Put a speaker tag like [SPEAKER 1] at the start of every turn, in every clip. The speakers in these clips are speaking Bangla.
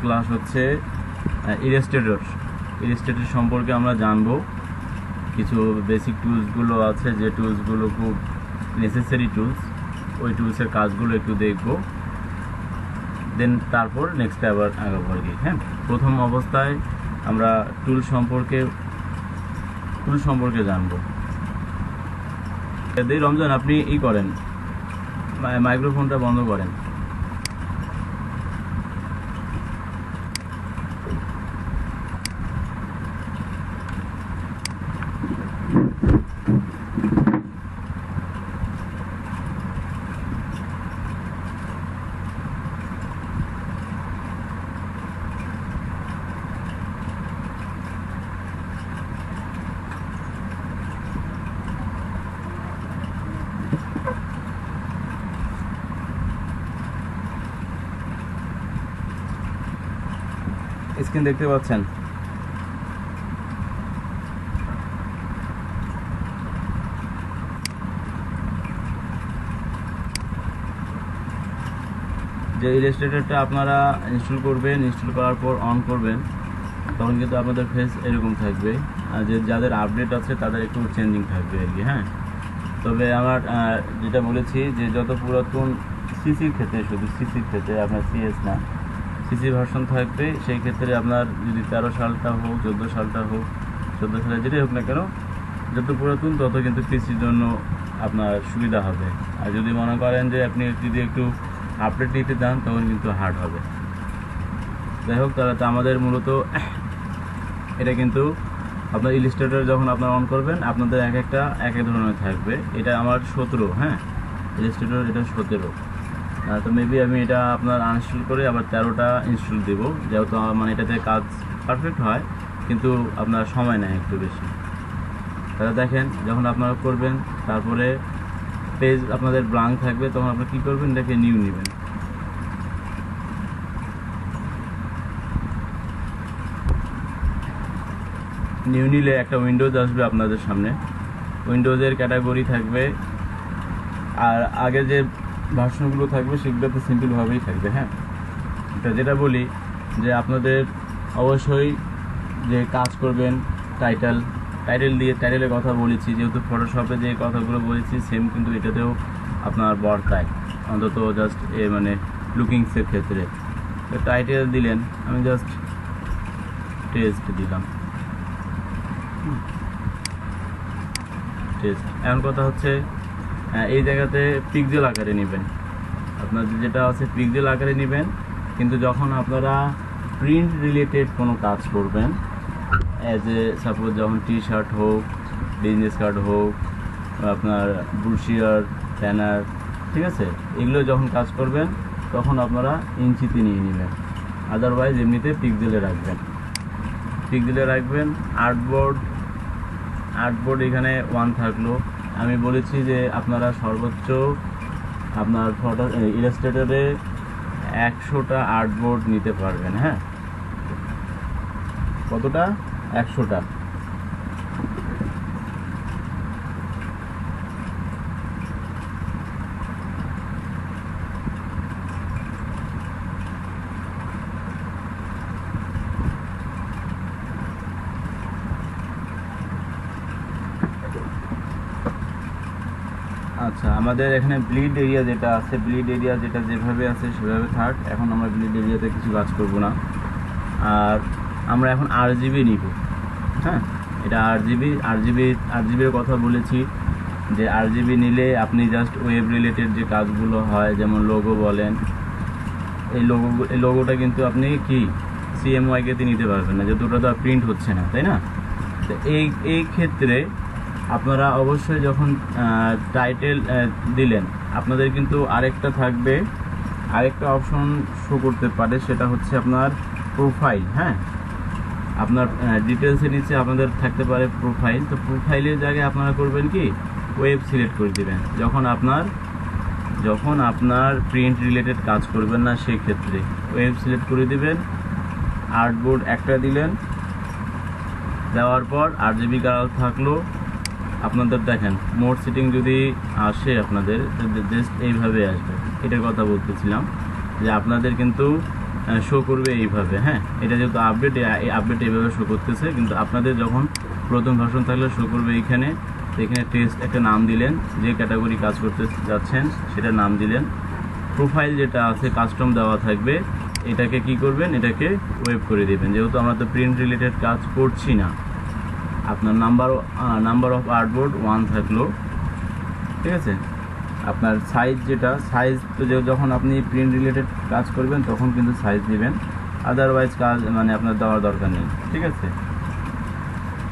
[SPEAKER 1] ক্লাস হচ্ছে ইলাস্ট্রেটর। ইলাস্ট্রেটর সম্পর্কে আমরা জানবো, কিছু বেসিক টুলসগুলো আছে যে টুলসগুলো খুব নেসেসারি টুলস, ওই টুলসের কাজগুলো একটু দেখবো, দেন তারপর নেক্সটে আবার আগাবো আর কি। হ্যাঁ, প্রথম অবস্থায় আমরা টুল সম্পর্কে জানবো। রমজান, আপনি করেন, মাইক্রোফোনটা বন্ধ করেন। স্ক্রিন দেখতে পাচ্ছেন? যে ইলাস্ট্রেটরটা আপনারা ইনস্টল করবেন, ইনস্টল করার পর অন করবেন, তখন কিন্তু আপনাদের ফেস এরকম থাকবে, আর যাদের আপডেট আছে তাদের একটু চেঞ্জিং থাকবে আর কি। হ্যাঁ, তবে আমার যেটা বলেছি যে যত পুরাতন সিসির ক্ষেত্রে, শুধু সিসির ক্ষেত্রে, আপনার সিএস না, সিসি ভার্সন থাকবে, সেই ক্ষেত্রে আপনার যদি 13 সালটা হোক, 14 সালটা হোক, 14 সালে যেটাই হোক না কেন, যত পুরাতন তত কিন্তু পিসির জন্য আপনার সুবিধা হবে। আর যদি মনে করেন যে আপনি যদি একটু আপডেট নিতে চান, তখন কিন্তু হার্ড হবে। যাই হোক, তাহলে তো আমাদের মূলত এটা কিন্তু আপনার ইলাস্ট্রেটর যখন আপনার অন করবেন, আপনাদের এক এক ধরনের থাকবে। এটা আমার 17, হ্যাঁ, ইলাস্ট্রেটর এটা 17। তো মেবি আমি এটা আপনার আনইনস্টল করে আবার 13টা ইনস্টল দেবো, যেহেতু মানে এটাতে কাজ পারফেক্ট হয়, কিন্তু আপনার সময় নেয় একটু বেশি। তাহলে দেখেন, যখন আপনারা করবেন, তারপরে পেজ আপনাদের ব্ল্যাঙ্ক থাকবে, তখন আপনারা কী করবেন, এটাকে নিউ নেবেন। নিউ নিলে একটা উইন্ডোজ আসবে আপনাদের সামনে, উইন্ডোজের ক্যাটাগরি থাকবে, আর আগে যে ভার্সনগুলো থাকবে সেগুলোতে সিম্পলভাবেই থাকবে। হ্যাঁ, এটা যেটা বলি যে আপনাদের অবশ্যই যে কাজ করবেন টাইটেল দিয়ে, টাইটেলের কথা বলেছি, যেহেতু ফটোশপে যে কথাগুলো বলেছি সেম কিন্তু এটাতেও আপনার বর্তায়, অন্তত জাস্ট মানে লুকিংসের ক্ষেত্রে। তো টাইটেল দিলেন, আমি জাস্ট টেস্ট দিলাম, টেস্ট। এখন কথা হচ্ছে এই জায়গাতে পিক্সেল আকারে নেবেন, আপনাদের যেটা আছে পিক্সেল আকারে নেবেন। কিন্তু যখন আপনারা প্রিন্ট রিলেটেড কোনো কাজ করবেন, অ্যাজ এ সাপোজ যখন টি শার্ট হোক, বিজনেস কার্ড হোক, আপনার ব্রোশিয়ার, ব্যানার, ঠিক আছে, এগুলো যখন কাজ করবেন তখন আপনারা ইঞ্চিতে নিয়ে নেবেন, আদারওয়াইজ এমনিতে পিক্সেলে রাখবেন। আর্টবোর্ড এখানে 1 থাকলো। আমি বলেছি যে আপনারা সর্বোচ্চ আপনার ইলাস্ট্রেটরে 100টা আর্টবোর্ড নিতে পারবেন। হ্যাঁ, কতটা? 100টা। আচ্ছা, আমাদের এখানে ব্লিড এরিয়া যেটা আছে, যেটা যেভাবে আছে সেভাবে থাক। এখন আমরা ব্লিড এরিয়াতে কিছু কাজ করব না, আর আমরা এখন আরজিবি নিব। হ্যাঁ, এটা আরজিবির কথা বলেছি যে আরজিবি নিলে আপনি জাস্ট ওয়েব রিলেটেড যে কাজগুলো হয়, যেমন লোগো বলেন, এই লোগোটা কিন্তু আপনি কি সিএমওয়াইকেতে নিতে পারবেন না, যেহেতু ওটা তো প্রিন্ট হচ্ছে না, তাই না? তো এই ক্ষেত্রে আপনারা অবশ্যই যখন টাইটেল দিলেন, আপনাদের কিন্তু আরেকটা অপশন শো করতে পারে, সেটা হচ্ছে আপনার প্রোফাইল। হ্যাঁ, আপনার ডিটেলসের নিচে আপনাদের থাকতে পারে প্রোফাইল। তো প্রোফাইলের জায়গায় আপনারা করবেন কি, ওয়েব সিলেক্ট করে দেবেন যখন আপনার প্রিন্ট রিলেটেড কাজ করবেন না, সেই ক্ষেত্রে ওয়েব সিলেক্ট করে দিবেন। আর্টবোর্ড একটা দিলেন, দেওয়ার পর আরজিবি কালার থাকলো, আপনাদের দেখেন মোড সেটিং যদি আসে আপনাদের জাস্ট এইভাবে আসবে, এটার কথা বলতেছিলাম যে আপনাদের কিন্তু শো করবে এইভাবে। হ্যাঁ, এটা যেহেতু আপডেট, এই আপডেট এইভাবে শো করতেছে, কিন্তু আপনাদের যখন প্রথম ভার্সন থাকলে শো করবে এইখানে। এখানে টেস্ট একটা নাম দিলেন, যে ক্যাটাগরি কাজ করতে যাচ্ছেন সেটা নাম দিলেন। প্রোফাইল যেটা আছে কাস্টম দেওয়া থাকবে, এটাকে কি করবেন, এটাকে ওয়েব করে দেবেন। যেহেতু আমরা তো প্রিন্ট রিলেটেড কাজ করছি না, আপনার নাম্বার অফ আর্টবোর্ড 1 থাকলো, ঠিক আছে। আপনার সাইজ যেটা, সাইজ তো যখন আপনি প্রিন্ট রিলেটেড কাজ করবেন তখন কিন্তু সাইজ দিবেন, আদারওয়াইজ কাজ মানে আপনার দেওয়ার দরকার নেই, ঠিক আছে।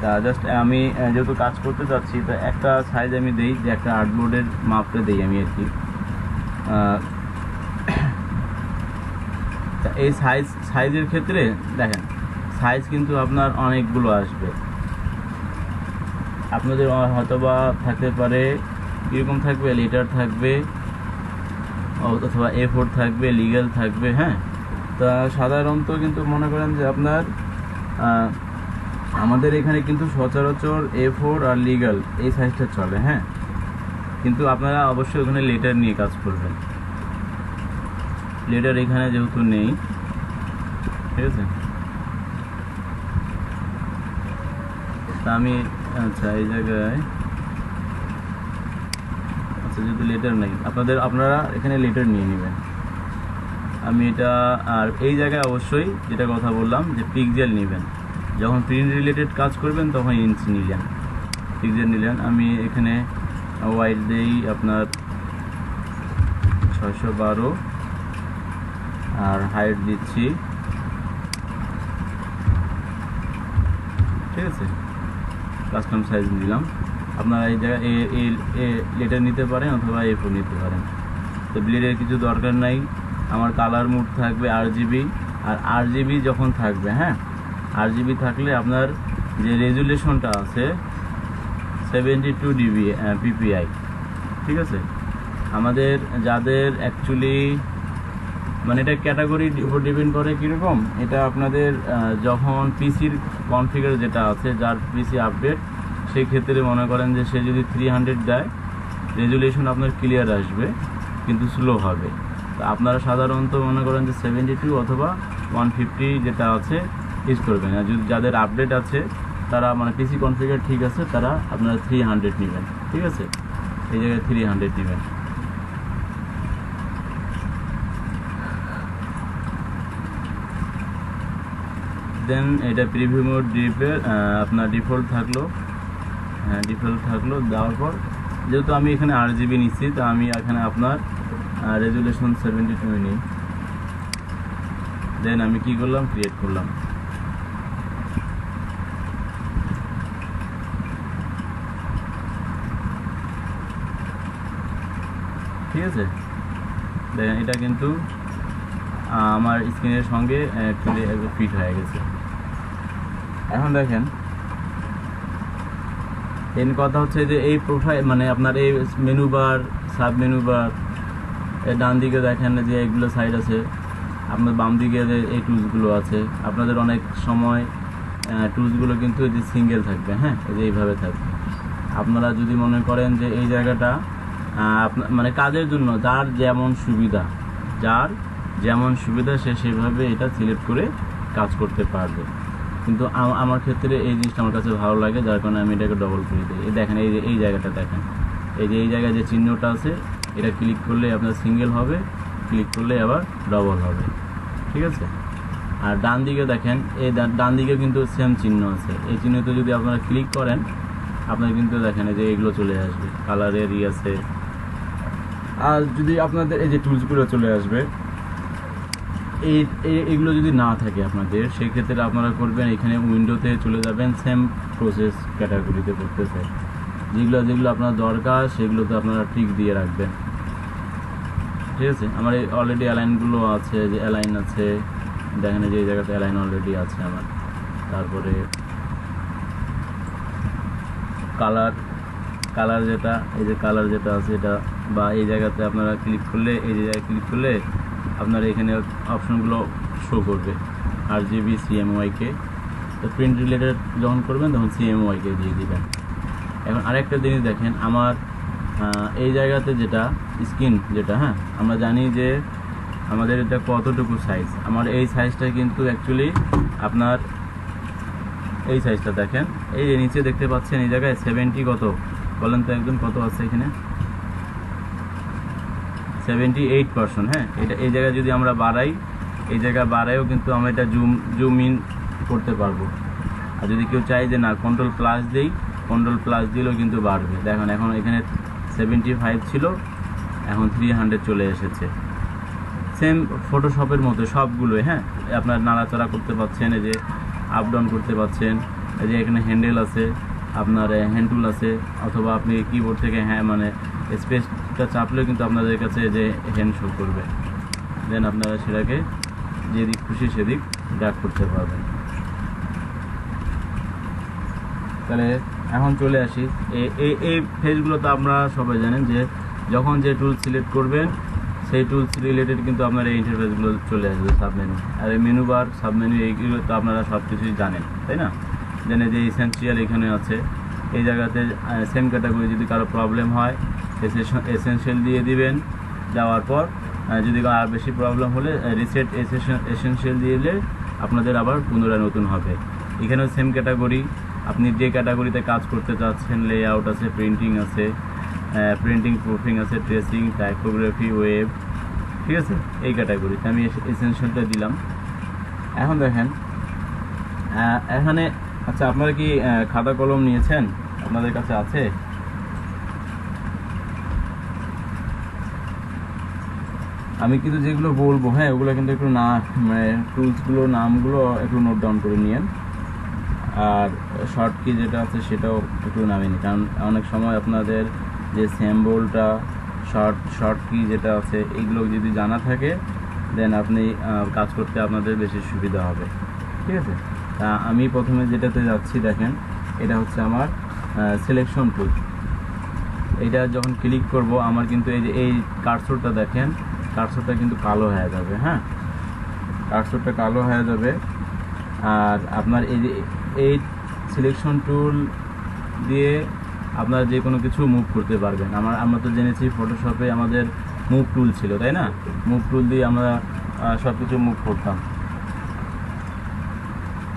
[SPEAKER 1] তা জাস্ট আমি যেহেতু কাজ করতে যাচ্ছি, তো একটা সাইজ আমি দিই, যে একটা আর্টবোর্ডের মাপটা দিই আমি আর কি। তা এই সাইজের ক্ষেত্রে দেখেন সাইজ কিন্তু আপনার অনেকগুলো আসবে। আপনাদের হয়তোবা থাকতে পারে কীরকম থাকবে, লেটার থাকবে অথবা A4 থাকবে, লিগ্যাল থাকবে। হ্যাঁ, তা সাধারণত কিন্তু মনে করেন যে আপনার আমাদের এখানে কিন্তু সচরাচর A4 আর লিগ্যাল এই সাইজটা চলে। হ্যাঁ, কিন্তু আপনারা অবশ্যই ওখানে লেটার নিয়ে কাজ করবেন। লেটার এখানে যেহেতু নেই, ঠিক আছে। তা আমি আচ্ছা এই জায়গায় যেহেতু লেটার নেই, আপনারা এখানে লেটার নিয়ে নেবেন। আমি এটা আর এই জায়গায় অবশ্যই যেটা কথা বললাম যে পিক্সেল নেবেন। যখন প্রিন্ট রিলেটেড কাজ করবেন তখন ইঞ্চ নিলেন, পিক্সেল নিলেন। আমি এখানে ওয়াইড দেই আপনার 612 আর হাইট দিচ্ছি, ঠিক আছে। কাস্টম সাইজ দিলাম। আপনারা এই জায়গায় এ লেটার নিতে পারেন অথবা A4 নিতে পারেন। তো ব্লেডের কিছু দরকার নাই। আমার কালার মুড থাকবে RGB, আর RGB যখন থাকবে, হ্যাঁ, RGB থাকলে আপনার যে রেজুলেশনটা আছে 72 dB PPI, ঠিক আছে। আমাদের যাদের অ্যাকচুয়ালি মানে এটা ক্যাটাগরির উপর ডিপেন্ড করে কীরকম, এটা আপনাদের যখন পিসির কনফিগার যেটা আছে, যার পিসি আপডেট, সেই ক্ষেত্রে মনে করেন যে সে যদি 300 দেয়, রেজুলেশন আপনার ক্লিয়ার আসবে কিন্তু স্লো হবে। তো আপনারা সাধারণত মনে করেন যে 72 অথবা 150 যেটা আছে ইউজ করবেন। আর যদি যাদের আপডেট আছে তারা মানে পিসি কনফিগার ঠিক আছে, তারা আপনারা 300 নেবেন, ঠিক আছে। এই জায়গায় 300 নেবেন। দেন এটা প্রিভিউ মোড আপনার ডিফল্ট থাকলো। হ্যাঁ, ডিফল্ট থাকলো। দেওয়ার পর যেহেতু আমি এখানে RGB নিচ্ছি, তো আমি এখানে আপনার রেজুলেশন 72 নিই। দেন আমি কি করলাম, ক্রিয়েট করলাম। ঠিক আছে, দেখেন এটা কিন্তু আমার স্ক্রিনের সঙ্গে অ্যাকচুয়ালি ফিট হয়ে গেছে। এখন দেখেন এর কথা হচ্ছে যে এই প্রোফাইল মানে আপনার এই menu bar, sub menu bar, ডান দিকে দেখেন যে এইগুলো সাইড আছে, আপনার বাম দিকে যে এই টুলসগুলো আছে। আপনাদের অনেক সময় টুলসগুলো কিন্তু এই যে সিঙ্গেল থাকবে, হ্যাঁ, এই যে এইভাবে থাকবে। আপনারা যদি মনে করেন যে এই জায়গাটা আপনার মানে কাজের জন্য যার যেমন সুবিধা সে সেভাবে এটা সিলেক্ট করে কাজ করতে পারবে। কিন্তু আমার ক্ষেত্রে এই জিনিসটা আমার কাছে ভালো লাগে, যার কারণে আমি এটাকে ডবল করে দিই। এই দেখেন এই জায়গাটা দেখেন, এই জায়গায় যে চিহ্নটা আছে, এটা ক্লিক করলে আপনার সিঙ্গেল হবে, ক্লিক করলে আবার ডবল হবে, ঠিক আছে। আর ডান দিকে দেখেন, এই ডান দিকে কিন্তু সেম চিহ্ন আছে। এই চিহ্নতে যদি আপনারা ক্লিক করেন, আপনার কিন্তু দেখেন যে এগুলো চলে আসবে, কালারের আছে। আর যদি আপনাদের এই যে টুলসগুলো চলে আসবে, এইগুলো যদি না থাকে আপনাদের, সেই ক্ষেত্রে আপনারা করবেন এখানে উইন্ডোতে চলে যাবেন, সেম প্রসেস ক্যাটাগরিতে করতে চাই। যেগুলো আপনার দরকার সেগুলোতে আপনারা টিক দিয়ে রাখবেন, ঠিক আছে। আমার এই অলরেডি অ্যালাইনগুলো আছে, যে অ্যালাইন আছে, দেখেন যে এই জায়গাতে অ্যালাইন অলরেডি আছে আমার। তারপরে কালার যেটা, এই যে কালার যেটা আছে এটা, বা এই জায়গাতে আপনারা ক্লিক করলে, এই যে জায়গায় ক্লিক করলে আপনার এখানে অপশনগুলো শো করবে, RGB CMYK। তো প্রিন্ট রিলেটেড যখন করবেন তখন CMYK দিয়ে দিবেন, এখন আরেকটা জিনিস দেখেন, আমার এই জায়গাতে যেটা স্ক্রিন যেটা, হ্যাঁ আমরা জানি যে আমাদের এটা কতটুকু সাইজ, আমার এই সাইজটা কিন্তু অ্যাকচুয়ালি আপনার এই সাইজটা দেখেন, এই যে নিচে দেখতে পাচ্ছেন এই জায়গায় 70 কত বলেন তো একদম, কত আছে এখানে 78%। হ্যাঁ, এটা এই জায়গায় যদি আমরা বাড়াই, এই জায়গায় বাড়াইও কিন্তু আমরা এটা জুম ইন করতে পারবো। আর যদি কেউ চাই যে না কন্ট্রোল প্লাস দিই, কন্ট্রোল প্লাস দিলেও কিন্তু বাড়বে। দেখুন এখন এখানে 75 ছিল, এখন 300 চলে এসেছে। সেম ফটোশপের মতো সবগুলোই। হ্যাঁ, আপনার নাড়াচাড়া করতে পারছেন, এই যে আপ ডাউন করতে পারছেন, এই যে এখানে হ্যান্ডেল আছে, আপনার হ্যান্ড টুল আছে, অথবা আপনি কিবোর্ড থেকে মানে স্পেসটা চাপলেও কিন্তু আপনাদের কাছে যে হ্যান্ড শো করবে, দেন আপনারা সেটাকে যেদিক খুশি সেদিক ড্র্যাগ করতে পারবেন। তাহলে এখন চলে আসি, এই ফেজগুলো তো আপনারা সবাই জানেন যে যখন যে টুল সিলেক্ট করবেন সেই টুলস রিলেটেড কিন্তু আপনার এই ইন্টারফেসগুলো চলে আসবে, সাবমেনু আর এই মেনু বার সাবমেনু এইগুলো তো আপনারা সব কিছুই জানেন, তাই না? জানেন যে এসেনশিয়াল এখানে আছে, এই জায়গাতে সেম ক্যাটাগরি যদি কারো প্রবলেম হয় এসেনশিয়াল দিয়ে দিবেন, দেওয়ার পর যদি আর বেশি প্রবলেম হলে রিসেট এসেনশিয়াল দিলে আপনাদের আবার পুনরায় নতুন হবে। এখানেও সেম ক্যাটাগরি, আপনি যে ক্যাটাগরিতে কাজ করতে চাচ্ছেন, লেআউট আছে, প্রিন্টিং আছে, প্রিন্টিং প্রুফিং আছে, ট্রেসিং, টাইপোগ্রাফি, ওয়েব, ঠিক আছে, এই ক্যাটাগরিতে আমি এসেনশিয়ালটা দিলাম। এখন দেখেন এখানে, আচ্ছা আপনারা কি খাতা কলম নিয়েছেন? আপনাদের কাছে আছে? আমি কিন্তু যেগুলো বলবো, হ্যাঁ ওগুলো কিন্তু একটু না মানে টুলসগুলো নামগুলো একটু নোট ডাউন করে নিয়েন, আর শর্ট কি যেটা আছে সেটাও একটু নামিয়ে নিন, কারণ অনেক সময় আপনাদের যে সিম্বলটা শর্ট কি যেটা আছে এইগুলো যদি জানা থাকে দেন আপনি কাজ করতে আপনাদের বেশি সুবিধা হবে, ঠিক আছে? তা আমি প্রথমে যেটাতে যাচ্ছি দেখেন, এটা হচ্ছে আমার সিলেকশন টুল। এইটা যখন ক্লিক করব আমার কিন্তু এই যে এই কার্সরটা দেখেন, কার্সরটা কিন্তু কালো হয়ে যাবে। হ্যাঁ, কার্সরটা কালো হয়ে যাবে। আর আপনার এই যে এই সিলেকশন টুল দিয়ে আপনারা যে কোনো কিছু মুভ করতে পারবেন। আমরা তো জেনেছি ফটোশপে আমাদের মুভ টুল ছিল, তাই না? মুভ টুল দিয়ে আমরা সব কিছু মুভ করতাম।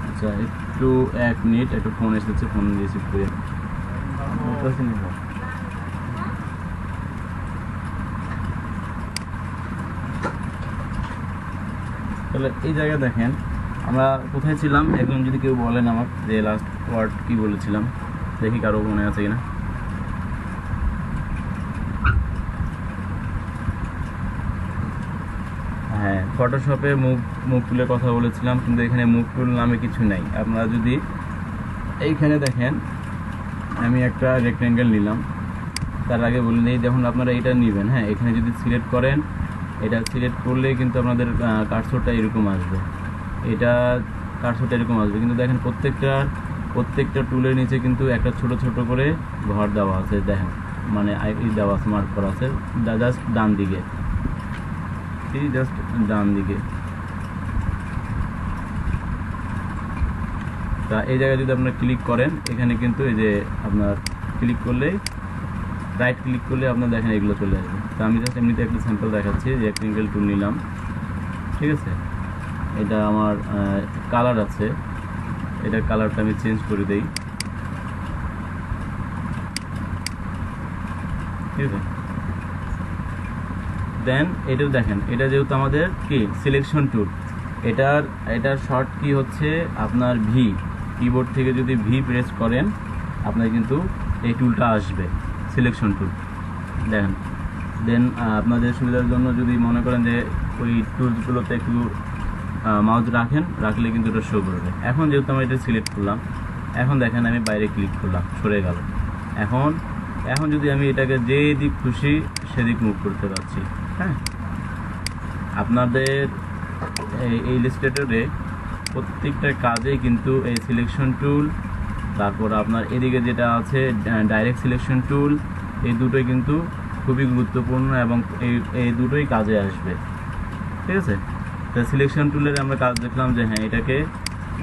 [SPEAKER 1] আচ্ছা একটু 1 মিনিট, একটু ফোন এসেছে, ফোন রিসিভ করে তাহলে এই জায়গায় দেখেন আমরা কোথায় ছিলাম। এখন যদি কেউ বলেন আমার যে লাস্ট ওয়ার্ড কি বলেছিলাম, দেখি কারো মনে আছে কিনা। হ্যাঁ, ফটোশপে মুভ টুলের কথা বলেছিলাম, কিন্তু এখানে মুভ টুল নামে কিছু নাই। আপনারা যদি এইখানে দেখেন, আমি একটা রেক্ট্যাঙ্গেল নিলাম, তার আগে বলে নিই যখন আপনারা এটা নেবেন, হ্যাঁ এখানে যদি সিলেক্ট করেন, এটা সিলেক্ট করলেই কিন্তু আপনাদের কার্সরটা এরকম আসবে, এটা কার্সরটা এরকম আসবে। কিন্তু দেখেন প্রত্যেকটা টুলের নিচে কিন্তু একটা ছোট ছোট করে ঘর দেওয়া আছে, দেখেন মানে দেওয়া আছে, মার্ক করা আছে জাস্ট ডান দিকে, জাস্ট ডান দিকে। তা এই জায়গায় যদি আপনারা ক্লিক করেন, এখানে কিন্তু এই যে আপনার ক্লিক করলেই, রাইট ক্লিক করলে আপনার দেখেন এগুলো চলে আসবে। তো আমি জাস্ট এমনিতে একটা স্যাম্পল দেখাচ্ছি যে রেক্ট্যাঙ্গেল টুল নিলাম, ঠিক আছে? এটা আমার কালার আছে, এটা কালারটা আমি চেঞ্জ করে দেই, ঠিক আছে? দেন এটা দেখেন, এটা যেহেতু আমাদের কি সিলেকশন টুল, এটার শর্ট কি হচ্ছে আপনার ভি। কিবোর্ড থেকে যদি ভি প্রেস করেন আপনার কিন্তু এই টুলটা আসবে, সিলেকশন টুল। দেখেন, দেন আপনাদের সুবিধার জন্য যদি মনে করেন যে ওই টুলসগুলোতে একটু মাউস রাখলে কিন্তু এটা শো করবে। এখন যেহেতু আমরা এটা সিলেক্ট করলাম, এখন দেখেন আমি বাইরে ক্লিক করলাম, সরে গেল। এখন যদি আমি এটাকে যে দিক খুশি সেদিক মুভ করতে পারছি। হ্যাঁ, আপনাদের এই ইলাস্ট্রেটরে প্রত্যেকটা কাজেই কিন্তু এই সিলেকশন টুল, তারপর আপনার এদিকে যেটা আছে ডাইরেক্ট সিলেকশন টুল, এই দুটোই কিন্তু খুবই গুরুত্বপূর্ণ এবং এই দুটোই কাজে আসবে, ঠিক আছে? তো সিলেকশন টুলের আমরা কাজ দেখলাম যে হ্যাঁ এটাকে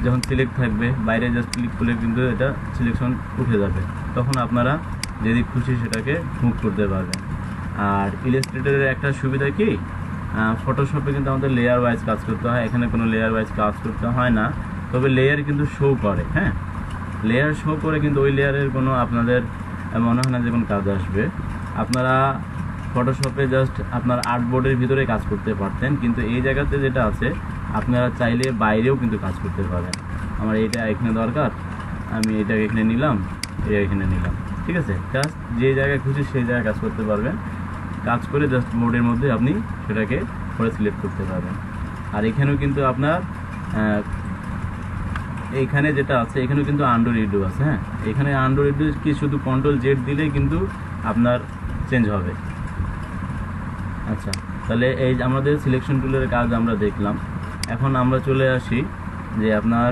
[SPEAKER 1] যখন সিলেক্ট থাকবে বাইরে জাস্ট ক্লিক করলে কিন্তু এটা সিলেকশন উঠে যাবে। তখন আপনারা যেদিক খুশি সেটাকে মুভ করতে পারবেন। আর ইলাস্ট্রেটরের একটা সুবিধা কি, ফটোশপে কিন্তু আমাদের লেয়ার ওয়াইজ কাজ করতে হয়, এখানে কোনো লেয়ার ওয়াইজ কাজ করতে হয় না, তবে লেয়ার কিন্তু শো করে। হ্যাঁ, লেয়ার শো করে, কিন্তু ওই লেয়ারের কোনো আপনাদের মনে হয় না যে কোনো কাজ আসবে। আপনারা ফটোশপে জাস্ট আপনার আর্টবোর্ডের ভিতরে কাজ করতে পারতেন, কিন্তু এই জায়গাতে যেটা আছে আপনারা চাইলে বাইরেও কিন্তু কাজ করতে পারেন। আমার এটা এখানে দরকার, আমি এটাকে এখানে নিলাম, এটা এখানে নিলাম, ঠিক আছে। জাস্ট যে জায়গায় খুশি সেই জায়গায় কাজ করতে পারবেন, কাজ করে জাস্ট মোডের মধ্যে আপনি সেটাকে পরে সিলেক্ট করতে পারবেন। আর এখানেও কিন্তু আপনার এইখানে যেটা আছে এখানেও কিন্তু আন্ডো রিডু আছে। হ্যাঁ, এখানে আন্ডো রিডু কি শুধু কন্ট্রোল জেড দিলেই কিন্তু আপনার চেঞ্জ হবে। আচ্ছা, তাহলে এই আমাদের সিলেকশন টুলের কাজ আমরা দেখলাম। এখন আমরা চলে আসি যে আপনার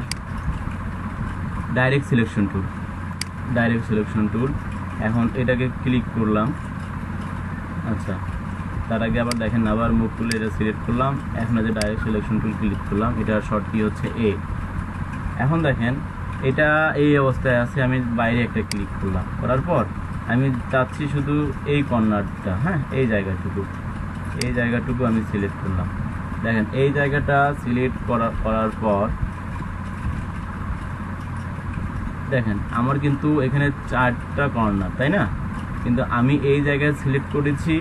[SPEAKER 1] ডাইরেক্ট সিলেকশন টুল। এখন এটাকে ক্লিক করলাম। আচ্ছা, তার আগে আবার দেখেন, আবার মুভ টুলে এটা সিলেক্ট করলাম। এখন যে ডাইরেক্ট সিলেকশন টুল ক্লিক করলাম, এটার শর্ট কি হচ্ছে এ। এখন দেখেন এটা এই অবস্থায় আছে, আমি বাইরে একটা ক্লিক করলাম, করার পর আমি চাচ্ছি শুধু এই কর্নারটা, হ্যাঁ এই জায়গাটুকু আমি সিলেক্ট করলাম। দেখেন এই জায়গাটা সিলেক্ট করার পর দেখেন আমার কিন্তু এখানে 4টা কর্নার, তাই না? কিন্তু আমি এই জায়গায় সিলেক্ট করেছি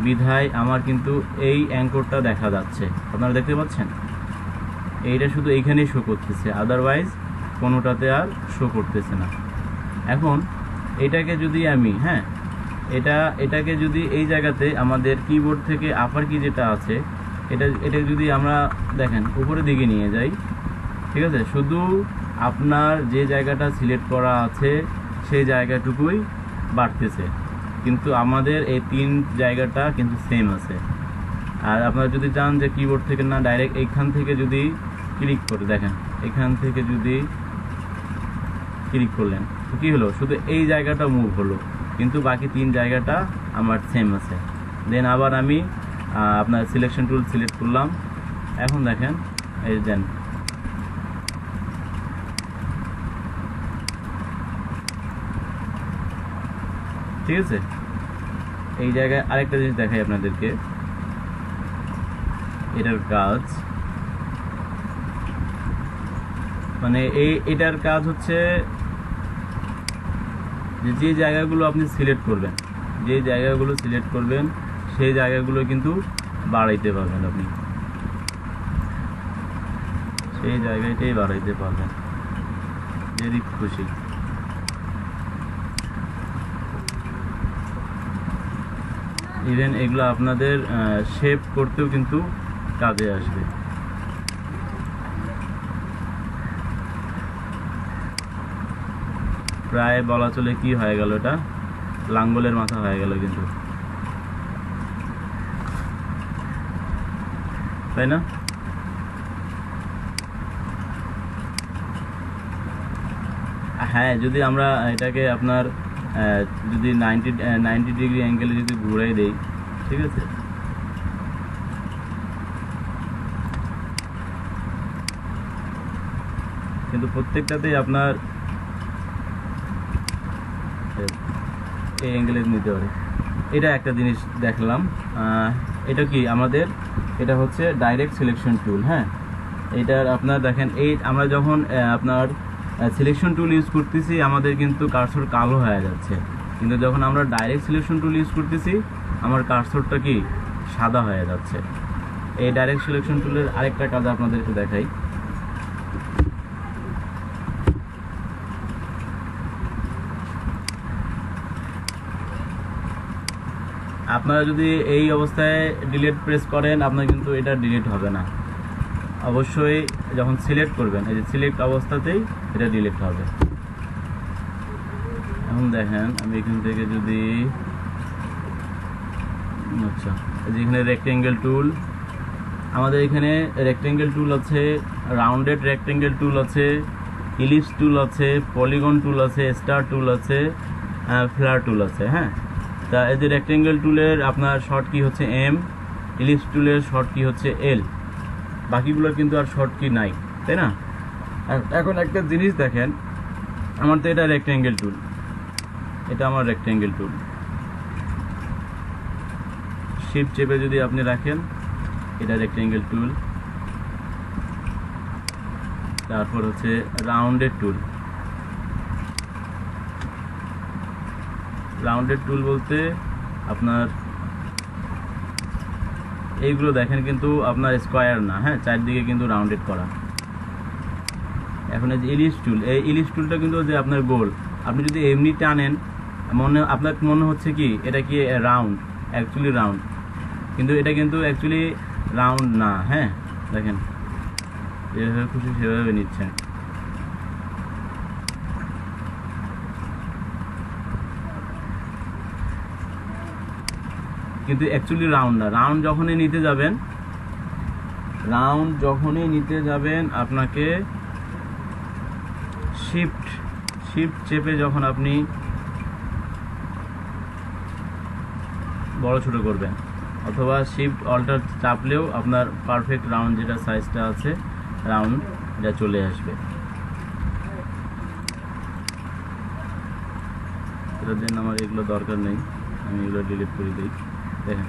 [SPEAKER 1] বিধায় আমার কিন্তু এই অ্যাঙ্করটা দেখা যাচ্ছে, আপনারা দেখতে পাচ্ছেন। এইটা শুধু এইখানেই শো করতেছে, আদারওয়াইজ কোনোটাতে আর শো করতেছে না। এখন এটাকে যদি আমি এটাকে যদি এই জায়গাতে আমাদের কিবোর্ড থেকে আপার কি যেটা আছে এটা যদি আমরা দেখেন উপরের দিকে নিয়ে যাই, ঠিক আছে, শুধু আপনার যে জায়গাটা সিলেক্ট করা আছে সেই জায়গাটুকুই বাড়তেছে, কিন্তু আমাদের এই 3 জায়গাটা কিন্তু সেম আছে। আর আপনারা যদি চান যে কিবোর্ড থেকে না ডাইরেক্ট এইখান থেকে যদি ক্লিক করে দেখেন, এখান থেকে যদি ক্লিক করলেন তো কী হলো, শুধু এই জায়গাটা মুভ হলো, কিন্তু বাকি 3 জায়গাটা আমার সেম আছে। দেন আবার আমি আপনার সিলেকশন টুল সিলেক্ট করলাম। এখন দেখেন এই দেন ঠিক আছে। এই জায়গায় আরেকটা জিনিস দেখাই আপনাদেরকে, এটার কাজ মানে এটার কাজ হচ্ছে যে জায়গাগুলো আপনি সিলেক্ট করবেন, সেই জায়গাগুলো কিন্তু বাড়াইতে পারবেন, আপনি সেই জায়গাটাই বাড়াইতে পারবেন যেদিক খুশি। ইভেন এগুলো আপনাদের শেপ করতেও কিন্তু কাজে আসবে। প্রায় বলা চলে কি হয়ে গেল, এটা লাঙ্গলের মাথা হয়ে গেল কিন্তু, তাই না? হ্যাঁ, যদি আমরা এটাকে আপনার যদি 90 ডিগ্রি অ্যাঙ্গেলে যদি ঘুরাই দেই, ঠিক আছে, কিন্তু প্রত্যেকটাতেই আপনার এই অ্যাঙ্গেলে নিতে পারে। এটা একটা জিনিস দেখলাম। এটা কি আমাদের, এটা হচ্ছে ডাইরেক্ট সিলেকশন টুল। হ্যাঁ, এটার আপনার দেখেন এই আমরা যখন আপনার সিলেকশন টুল ইউজ করতেছি আমাদের কিন্তু কার্সর কালো হয়ে যাচ্ছে, কিন্তু যখন আমরা ডাইরেক্ট সিলেকশন টুল ইউজ করতেছি আমার কার্সরটা কি সাদা হয়ে যাচ্ছে। এই ডাইরেক্ট সিলেকশন টুলের আরেকটা কাজ আপনাদেরকে দেখাই। আপনারা যদি এই অবস্থায় ডিলিট প্রেস করেন আপনার কিন্তু এটা ডিলিট হবে না, অবশ্যই যখন সিলেক্ট করবেন এই যে সিলেক্ট অবস্থাতেই এটা ডিলিট হবে। এখন দেখেন আমি এখান থেকে যদি আচ্ছা যেখানে রেক্টেঙ্গেল টুল, আমাদের এখানে রেক্টেঙ্গেল টুল আছে, রাউন্ডেড রেক্টেঙ্গেল টুল আছে, ইলিপস টুল আছে, পলিগন টুল আছে, স্টার টুল আছে, ফ্লার টুল আছে। হ্যাঁ, তা এই যে রেক্টেঙ্গেল টুলের আপনার শর্ট কি হচ্ছে এম, ইলিপস টুলের শর্ট কি হচ্ছে এল, বাকিগুলোর কিন্তু আর শর্ট কি নাই, তাই না? এখন একটা জিনিস দেখেন, আমার তো এটা রেক্টেঙ্গেল টুল, এটা আমার রেক্ট্যাঙ্গেল টুল। শিফট চেপে যদি আপনি রাখেন, এটা রেক্ট্যাঙ্গেল টুল। তারপর হচ্ছে রাউন্ডেড টুল। রাউন্ডেড টুল বলতে আপনার এইগুলো দেখেন কিন্তু আপনার স্কোয়ার না, হ্যাঁ, চারদিকে কিন্তু রাউন্ডেড করা। এখন এই যে ইলিশ টুল, এই ইলিশ টুলটা কিন্তু যে আপনার গোল, আপনি যদি এমনি টানেন আপনার মনে হচ্ছে কি এটা কি রাউন্ড, অ্যাকচুয়ালি রাউন্ড, কিন্তু এটা কিন্তু অ্যাকচুয়ালি রাউন্ড না। হ্যাঁ, দেখেন যেভাবে খুশি সেভাবে নিচ্ছেন। কিন্তু অ্যাকচুয়ালি রাউন্ড না। রাউন্ড যখনই নিতে যাবেন আপনাকে শিফট চেপে যখন আপনি বড় ছোট করবেন, অথবা শিফট অল্টার চাপলেও আপনার পারফেক্ট রাউন্ড যেটা সাইজটা আছে রাউন্ড এটা চলে আসবে। এটার জন্য আমার এগুলো দরকার নেই, আমি এগুলো ডিলিট করে দিই। দেখেন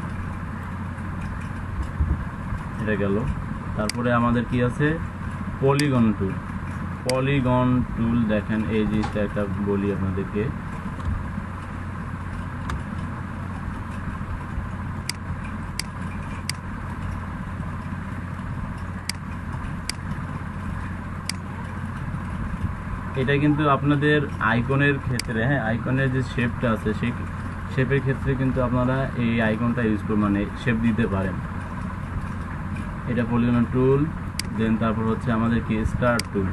[SPEAKER 1] এটা গেল। তারপরে আমাদের কি আছে, পলিগন টুল। পলিগন টুল দেখেন, এই জিনিসটা একটা বলি আপনাদেরকে। এটা কিন্তু আপনাদের আইকনের ক্ষেত্রে, হ্যাঁ, আইকনের যে শেপটা আছে সেই শেপের ক্ষেত্রে কিন্তু আপনারা এই আইকনটা ইউজ করে মানে শেপ দিতে পারেন। এটা পলিগন টুল। দেন তারপর হচ্ছে আমাদের কি স্টার টুল।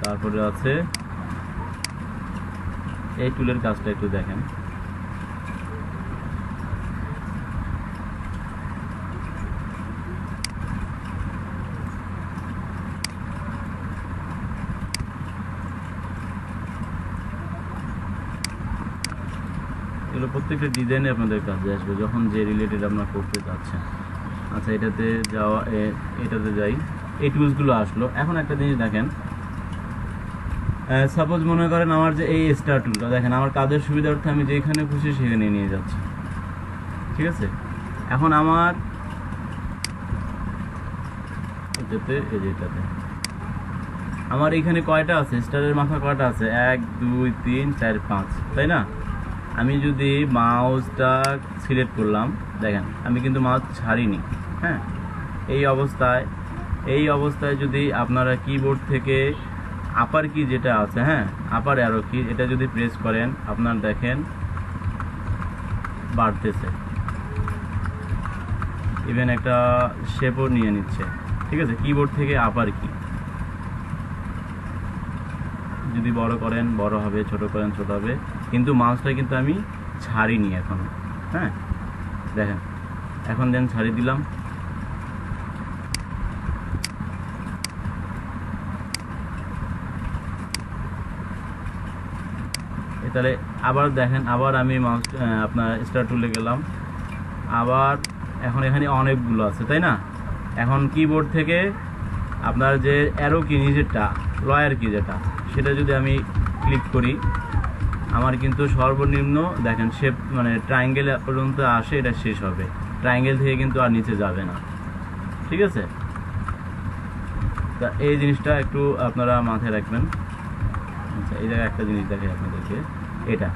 [SPEAKER 1] তারপরে আছে এই টুলের কাজটা একটু দেখেন। এগুলো প্রত্যেকটা ডিজাইনে আপনাদের কাজে আসবে যখন যে রিলেটেড আপনারা করতে চাচ্ছেন। আচ্ছা, এটাতে যাই। এই টুলসগুলো আসলো। এখন একটা জিনিস দেখেন, সাপোজ মনে করেন আমার যে এই স্টার টুলটা দেখেন, আমার কাজের সুবিধার্থে আমি যেখানে খুশি সেখানে নিয়ে যাচ্ছি, ঠিক আছে। এখন আমার এটাতে আমার এখানে কয়টা আছে, স্টারের মাথা কয়টা আছে, 1 2 3 4 5, তাই না? আমি যদি মাউসটা সিলেক্ট করলাম, দেখেন আমি কিন্তু মাউস ছাড়িনি। হ্যাঁ, এই অবস্থায় যদি আপনারা কিবোর্ড থেকে আপার কি যেটা আছে, হ্যাঁ, আপার অ্যারো কি, এটা যদি প্রেস করেন আপনার দেখেন বাড়তেছে, ইভেন একটা শেপও নিয়ে নিচ্ছে, ঠিক আছে। কিবোর্ড থেকে আপার কি যদি বড় করেন বড় হবে, ছোট করেন ছোট হবে, কিন্তু মাউসটা কিন্তু আমি ছাড়িনি এখনো। হ্যাঁ, দেখেন এখন দেন ছাড়ি দিলাম। তাহলে আবার দেখেন, আবার আমি মাউস আপনার স্টার টুলে গেলাম, আবার এখন এখানে অনেকগুলো আছে, তাই না? এখন কিবোর্ড থেকে আপনার যে অ্যারো কি নিচেরটা, লয়ার কি যেটা, সেটা যদি আমি ক্লিক করি, আমার কিন্তু সর্বনিম্ন দেখেন শেপ মানে ট্রায়াঙ্গেল পর্যন্ত আসে, এটা শেষ হবে। ট্রায়াঙ্গেল থেকে কিন্তু আর নিচে যাবে না, ঠিক আছে। তা এই জিনিসটা একটু আপনারা মাথায় রাখবেন। আচ্ছা, এই জায়গায় একটা জিনিস দেখাই আপনাদেরকে, এটা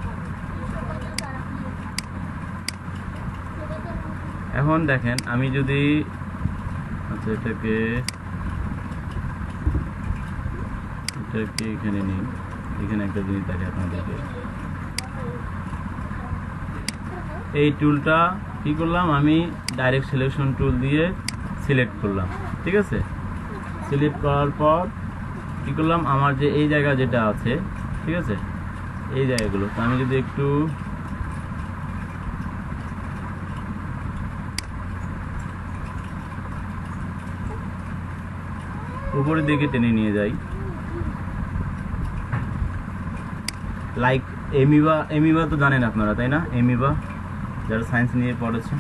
[SPEAKER 1] এখন দেখেন আমি যদি, আচ্ছা এটাকে এখানে নিই, এখানে একটা জিনিস দেখে আপনাদেরকে। এই টুলটা কি করলাম, আমি ডাইরেক্ট সিলেকশন টুল দিয়ে সিলেক্ট করলাম, ঠিক আছে। সিলেক্ট করার পর কি করলাম, আমার যে এই জায়গা যেটা আছে, ঠিক আছে, এই জায়গাগুলো তো আমি যদি একটু উপরের দিকে টেনে নিয়ে যাই, লাইক এমিবা তো জানেন আপনারা, তাই না? এমিবা যারা সায়েন্স নিয়ে পড়েছে,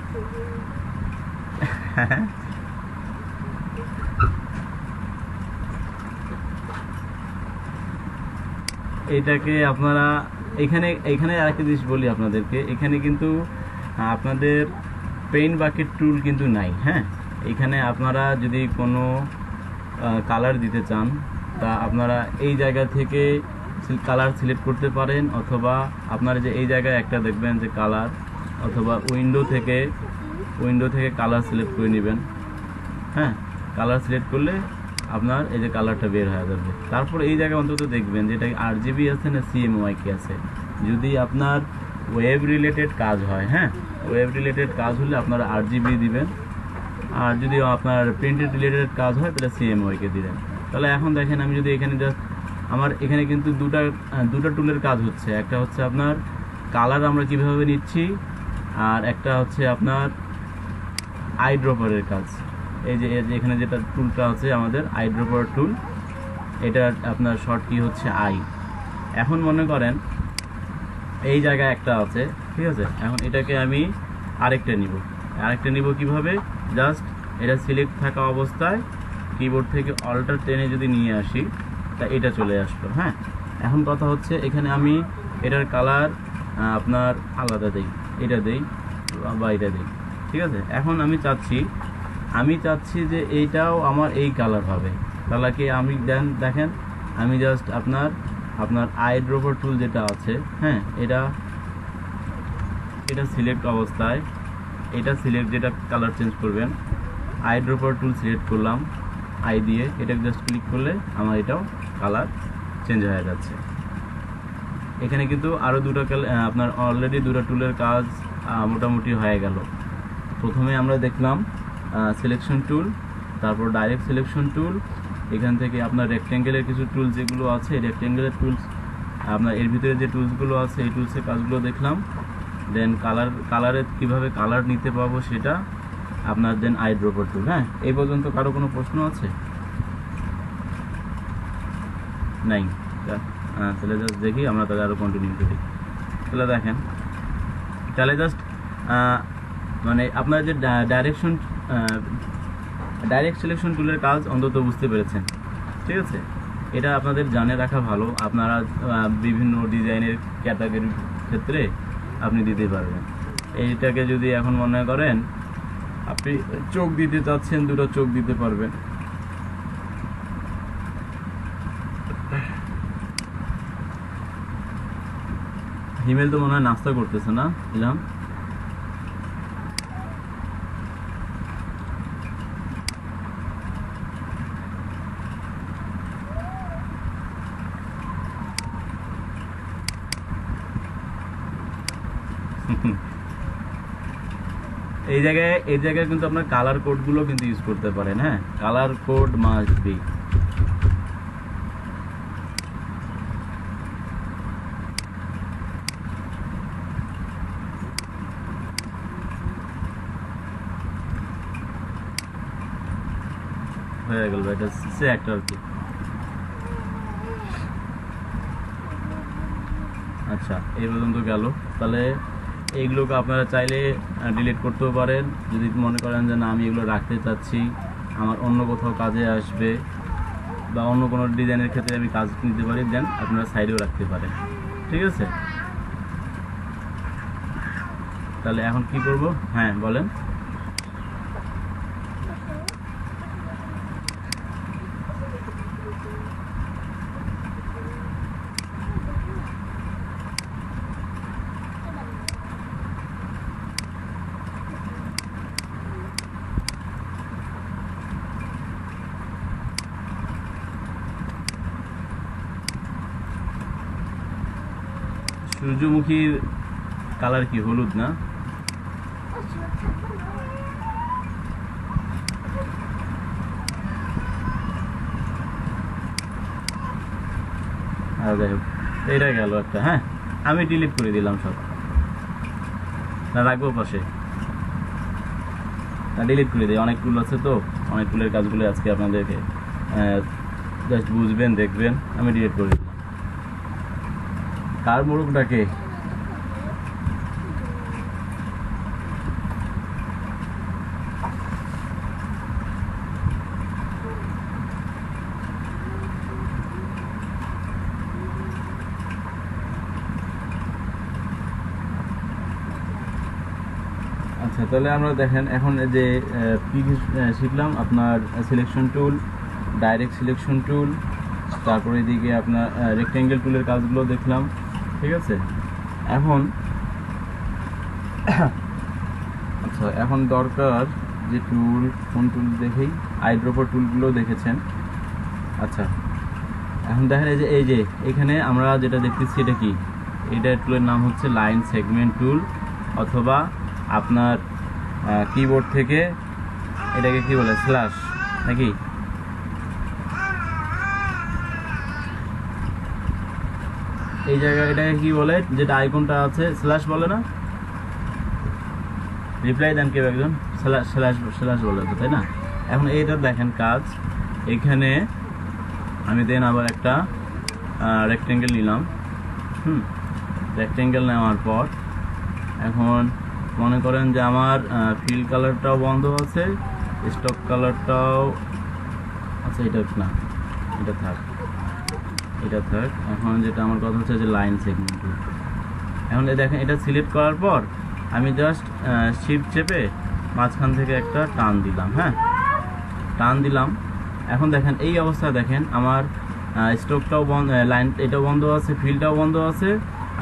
[SPEAKER 1] এটাকে আপনারা এখানে এখানে আরেকটা জিনিস বলি আপনাদেরকে, এখানে কিন্তু আপনাদের পেইন্ট বাকেট টুল কিন্তু নাই। হ্যাঁ, এখানে আপনারা যদি কোনো কালার দিতে চান তা আপনারা এই জায়গা থেকে কালার সিলেক্ট করতে পারেন, অথবা আপনারা যে এই জায়গায় একটা দেখবেন যে কালার, অথবা উইন্ডো থেকে কালার সিলেক্ট করে নেবেন। হ্যাঁ, কালার সিলেক্ট করলে আপনার এই যে কালারটা বের হয়ে যাবে। তারপর এই জায়গায় অন্তত দেখবেন যে এটা RGB আছে না CMYK আছে। যদি আপনার ওয়েব রিলেটেড কাজ হয়, হ্যাঁ, ওয়েব রিলেটেড কাজ হলে আপনারা RGB দিবেন, আর যদি আপনার প্রিন্টেড রিলেটেড কাজ হয় তাহলে CMYK দিবেন। তাহলে এখন দেখেন আমি যদি এখানে জাস্ট আমার এখানে কিন্তু দুটা টুলের কাজ হচ্ছে। একটা হচ্ছে আপনার কালার আমরা কিভাবে নিচ্ছি, আর একটা হচ্ছে আপনার আই ড্রপারের কাজ। এই যে এখানে যেটা টুলটা আছে আমাদের আই ড্রপার টুল, এটা আপনার শর্ট কি হচ্ছে আই। এখন মনে করেন এই জায়গায় একটা আছে, ঠিক আছে, এখন এটাকে আমি আরেকটা নিব কিভাবে, জাস্ট এটা সিলেক্ট থাকা অবস্থায় কিবোর্ড থেকে অল্টার টেনে যদি নিয়ে আসি তা এটা চলে আসলো। হ্যাঁ, এখন কথা হচ্ছে এখানে আমি এটার কালার আপনার আলাদা দেই, এটা দেই বা এটা দেই, ঠিক আছে। এখন আমি চাচ্ছি যে এইটাও আমার এই কালার হবে। তাহলে কি আমি দেখেন আমি জাস্ট আপনার আই ড্রপার টুল যেটা আছে, হ্যাঁ, এটা সিলেক্ট অবস্থায় এটা সিলেক্ট, যেটা কালার চেঞ্জ করবেন, আই ড্রপার টুল সিলেক্ট করলাম আই দিয়ে, এটা জাস্ট ক্লিক করলে আমার এটাও কালার চেঞ্জ হয়ে যাচ্ছে। এখানে কিন্তু আরও আপনার অলরেডি দুটো টুলের কাজ মোটামুটি হয়ে গেল। প্রথমে আমরা দেখলাম সিলেকশন টুল, তারপর ডাইরেক্ট সিলেকশন টুল, এখান থেকে আপনার রেক্ট্যাঙ্গেলের কিছু টুল যেগুলো আছে, রেক্ট্যাঙ্গেলের টুলস আপনার এর ভিতরে যে টুলসগুলো আছে এই টুলসের কাজগুলো দেখলাম। দেন কালারের কীভাবে কালার নিতে পাবো সেটা আপনার, দেন আই ড্রপার টুল। হ্যাঁ, এই পর্যন্ত কারো কোনো প্রশ্ন আছে? নাই? তাহলে জাস্ট দেখি আমরা তাহলে আরও কন্টিনিউ করি। তাহলে দেখেন, তাহলে জাস্ট মানে আপনার যে ডাইরেক্ট সিলেকশন টুলের কাজ অন্তত বুঝতে পেরেছেন, ঠিক আছে। এটা আপনাদের জানে রাখা ভালো, আপনারা বিভিন্ন ডিজাইনের ক্যাটাগরির ক্ষেত্রে আপনি দিতে পারবেন। এইটাকে যদি এখন মনে করেন আপনি চোখ দিতে চাচ্ছেন, দুটো চোখ দিতে পারবেন। হিমেল তো মনে হয় নাস্তা করতেছে না, ইলহাম? এই জায়গায় কিন্তু আপনার কালার কোডগুলো কিন্তু ইউজ করতে পারেন। হ্যাঁ, কালার কোড মাস্ট বি। হয়ে গেল, এটা সে একটা আর কি। আচ্ছা, এই পর্যন্ত গেল। তাহলে এইগুলোকে আপনারা চাইলে ডিলিট করতেও পারেন, যদি মনে করেন যে না আমি এগুলো রাখতে চাচ্ছি, আমার অন্য কোথাও কাজে আসবে বা অন্য কোনো ডিজাইনের ক্ষেত্রে আমি কাজ নিতে পারি, দেন আপনারা সাইডেও রাখতে পারেন, ঠিক আছে। তাহলে এখন কি করব? হ্যাঁ বলেন। সূর্যমুখীর কালার কি হলুদ না? আর যাই হোক, এটা গেল একটা। হ্যাঁ, আমি ডিলিট করে দিলাম সব, না রাখবো পাশে, না ডিলিট করে দিই। অনেক টুল আছে তো, অনেক টুলের কাজগুলো আজকে আপনাদেরকে জাস্ট বুঝবেন, দেখবেন। আমি ডিলিট করে দিলাম। কার মোরগটাকে? আচ্ছা, তাহলে আমরা দেখেন এখন যে কি কি শিখলাম, আপনার selection tool, direct selection tool, তারপরে এদিকে আপনার রেক্টেঙ্গেল টুলের কাজগুলো দেখলাম, ঠিক আছে। এখন আচ্ছা, এখন দরকার যে টুল, কোন টুল দেখেই, আইড্রপার টুলগুলো দেখেছেন। আচ্ছা, এখন দেখেন এই যে এখানে আমরা যেটা দেখতেছি এটা কি, এটা টুলের নাম হচ্ছে লাইন সেগমেন্ট টুল, অথবা আপনার কিবোর্ড থেকে এটাকে কি বলে, স্ল্যাশ নাকি, এই জায়গায় এটাকে কি বলে, যেটা আইকনটা আছে স্ল্যাশ বলে না, রিপ্লাই দেন কেউ একজন, স্ল্যাশ স্ল্যাশ স্ল্যাশ বলে তো, তাই না। এখন এইটা দেখেন কাজ, এখানে আমি দেন আবার একটা রেক্টেঙ্গেল নিলাম, রেক্টেঙ্গেল নেওয়ার পর এখন মনে করেন যে আমার ফিল কালারটাও বন্ধ আছে, স্টক কালারটাও আচ্ছা, এটা না, এটা থাক, এটা থাক। এখন যেটা আমার কথা হচ্ছে যে লাইন সেগমেন্ট টুল। এখন দেখেন এটা সিলেক্ট করার পর আমি জাস্ট শিফট চেপে মাঝখান থেকে একটা টান দিলাম, হ্যাঁ, টান দিলাম। এখন দেখেন এই অবস্থায় দেখেন আমার স্টকটাও বন্ধ, লাইন এটাও বন্ধ আছে, ফিলটাও বন্ধ আছে।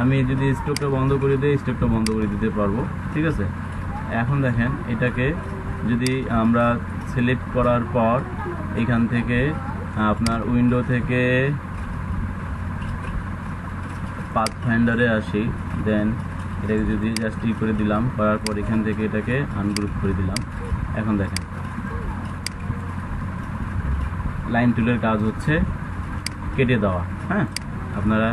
[SPEAKER 1] আমি যদি স্টকটা বন্ধ করে দিই, স্টকটা বন্ধ করে দিতে পারবো, ঠিক আছে। এখন দেখেন এটাকে যদি আমরা সিলেক্ট করার পর এখান থেকে আপনার উইন্ডো থেকে পাথ ফাইন্ডারে আসি, দেন এটাকে যদি জাস্ট ই করে দিলাম, করার পর এখান থেকে এটাকে আনগ্রুপ করে দিলাম। এখন দেখেন লাইন টুলের কাজ হচ্ছে কেটে দেওয়া, হ্যাঁ। আপনারা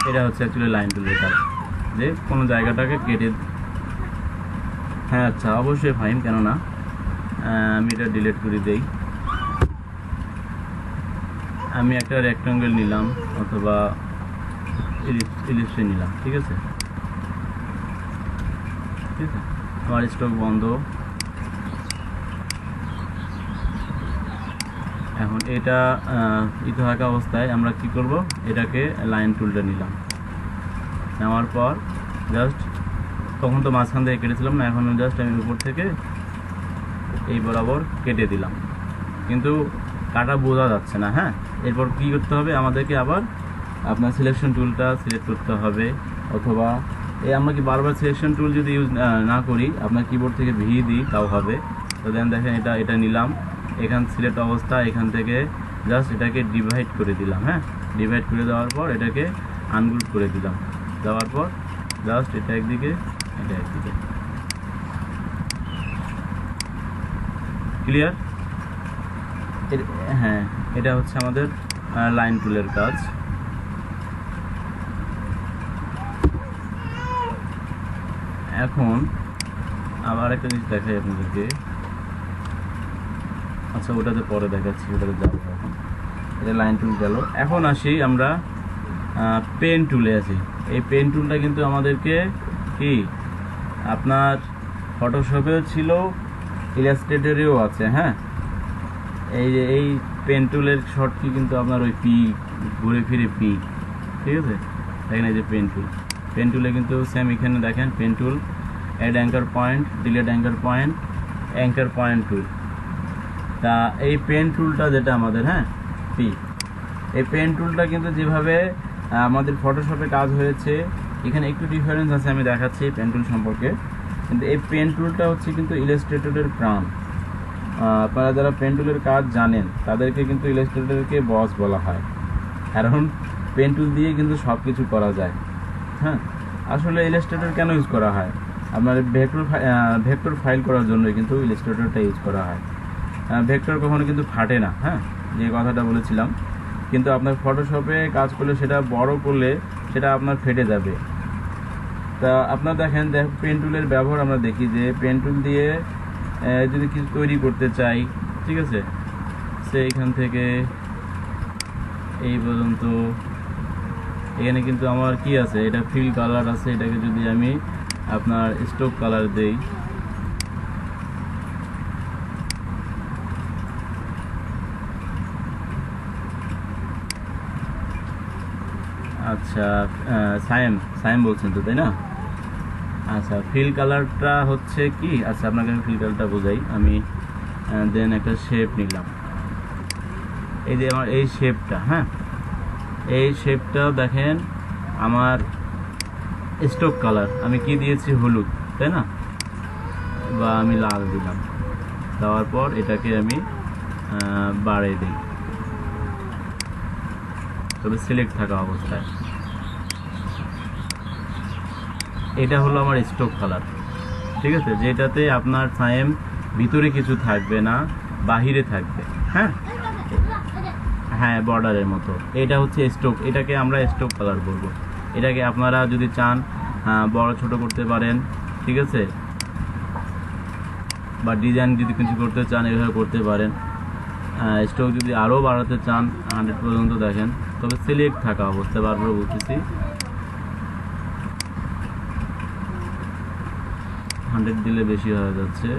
[SPEAKER 1] এটা হচ্ছে অ্যাকচুয়ালি লাইন টুলের কাজ, যে কোনো জায়গাটাকে কেটে, হ্যাঁ। আচ্ছা, অবশ্যই ফাইন, কেননা আমি এটা ডিলিট করে দেই। আমি একটা রেক্টেঙ্গেল নিলাম অথবা ইলিপসে নিলাম, ঠিক আছে, ঠিক আছে। আমার স্টক বন্ধ। এখন এটা ইতে থাকা অবস্থায় আমরা কি করব, এটাকে লাইন টুলটা নিলাম, নেওয়ার পর জাস্ট, তখন তো মাঝখান থেকে কেটেছিলাম না, এখন জাস্ট আমি উপর থেকে এই বরাবর কেটে দিলাম, কিন্তু কাটা বোঝা যাচ্ছে না, হ্যাঁ। এরপর কি করতে হবে, আমাদেরকে আবার আপনার সিলেকশন টুলটা সিলেক্ট করতে হবে, অথবা এই আমরা কি বারবার সিলেকশন টুল যদি ইউজ না করি, আপনার কিবোর্ড থেকে ভি দিই তাও হবে। তো দেন দেখেন এটা নিলাম, এখান সিলেক্ট অবস্থা, এখান থেকে জাস্ট এটাকে ডিভাইড করে দিলাম, হ্যাঁ। ডিভাইড করে দেওয়ার পর এটাকে আনগ্রুপ করে দিলাম, দেওয়ার পর জাস্ট এটা একদিকে, এটা একদিকে, ক্লিয়ার। হ্যাঁ, এটা হচ্ছে আমাদের লাইন টুলের কাজ। এখন আবার একটা জিনিস দেখাই আপনাদেরকে, আচ্ছা ওটাতে পরে দেখাচ্ছি, ওটাতে যাবো এখন। এটা লাইন টুল গেল। এখন আসি আমরা পেন টুলে আছি। এই পেন টুলটা কিন্তু আমাদেরকে কি আপনার ফটোশপেও ছিল, ইলাস্ট্রেটরেও আছে, হ্যাঁ। এই যে এই পেন টুলের শর্ট কি কিন্তু আপনার ওই পি, ঘুরে ফিরে পি, ঠিক আছে। দেখেন এই যে পেন টুল, পেন টুলে কিন্তু সেম, এখানে দেখেন pen tool, add anchor point, delete anchor point, anchor point tool. তা এই পেন টুলটা যেটা আমাদের, হ্যাঁ, পি, এই পেন টুলটা কিন্তু যেভাবে আমাদের ফটোশপে কাজ হয়েছে, এখানে একটু ডিফারেন্স আছে, আমি দেখাচ্ছি পেন টুল সম্পর্কে। কিন্তু এই পেন টুলটা হচ্ছে কিন্তু ইলাস্ট্রেটরের প্রাণ। আপনারা যারা পেন টুলের কাজ জানেন তাদেরকে কিন্তু ইলাস্ট্রেটরকে বস বলা হয়, কারণ পেন টুল দিয়ে কিন্তু সব কিছু করা যায়, হ্যাঁ। আসলে ইলাস্ট্রেটর কেন ইউজ করা হয়, আপনার ভেক্টর ফাইল করার জন্য কিন্তু ইলাস্ট্রেটরটা ইউজ করা হয়। ভেক্টর কখনো কিন্তু ফাটে না, হ্যাঁ, যে কথাটা বলেছিলাম। কিন্তু আপনার ফটোশপে কাজ করলে, সেটা বড় করলে সেটা আপনার ফেটে যাবে। তা আপনার দেখেন পেন টুলের ব্যবহার আমরা দেখি, যে পেন টুল দিয়ে যদি কিছু তৈরি করতে চাই, ঠিক আছে, সে এখান থেকে এই পর্যন্ত, এখানে কিন্তু আমার কি আছে, এটা ফিল কালার আছে, এটাকে যদি আমি আপনার স্টক কালার দেই, আচ্ছা, সায়েম সায়েম বলছেন তো, তাই না? আচ্ছা, ফিল কালারটা হচ্ছে কি, আচ্ছা আপনাকে আমি ফিল কালারটা বোঝাই। আমি দেন একটা শেপ নিলাম, এই যে আমার এই শেপটা, হ্যাঁ এই শেপটাও দেখেন আমার স্টোক কালার, আমি কি দিয়েছি, হলুদ, তাই না? বা আমি লাল দিলাম, দেওয়ার পর এটাকে আমি বাড়িয়ে দিই, তবে সিলেক্ট থাকা অবস্থায়। এটা হলো আমার স্টোক কালার, ঠিক আছে, যেটাতে আপনার সায়েম ভিতরে কিছু থাকবে না, বাহিরে থাকবে। হ্যাঁ হ্যাঁ, বর্ডারের মতো। এটা হচ্ছে স্টোক, এটাকে আমরা স্টোক কালার বলবো। এটাকে আপনারা যদি চান বড় ছোট করতে পারেন, ঠিক আছে, বা ডিজাইন যদি কিছু করতে চান এভাবে করতে পারেন। স্টোক যদি আরও বাড়াতে চান 100 পর্যন্ত দেখেন, তবে সিলেক্ট থাকা অবস্থায়, বারবার বলতেছি 100 দিলে বেশি হয়ে যাচ্ছে।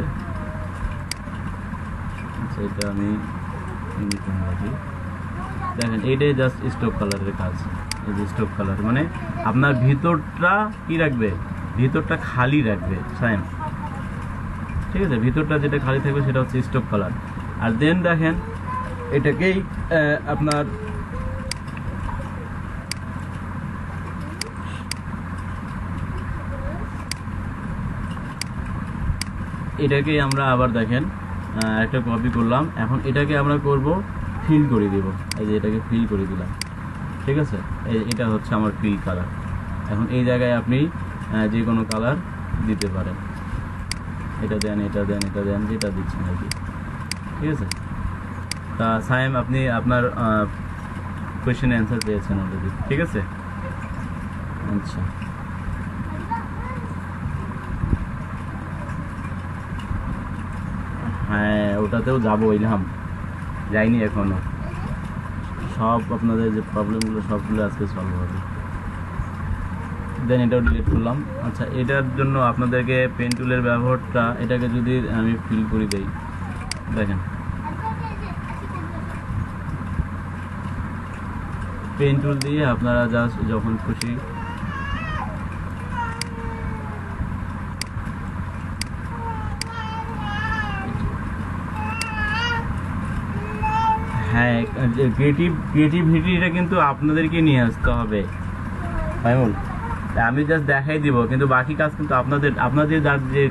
[SPEAKER 1] আচ্ছা, এটা আমি রাখি। দেখেন এইটাই জাস্ট স্টোক কালারের কাজ। এই যে স্টোক কালার মানে আপনার ভিতরটা কি রাখবে, ভিতরটা খালি রাখবে সাইন, ঠিক আছে, ভিতরটা যেটা খালি থাকবে সেটা হচ্ছে স্টোক কালার। আর দেন দেখেন এটাকেই আপনার এটাকেই আমরা আবার দেখেন একটা কপি করলাম, এখন এটাকে আমরা করব ফিল করে দেব। এই যে এটাকে ফিল করে দিলাম, ঠিক আছে, এটা হচ্ছে আমার ফিল কালার। এখন এই জায়গায় আপনি যে কোনো কালার দিতে পারেন, এটা দেন, এটা দেন, এটা দেন, যেটা দিচ্ছেন আর কি, ঠিক আছে। তা সাইম, আপনি আপনার কোয়েশ্চেনের অ্যান্সার পেয়েছেন অলরেডি, ঠিক আছে। আচ্ছা, হ্যাঁ ওটাতেও যাবো, ইলহাম যাইনি এখনো। সব আপনাদের যে প্রবলেমগুলো সবগুলো আজকে সলভ হবে। দেন এটাও ডিলিট করলাম। আচ্ছা, এটার জন্য আপনাদেরকে পেন টুলের ব্যবহারটা, এটাকে যদি আমি ফিল করে দেই, দেখেন পেন টুল দিয়ে আপনারা জাস্ট যখন খুশি হ্যাঁ, ক্রিয়েটিভিটিটা কিন্তু আপনাদেরকে নিয়ে আসতে হবে ফাইমুল। আমি জাস্ট দেখাই দিব, কিন্তু বাকি কাজ কিন্তু আপনাদের যার যে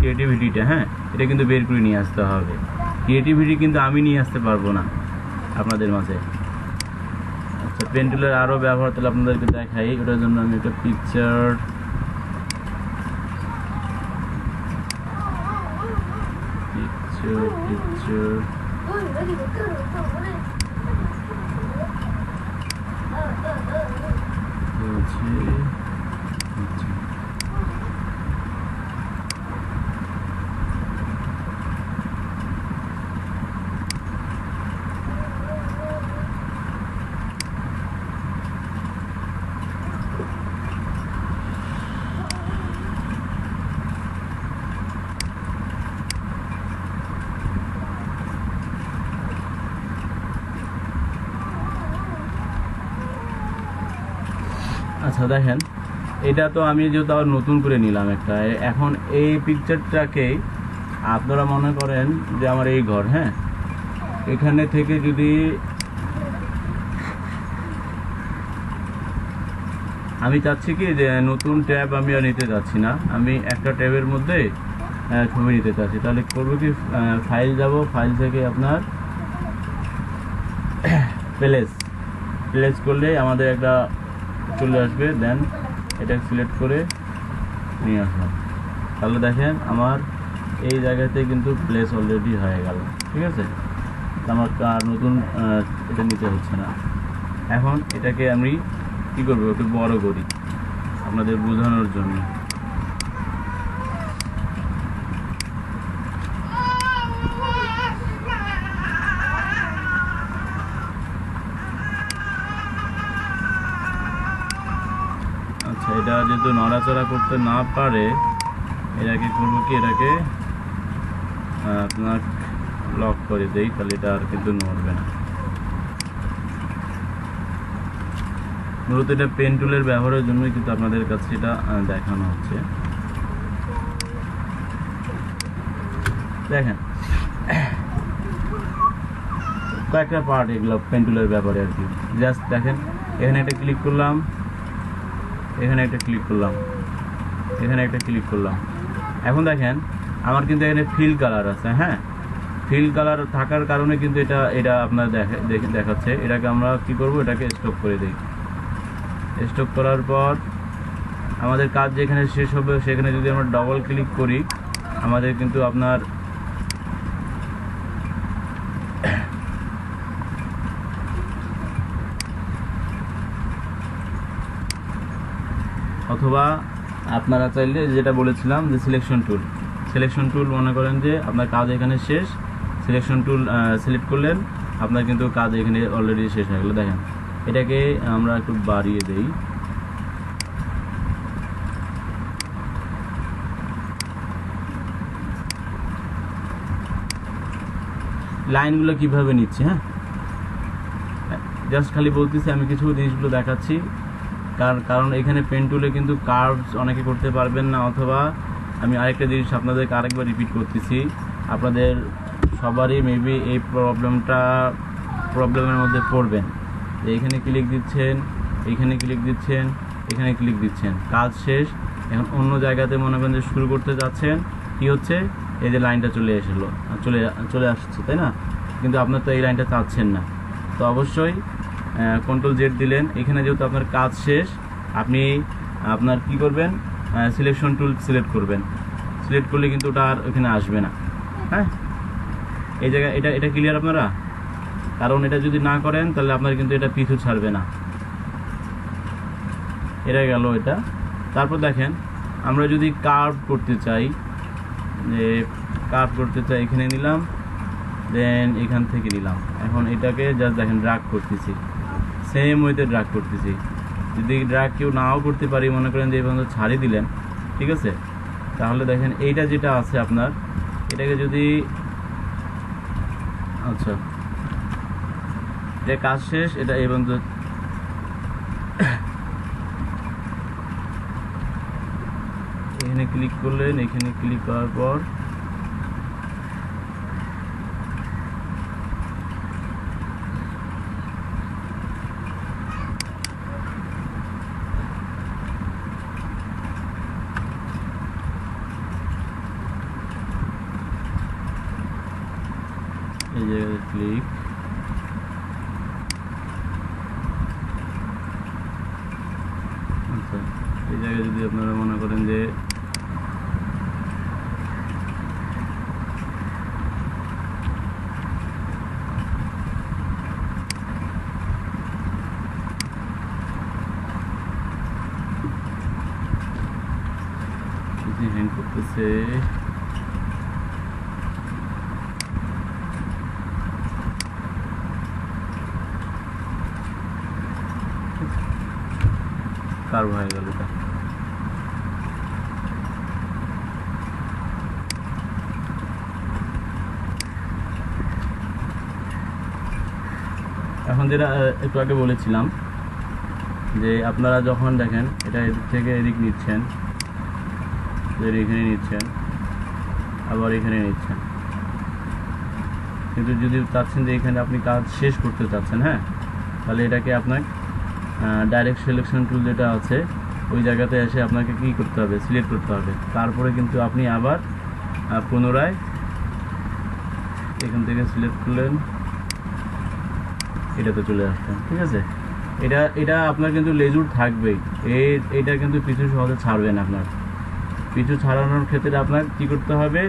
[SPEAKER 1] ক্রিয়েটিভিটিটা, হ্যাঁ এটা কিন্তু বের করে নিয়ে আসতে হবে। ক্রিয়েটিভিটি কিন্তু আমি নিয়ে আসতে পারবো না আপনাদের মাঝে। আচ্ছা, পেন টুলের আরও ব্যবহার তাহলে আপনাদেরকে দেখাই। ওটার জন্য আমি একটা পিকচার আচ্ছা দেখেন, এটা তো আমি যেহেতু আবার নতুন করে নিলাম একটা। এখন এই পিকচারটাকেই আপনারা মনে করেন যে আমার এই ঘর, হ্যাঁ এখানে থেকে যদি আমি চাচ্ছি কি যে নতুন ট্যাব আমি আর নিতে চাচ্ছি না, আমি একটা ট্যাবের মধ্যে ছবি নিতে চাচ্ছি, তাহলে করবো কি, ফাইল যাব, ফাইল থেকে আপনার প্লেস করলে আমাদের একটা চলে আসবে। দেন এটা সিলেক্ট করে নিয়ে আসলাম, তাহলে দেখেন আমার এই জায়গাতে কিন্তু প্লেস অলরেডি হয়ে গেল, ঠিক আছে। আমার নতুন এটা নিতে হচ্ছে না। এখন এটাকে আমি কী করবো, একটু বড় করি আপনাদের বোঝানোর জন্য। আচ্ছা, এটা যেহেতু নড়াচড়া করতে না পারে, এটাকে করবো কি, এটাকে আপনার লক করে দেই, তাহলে এটা আর কিন্তু নড়বে না। মূলত এটা পেন টুলের ব্যবহারের জন্যই কিন্তু আপনাদের কাছে এটা দেখানো হচ্ছে। দেখেন কয়েকটা পার্ট এগুলো পেন টুলের ব্যাপারে আর কি। জাস্ট দেখেন এখানে একটা ক্লিক করলাম, এখানে একটা ক্লিক করলাম, এখানে একটা ক্লিক করলাম। এখন দেখেন আমার কিন্তু এখানে ফিল কালার আছে। হ্যাঁ, ফিল কালার থাকার কারণে কিন্তু এটা আপনার দেখাচ্ছে। এটাকে আমরা কি করব, এটাকে স্টপ করে দিই। স্টপ করার পর আমাদের কাজ যেখানে শেষ হবে সেখানে যদি আমরা ডবল ক্লিক করি, আমাদের কিন্তু আপনার অথবা আপনারা চাইলে যেটা বলেছিলাম যে সিলেকশন টুল মনে করেন যে আপনার কাজ এখানে শেষ, সিলেকশন টুল সিলেক্ট করলেন, আপনার কিন্তু কাজ এখানে অলরেডি শেষ হয়ে গেল। দেখেন এটাকে আমরা একটু বাড়িয়ে দেই। লাইনগুলো কিভাবে নিচ্ছে, হ্যাঁ জাস্ট খালি বলতেছি, আমি কিছু জিনিসগুলো দেখাচ্ছি। কারণ এখানে পেন টুলে কিন্তু কার্ভস অনেকে করতে পারবেন না, অথবা আমি আরেকটা জিনিস আপনাদেরকে আরেকবার রিপিট করতেছি, আপনাদের সবারই মেবি এই প্রবলেমের মধ্যে পড়বেন। এইখানে ক্লিক দিচ্ছেন, এইখানে ক্লিক দিচ্ছেন, এখানে ক্লিক দিচ্ছেন, কাজ শেষ। এখন অন্য জায়গাতে মনে করেন যে শুরু করতে যাচ্ছেন, কি হচ্ছে, এই যে লাইনটা চলে আসছে, তাই না? কিন্তু আপনার তো এই লাইনটা চাচ্ছেন না, তো অবশ্যই কন্ট্রোল জেড দিলেন। এখানে যেহেতু আপনার কাজ শেষ, আপনি আপনার কি করবেন, সিলেকশন টুল সিলেক্ট করবেন। সিলেক্ট করলে কিন্তু ওটা আর এখানে আসবে না। হ্যাঁ, এই জায়গায় এটা ক্লিয়ার আপনারা? কারণ এটা যদি না করেন তাহলে আপনার কিন্তু এটা পিছু ছাড়বে না। এটা গেল এটা। তারপর দেখেন আমরা যদি কার্ভ করতে চাই, এখানে নিলাম, দেন এখান থেকে নিলাম। এখন এটাকে জাস্ট দেখেন ড্র্যাগ করতেছি, সেম ওয়েতে ড্র্যাগ করতেছি। যদি ড্র্যাগ কেউ নাও করতে পারি, মনে করেন যে এই পর্যন্ত ছাড়িয়ে দিলেন, ঠিক আছে, তাহলে দেখেন এইটা যেটা আছে আপনার, এটাকে যদি আচ্ছা এটা কাজ শেষ, এটা এই পর্যন্ত এখানে ক্লিক করলেন, এখানে ক্লিক করার পর এই জায়গায় ক্লিক, আচ্ছা এই জায়গায় যদি আপনারা মনে করেন যে হ্যাং করতেছে, কার্ভ হয়ে গেল এটা। এখন যেটা একটু আগে বলেছিলাম যে আপনারা যখন দেখেন এটা এদিক থেকে এদিক নিচ্ছেন, এখানে নিচ্ছেন, আবার এখানে নিচ্ছেন, কিন্তু যদি চাচ্ছেন যে এখানে আপনি কাজ শেষ করতে চাচ্ছেন, হ্যাঁ, তাহলে এটাকে আপনার ডাইরেক্ট সিলেকশন টুল যেটা আছে ওই জায়গাতে এসে আপনাকে কী করতে হবে, সিলেক্ট করতে হবে। তারপরে কিন্তু আপনি আবার পুনরায় এখান থেকে সিলেক্ট করলেন, এটাতে চলে আসলেন, ঠিক আছে। এটা আপনার কিন্তু লেজুর থাকবেই, এটা কিন্তু পিছু সহজে ছাড়বেন। আপনার পিছু ছাড়ানোর ক্ষেত্রে আপনার কী করতে হবে,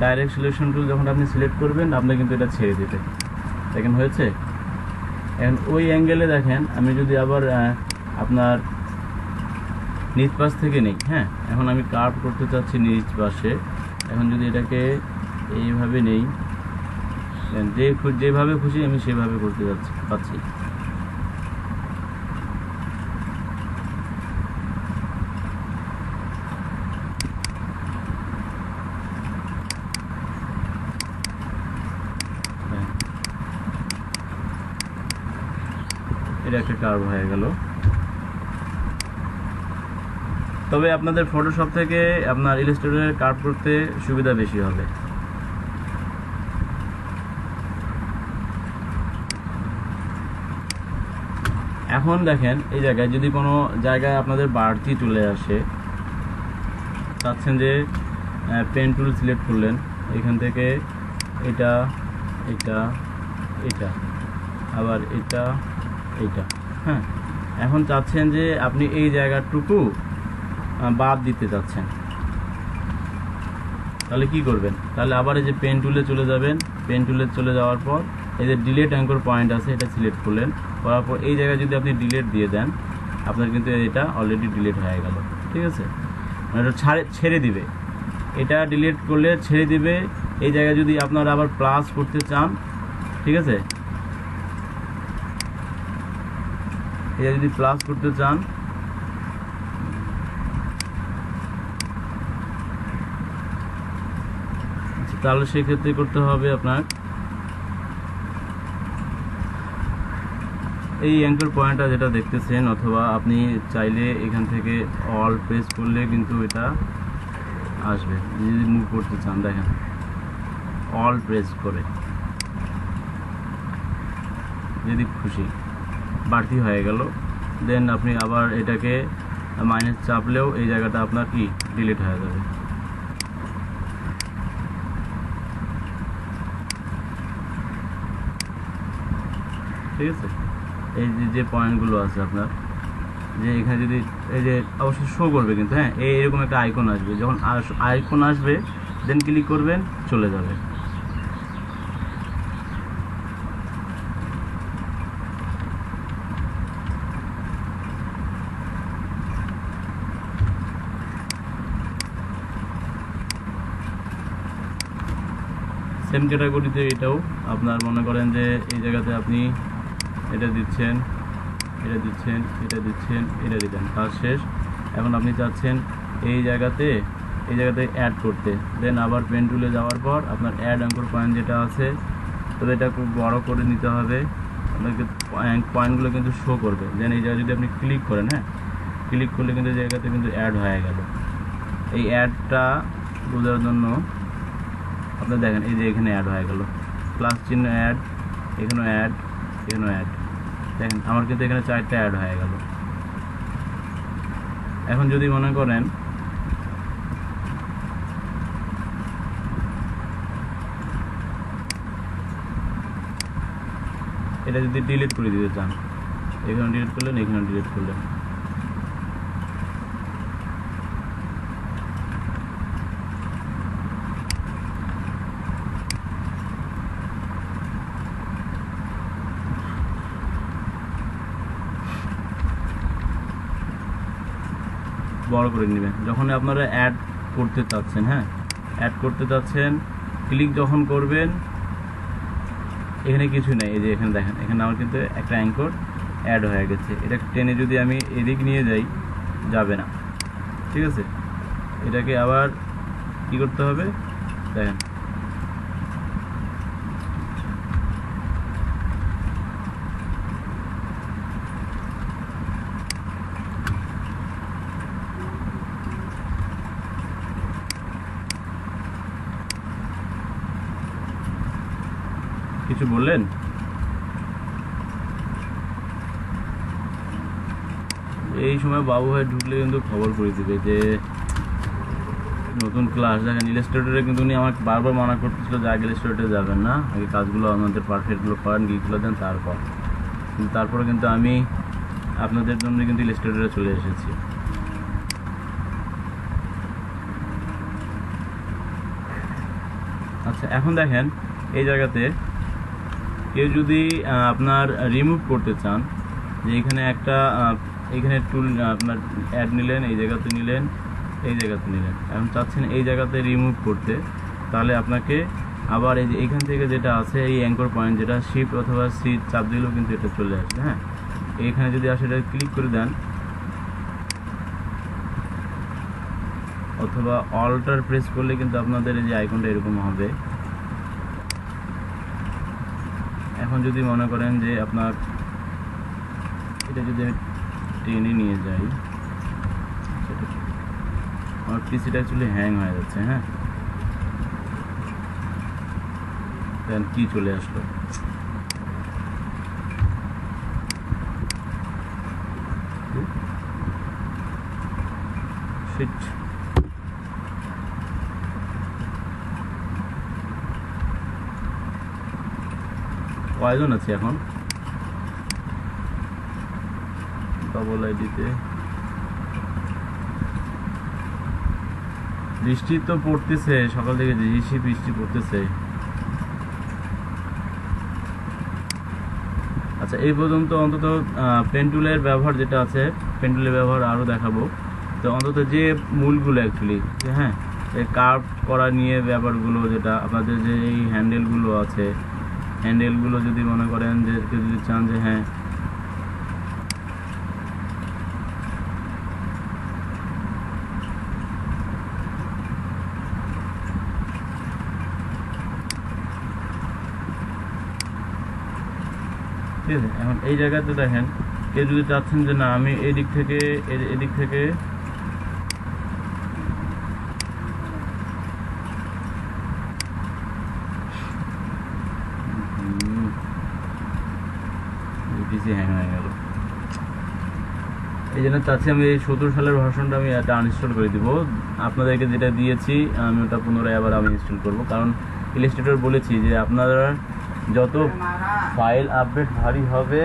[SPEAKER 1] ডাইরেক্ট সিলেকশন টুল যখন আপনি সিলেক্ট করবেন, আপনার কিন্তু এটা ছেড়ে দেবে। দেখেন হয়েছে। এখন ওই অ্যাঙ্গেলে দেখেন, আমি যদি আবার আপনার নিচ পাশ থেকে নেই, হ্যাঁ, এখন আমি কার্ভ করতে চাচ্ছি নিচ পাশে। এখন যদি এটাকে এইভাবে নেই, যেভাবে খুশি আমি সেভাবে করতে পাচ্ছি। এটা একটা কার্ভ হয়ে গেল। তবে আপনাদের ফটোশপ থেকে আপনার ইলাস্ট্রেটরে কাট করতে সুবিধা বেশি হবে। এখন দেখেন এই জায়গায় যদি কোনো জায়গায় আপনাদের বাড়তি চলে আসে, চাচ্ছেন যে পেন টুল সিলেক্ট করলেন, এখান থেকে এটা এটা এটা আবার এটা এটা, হ্যাঁ, এখন চাচ্ছেন যে আপনি এই জায়গাটুকু বাদ দিতে চাচ্ছেন, তাহলে কি করবেন? তাহলে আবার এই যে পেন টুলে চলে যাবেন, পেন টুলে চলে যাওয়ার পর এই যে ডিলিট অ্যাঙ্কর পয়েন্ট আছে এটা সিলেক্ট করলেন, করার পর এই জায়গায় যদি আপনি ডিলিট দিয়ে দেন আপনার কিন্তু এটা অলরেডি ডিলিট হয়ে গেল। ঠিক আছে, এটা ছেড়ে দিবে, এটা ডিলিট করলে ছেড়ে দিবে। এই জায়গায় যদি আপনারা আবার প্লাস করতে চান, ঠিক আছে, এটা যদি প্লাস করতে চান তাহলে সেক্ষেত্রে করতে হবে আপনার এই অ্যাঙ্কর পয়েন্টটা যেটা দেখতেছেন, অথবা আপনি চাইলে এখান থেকে অল প্রেস করলে কিন্তু এটা আসবে। যদি মুভ করতে চান দেখেন অল প্রেস করে যদি খুশি বাড়তি হয়ে গেল, দেন আপনি আবার এটাকে মাইনাস চাপলেও এই জায়গাটা আপনার কি ডিলিট হয়ে যাবে। ঠিক আছে, এই যে পয়েন্টগুলো আছে আপনার, যে এখানে যদি এই যে অবশ্যই শো করবে কিন্তু, হ্যাঁ, এরকম একটা আইকন আসবে, যখন আইকন আসবে দেন ক্লিক করবেন, চলে যাবে। সেম ক্যাটাগরিতে এটাও আপনার মনে করেন যে এই জায়গাতে আপনি এটা দিচ্ছেন, এটা দিচ্ছেন, এটা দিচ্ছেন, এটা দিতেন, কাজ শেষ। এখন আপনি চাচ্ছেন এই জায়গাতে অ্যাড করতে, দেন আবার পেন টুলে যাওয়ার পর আপনার অ্যাড অ্যাঙ্কর পয়েন্ট যেটা আছে, তবে এটা খুব বড় করে নিতে হবে, আপনাকে পয়েন্টগুলো কিন্তু শো করবে। দেন এই জায়গায় যদি আপনি ক্লিক করেন, হ্যাঁ, ক্লিক করলে কিন্তু এই জায়গাতে কিন্তু অ্যাড হয়ে গেল। এই অ্যাডটা বোঝার জন্য আপনার দেখেন এই যে এখানে অ্যাড হয়ে গেল, প্লাস চিহ্ন অ্যাড, এখানেও অ্যাড, এখানেও অ্যাড, দেখেন আমার কিন্তু এখানে 4টা অ্যাড হয়ে গেল। এখন যদি মনে করেন এটা যদি ডিলিট করে দিতে চান, এখানে ডিলিট করলেন, এখানে ডিলিট করলেন, বড় করে নেবেন। যখন আপনারা অ্যাড করতে চাচ্ছেন, হ্যাঁ, অ্যাড করতে চাচ্ছেন, ক্লিক যখন করবেন এখানে কিছু নেই, এই যে এখানে দেখেন, এখানে আমার কিন্তু একটা অ্যাঙ্কর অ্যাড হয়ে গেছে। এটা টেনে যদি আমি এদিক নিয়ে যাই যাবে না। ঠিক আছে, এটাকে আবার কি করতে হবে দেখেন, কিছু বললেন? এই সময় বাবু ভাই ঢুকলে কিন্তু খবর করে দিবে যে নতুন ক্লাস। দেখেন ইলাস্ট্রেটরে কিন্তু উনি আমাকে বারবার মানা করতেছিল যে আগে ইলাস্ট্রেটরে যাবেন না, আগে কাজগুলো আমাদের পারফেক্টগুলো করেন, গিয়েগুলো দেন, তারপর কিন্তু তারপরে কিন্তু আমি আপনাদের জন্য কিন্তু ইলাস্ট্রেটরে চলে এসেছি। আচ্ছা, এখন দেখেন এই জায়গাতে কেউ যদি আপনার রিমুভ করতে চান, যে এখানে একটা এখানে টুল আপনার অ্যাড নিলেন, এই জায়গাতে নিলেন, এই জায়গাতে নিলেন, এখন চাচ্ছেন এই জায়গাতে রিমুভ করতে, তাহলে আপনাকে আবার এই যে এখান থেকে যেটা আছে এই অ্যাঙ্কর পয়েন্ট, যেটা শিফট অথবা সি চাপ দিলেও কিন্তু এটা চলে আসবে। হ্যাঁ, এইখানে যদি আসে এটা ক্লিক করে দেন, অথবা অল্টার প্রেস করলে কিন্তু আপনাদের এই যে আইকনটা এরকম হবে। এখন যদি মনে করেন যে আপনার এটা যদি আমি টেনে নিয়ে যাই, আমার পিসিটা অ্যাকচুয়ালি হ্যাং হয়ে যাচ্ছে। হ্যাঁ, দেন কি চলে আসলো। শিট। কয়জন আছে এখন ডবল আইডিতে? বৃষ্টি তো পড়তেছে সকাল থেকে, বৃষ্টি পড়তেছে। আচ্ছা, এই পর্যন্ত অন্তত পেন্টুলের ব্যবহার যেটা আছে, পেন্টুলের ব্যবহার আরও দেখাবো। তো অন্তত যে মূলগুলো অ্যাকচুয়ালি, হ্যাঁ, এই কার্ভ করা নিয়ে ব্যাপারগুলো, যেটা আপনাদের যে এই হ্যান্ডেলগুলো আছে, হ্যান্ডেলগুলো যদি মনে করেন যে কেউ যদি চান যে হ্যাঁ ঠিক আছে। এখন এই জায়গাতে দেখেন, কেউ যদি চাচ্ছেন যে না আমি এদিক থেকে এদিক থেকে পিসি হ্যাং হয়ে গেল, এই জন্য চাচ্ছি আমি এই 17 সালের ভার্সনটা আমি এটা আনইনস্টল করে দিব। আপনাদেরকে যেটা দিয়েছি আমি ওটা পুনরায় আবার আমি ইনস্টল করব, কারণ ইলাস্ট্রেটর বলেছি যে আপনারা যত ফাইল আপডেট ভারী হবে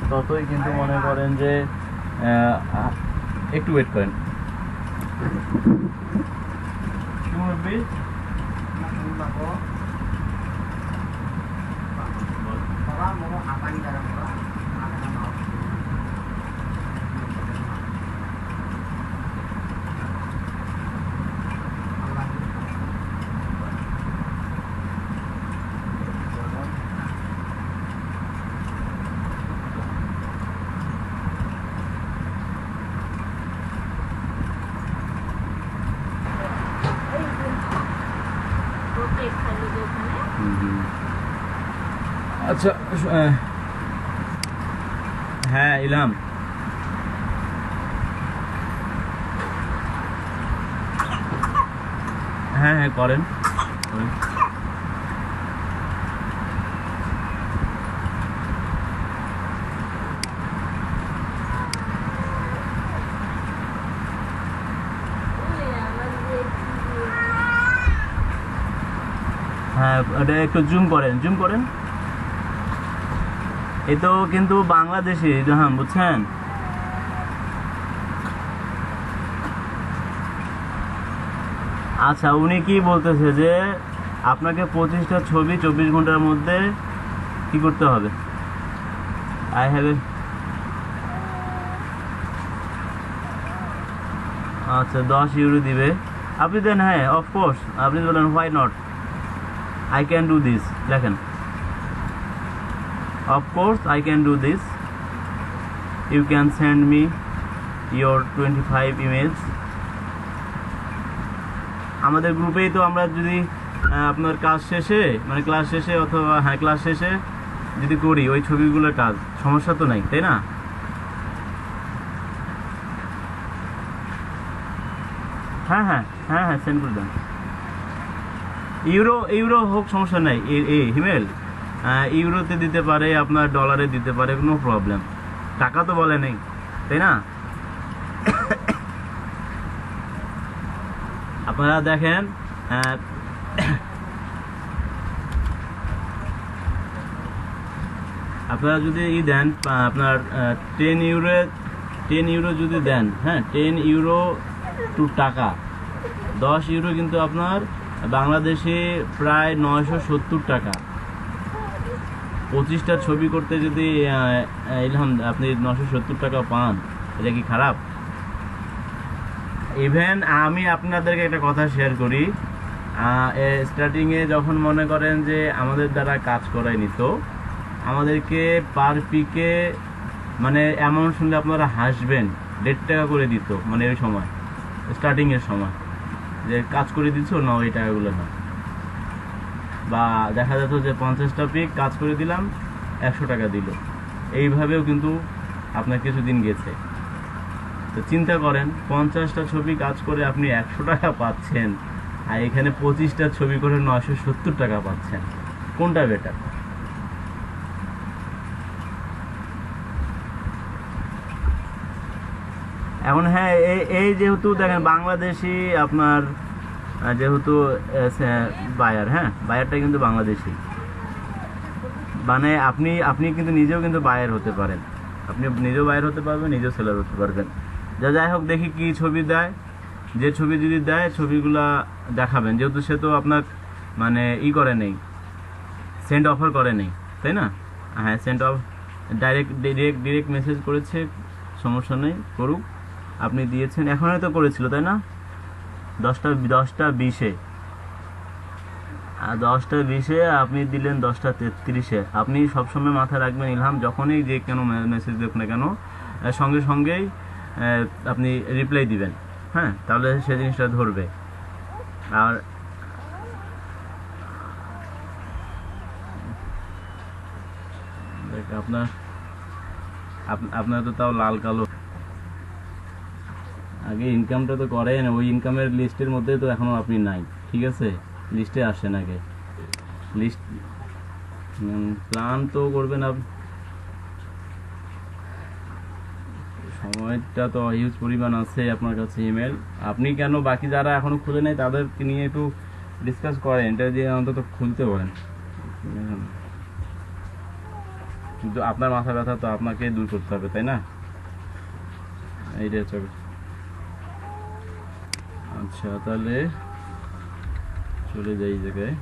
[SPEAKER 1] ততই কিন্তু মনে করেন যে একটু ওয়েট করেন। আচ্ছা, হ্যাঁ ইলাম, হ্যাঁ হ্যাঁ করেন। হ্যাঁ, ওটা একটু জুম করেন। এ তো কিন্তু বাংলাদেশি, হ্যাঁ বুঝছেন। আচ্ছা, উনি কি বলতেছে যে আপনাকে 25টা ছবি 24 ঘন্টার মধ্যে কি করতে হবে? আই হ্যাভ এ, আচ্ছা 10 ইউরো দিবে। আপনি দেন, হ্যাঁ অফকোর্স, আপনি বলেন why not, I can do this, লেখেন of course I can do this, you can send me your 25 emails। আমাদের গ্রুপেই তো আমরা যদি আপনার কাজ শেষে মানে ক্লাস শেষে অথবা হ্যাঁ ক্লাস শেষে যদি করি ওই ছবিগুলোর কাজ, সমস্যা তো নাই, তাই না? হ্যাঁ হ্যাঁ হ্যাঁ হ্যাঁ সেন্ড করে দেন। ইউরো হোক সমস্যা নাই, হিমেল ইউরোতে দিতে পারে, আপনার ডলারে দিতে পারে, কোনো প্রবলেম, টাকা তো বলে নেই, তাই না? আপনারা দেখেন, আপনারা যদি দেন আপনার 10 ইউরো যদি দেন, হ্যাঁ 10 ইউরো টু টাকা 10 ইউরো কিন্তু আপনার বাংলাদেশে প্রায় 970 টাকা। 25টা ছবি করতে যদি ইলহাম আপনি 970 টাকা পান, এটা কি খারাপ? ইভেন আমি আপনাদেরকে একটা কথা শেয়ার করি, স্টার্টিংয়ে যখন মনে করেন যে আমাদের দ্বারা কাজ করাই নিত, আমাদেরকে পার পিকে মানে অ্যামাউন্ট শুনলে আপনারা হাসবেন, 1.5 টাকা করে দিত, মানে ওই সময় স্টার্টিংয়ের সময় যে কাজ করে দিচ্ছ না ওই টাকাগুলো না, বা দেখা যেত যে 50টা পিক কাজ করে দিলাম 100 টাকা দিল, এইভাবেও কিন্তু আপনার কিছুদিন গেছে। তো চিন্তা করেন 50টা ছবি কাজ করে আপনি 100 টাকা পাচ্ছেন, আর এখানে 25টা ছবি করে 970 টাকা পাচ্ছেন। কোনটা বেটার? এখন হ্যাঁ, এই যেহেতু দেখেন বাংলাদেশি আপনার যেহেতু বায়ার, হ্যাঁ বায়ারটা কিন্তু বাংলাদেশি, মানে আপনি কিন্তু নিজেও কিন্তু বায়ার হতে পারেন, আপনি নিজেও বায়ার হতে পারবেন, নিজেও সেলার হতে পারবেন। যাই হোক, দেখি কি ছবি দেয়। যে ছবি যদি দেয় ছবিগুলা দেখাবেন, যেহেতু সে তো আপনার মানে করে নেই, সেন্ড অফার করে নেই, তাই না? হ্যাঁ, সেন্ড অফ ডিরেক্ট মেসেজ করেছে, সমস্যা নেই, করুক। আপনি দিয়েছেন, এখন হয়তো করেছিল তাই না? 10টা 20-এ আপনি দিলেন 10টা 33-এ। আপনি সবসময় মাথায় রাখবেন ইলহাম, যখনই যে কেন মেসেজ দেখ না কেন সঙ্গে সঙ্গেই আপনি রিপ্লাই দিবেন, হ্যাঁ, তাহলে সে জিনিসটা ধরবে। আর আপনার তো তাও লাল কালো, আগে ইনকামটা তো করেন, ওই ইনকামের লিস্টের মধ্যে তো এখনো আপনি নাই, ঠিক আছে? লিস্টে আসেন আগে, লিস্ট প্ল্যান তো করবেন। সময়টা তো হিউজ পরিমাণ আছে আপনার কাছে ইমেল, আপনি কেন বাকি যারা এখনো খুলে নেয় তাদেরকে নিয়ে একটু ডিসকাস করেন, এটা দিয়ে অন্তত খুলতে পারেন। কিন্তু আপনার মাথা ব্যথা তো আপনাকে দূর করতে হবে, তাই না? এইটা চলে। আচ্ছা, তাহলে চলে যাই এই জায়গায়।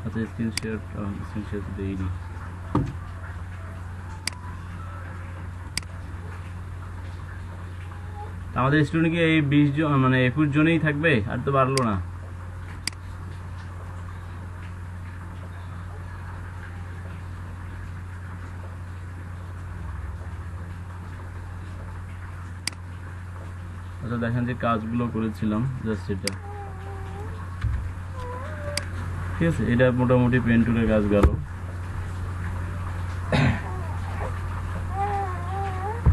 [SPEAKER 1] আচ্ছা, স্ক্রিন শেয়ার দেইনি। আমাদের স্টুডেন্ট কি এই 20 জন মানে 21 জনেই থাকবে? আর তো বাড়লো না। আচ্ছা, দেখেন যে কাজগুলো করেছিলাম, জাস্ট এটা, ঠিক আছে? এটা মোটামুটি পেন টুলের কাজ গেল।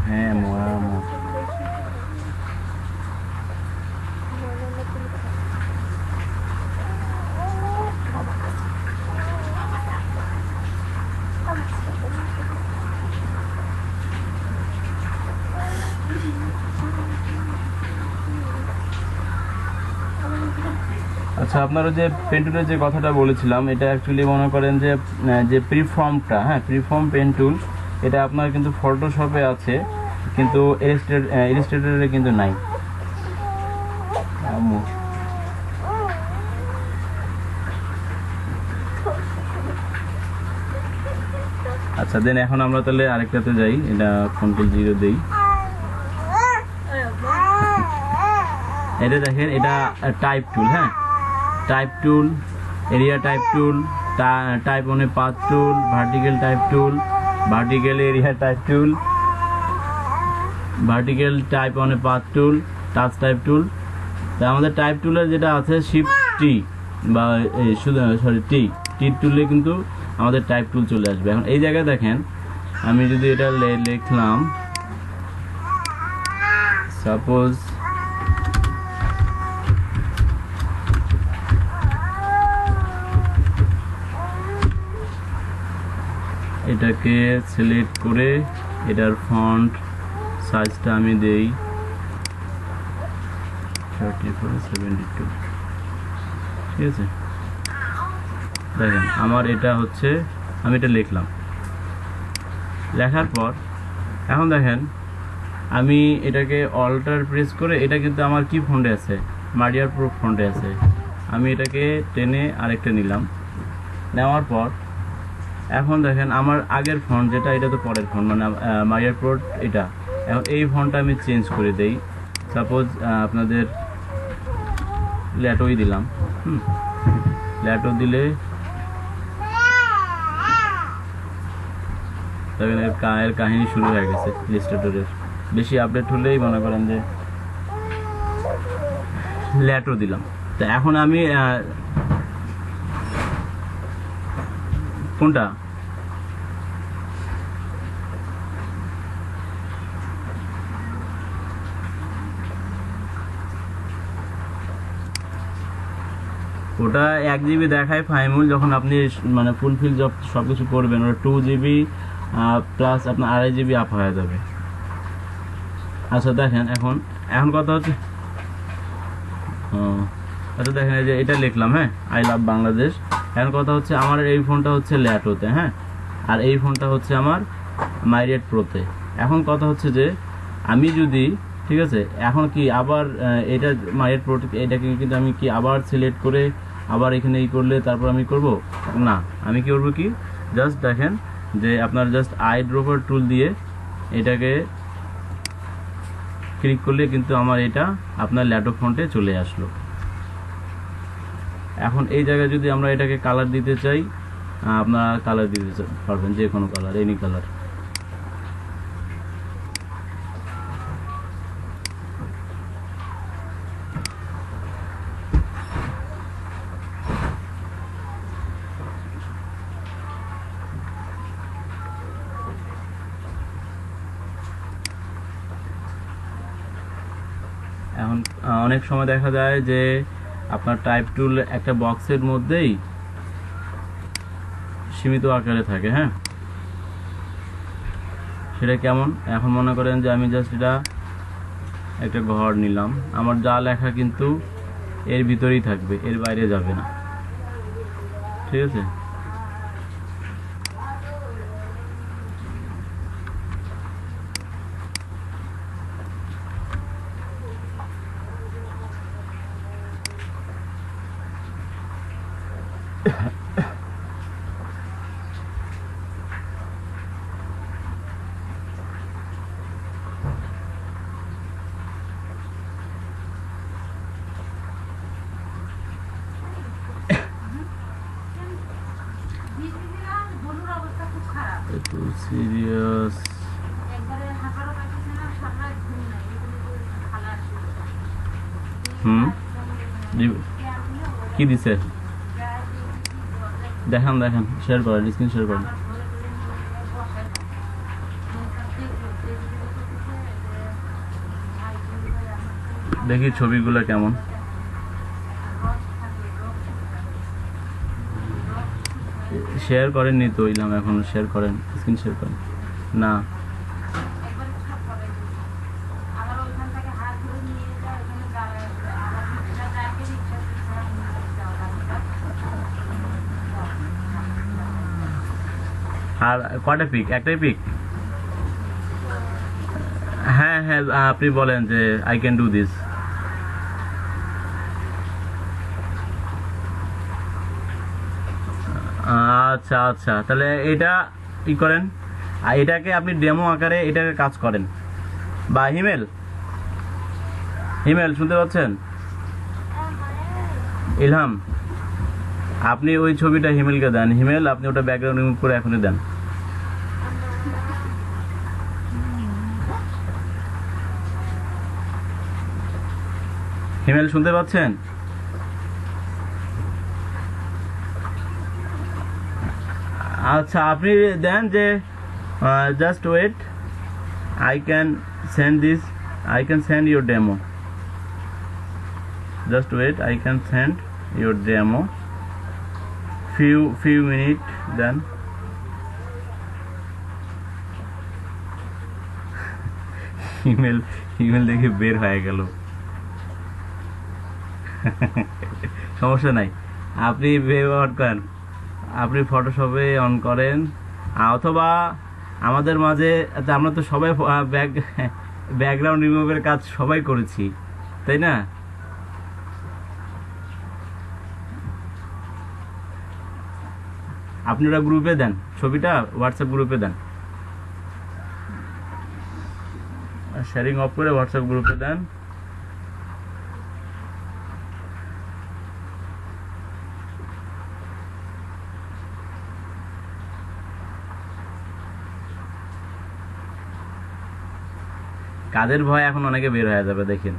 [SPEAKER 1] হ্যাঁ, আচ্ছা, আপনারা যে পেন টুলের যে কথাটা বলেছিলাম, এটা অ্যাকচুয়ালি মনে করেন যে প্রিফর্মটা, হ্যাঁ প্রিফর্ম পেন টুল, এটা আপনার কিন্তু ফটোশপে আছে, কিন্তু ইলাস্ট্রেটরে কিন্তু নাই। আচ্ছা, দেন এখন আমরা তাহলে আরেকটাতে যাই, এটা Ctrl+0 দেই। এটা দেখেন, এটা টাইপ টুল, হ্যাঁ type tool, area type tool, type on a path tool, vertical type tool, vertical area type tool, vertical type on a path tool, touch type tool. তা আমাদের টাইপ টুলের যেটা আছে শিফট টি বা টি টুলে কিন্তু আমাদের টাইপ টুল চলে আসবে। এখন এই জায়গায় দেখেন, আমি যদি এটা লিখলাম, সাপোজ এটাকে সিলেক্ট করে এটার ফন্ট সাইজটা আমি দেই 3472, ঠিক আছে? দেখেন আমার এটা হচ্ছে, আমি এটা লিখলাম, লেখার পর এখন দেখেন আমি এটাকে অল্টার প্রেস করে, এটা কিন্তু আমার কি ফন্টে আছে, মারিয়ার প্রো ফন্টে আছে, আমি এটাকে টেনে আরেকটা নিলাম, নেওয়ার পর এখন দেখেন আমার আগের ফন্ট যেটা, এটা তো পরের ফন্ট, মানে মারিয়ার প্রো এটা। এখন এই ফন্টটা আমি চেঞ্জ করে দেই, সাপোজ আপনাদের ল্যাটোই দিলাম, ল্যাটো দিলে দেখেন এর কাহিনী শুরু হয়ে গেছে ইলাস্ট্রেটরের। বেশি আপডেট হলেই মনে করেন যে ল্যাটো দিলাম। তো এখন আমি কোনটা? ওটা 1 GB দেখায় ফাইমুল, যখন আপনি মানে ফুলফিল সব কিছু করবেন ওটা 2 GB প্লাস আপনার 2.5 GB আপ হয়ে যাবে। আচ্ছা দেখেন, এখন এখন কথা হচ্ছে, আচ্ছা দেখেন এই যে এটা লিখলাম, হ্যাঁ, আই লাভ বাংলাদেশ। এখন কথা হচ্ছে আমার এই ফোনটা হচ্ছে ল্যাটোতে, হ্যাঁ, আর এই ফোনটা হচ্ছে আমার মাইরিয়েট প্রোতে। এখন কথা হচ্ছে যে আমি যদি, ঠিক আছে, এখন কি আবার এটা মাইরিয়েট প্রোতে, এটাকে কিন্তু আমি কি আবার সিলেক্ট করে আবার এখানে এই করলে তারপর আমি করব না, আমি কি করবো কি, জাস্ট দেখেন যে আপনার জাস্ট আই ড্রপার টুল দিয়ে এটাকে ক্লিক করলে কিন্তু আমার এটা আপনার ল্যাপটপ ফন্টে চলে আসলো। এখন এই জায়গায় যদি আমরা এটাকে কালার দিতে চাই, আপনারা কালার দিতে পারবেন, যে কোনো কালার, এনি কালার। এখন অনেক সময় দেখা যায় যে আপনার টাইপ টুল একটা বক্সের মধ্যেই সীমিত আকারে থাকে, হ্যাঁ, সেটা কেমন? এখন মনে করেন যে আমি জাস্ট এটা একটা ঘর নিলাম, আমার যা লেখা কিন্তু এর ভিতরেই থাকবে, এর বাইরে যাবে না, ঠিক আছে? একটু সিরিয়াস। কি দিছে দেখান, দেখেন, শেয়ার করেন, স্ক্রিন শেয়ার করেন। দেখি ছবিগুলো কেমন। শেয়ার করেননি তো, ইলাম, এখন শেয়ার করেন, স্ক্রিন শেয়ার করেন। না, আর কয়টা পিক? একটাই পিক? হ্যাঁ হ্যাঁ, আপনি বলেন যে আই ক্যান ডু দিস। আচ্ছা আচ্ছা, তাহলে এটা ই করেন, আর এটাকে আপনি ডেমো আকারে এটাকে কাজ করেন। বা হিমেল, হিমেল শুনতে পাচ্ছেন? ইলহাম, আপনি ওই ছবিটা হিমেলকে দেন। হিমেল, আপনি ওটা ব্যাকগ্রাউন্ড রিমুভ করে এখনই দেন। হিমেল শুনতে পাচ্ছেন? আচ্ছা, আপনি দেন যে just wait, I can send this, I can send your demo, just wait, I can send your demo, few minute, দেন। ইমেল, ইমেল দেখে বের হয়ে গেল। সমস্যা নাই, আপনি ব্যবহার করেন, আপনি ফটোশপে অন করেন, অথবা আমাদের মাঝে, আমরা তো সবাই ব্যাকগ্রাউন্ড রিমুভের কাজ সবাই করেছি, তাই না? আপনি ওটা গ্রুপে দেন, ছবিটা হোয়াটসঅ্যাপ গ্রুপে দেন, শেয়ারিং অফ করে হোয়াটসঅ্যাপ গ্রুপে দেন। কাদের ভয় এখন অনেকে বের হয়ে যাবে, দেখেন।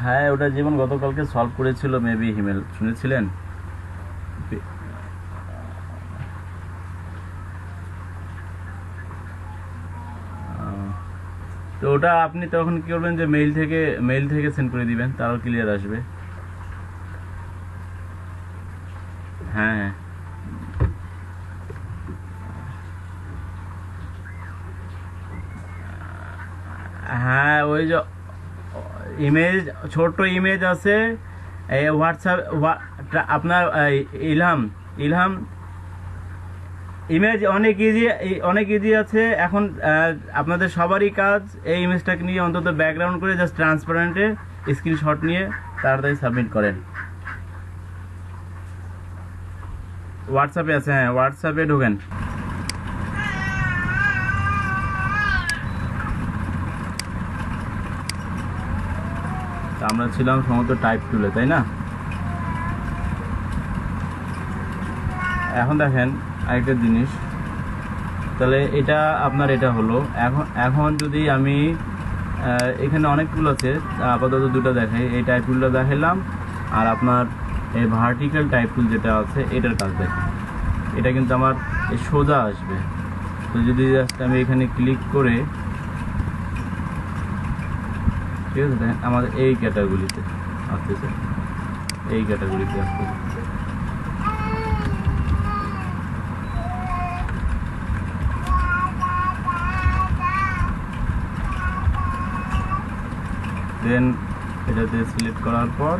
[SPEAKER 1] হ্যাঁ, ওটা জীবন গতকালকে সলভ করেছিল, মেবি হিমেল শুনেছিলেন। তো ওটা আপনি তখন কি করবেন যে মেইল থেকে সেন্ড করে দিবেন, তারও ক্লিয়ার আসবে। হ্যাঁ হ্যাঁ, ওই যে ইমেজ, ছোট ইমেজ আছে এই হোয়াটসঅ্যাপ, আপনার ইলহাম ইলহাম ইমেজ অনেক ইজি আছে এখন। আপনাদের সবারই কাজ এই ইমেজটাকে নিয়ে অন্তত ব্যাকগ্রাউন্ড করে জাস্ট ট্রান্সপারেন্টে স্ক্রিনশট নিয়ে তাড়াতাড়ি সাবমিট করেন। হোয়াটসঅ্যাপে আছে, হ্যাঁ হোয়াটসঅ্যাপে ঢোকেন। আমরা ছিলাম সমস্ত টাইপ টুলে, তাই না? এখন দেখেন আরেকটা জিনিস, তাহলে এটা আপনার এটা হলো। এখন যদি আমি এখানে অনেক টুল আছে, আপাতত দুটো দেখাই। এই টাইপ টুলটা দেখালাম, আর আপনার এই ভার্টিক্যাল টাইপ টুল যেটা আছে এটার কাজ দেখেন। এটা কিন্তু আমার সোজা আসবে। তো যদি জাস্ট আমি এখানে ক্লিক করে, ঠিক আছে, দেখেন আমাদের এই ক্যাটাগরিতে আসতেছে, এই ক্যাটাগরিতে আসতেছে। দেন এটাতে সিলেক্ট করার পর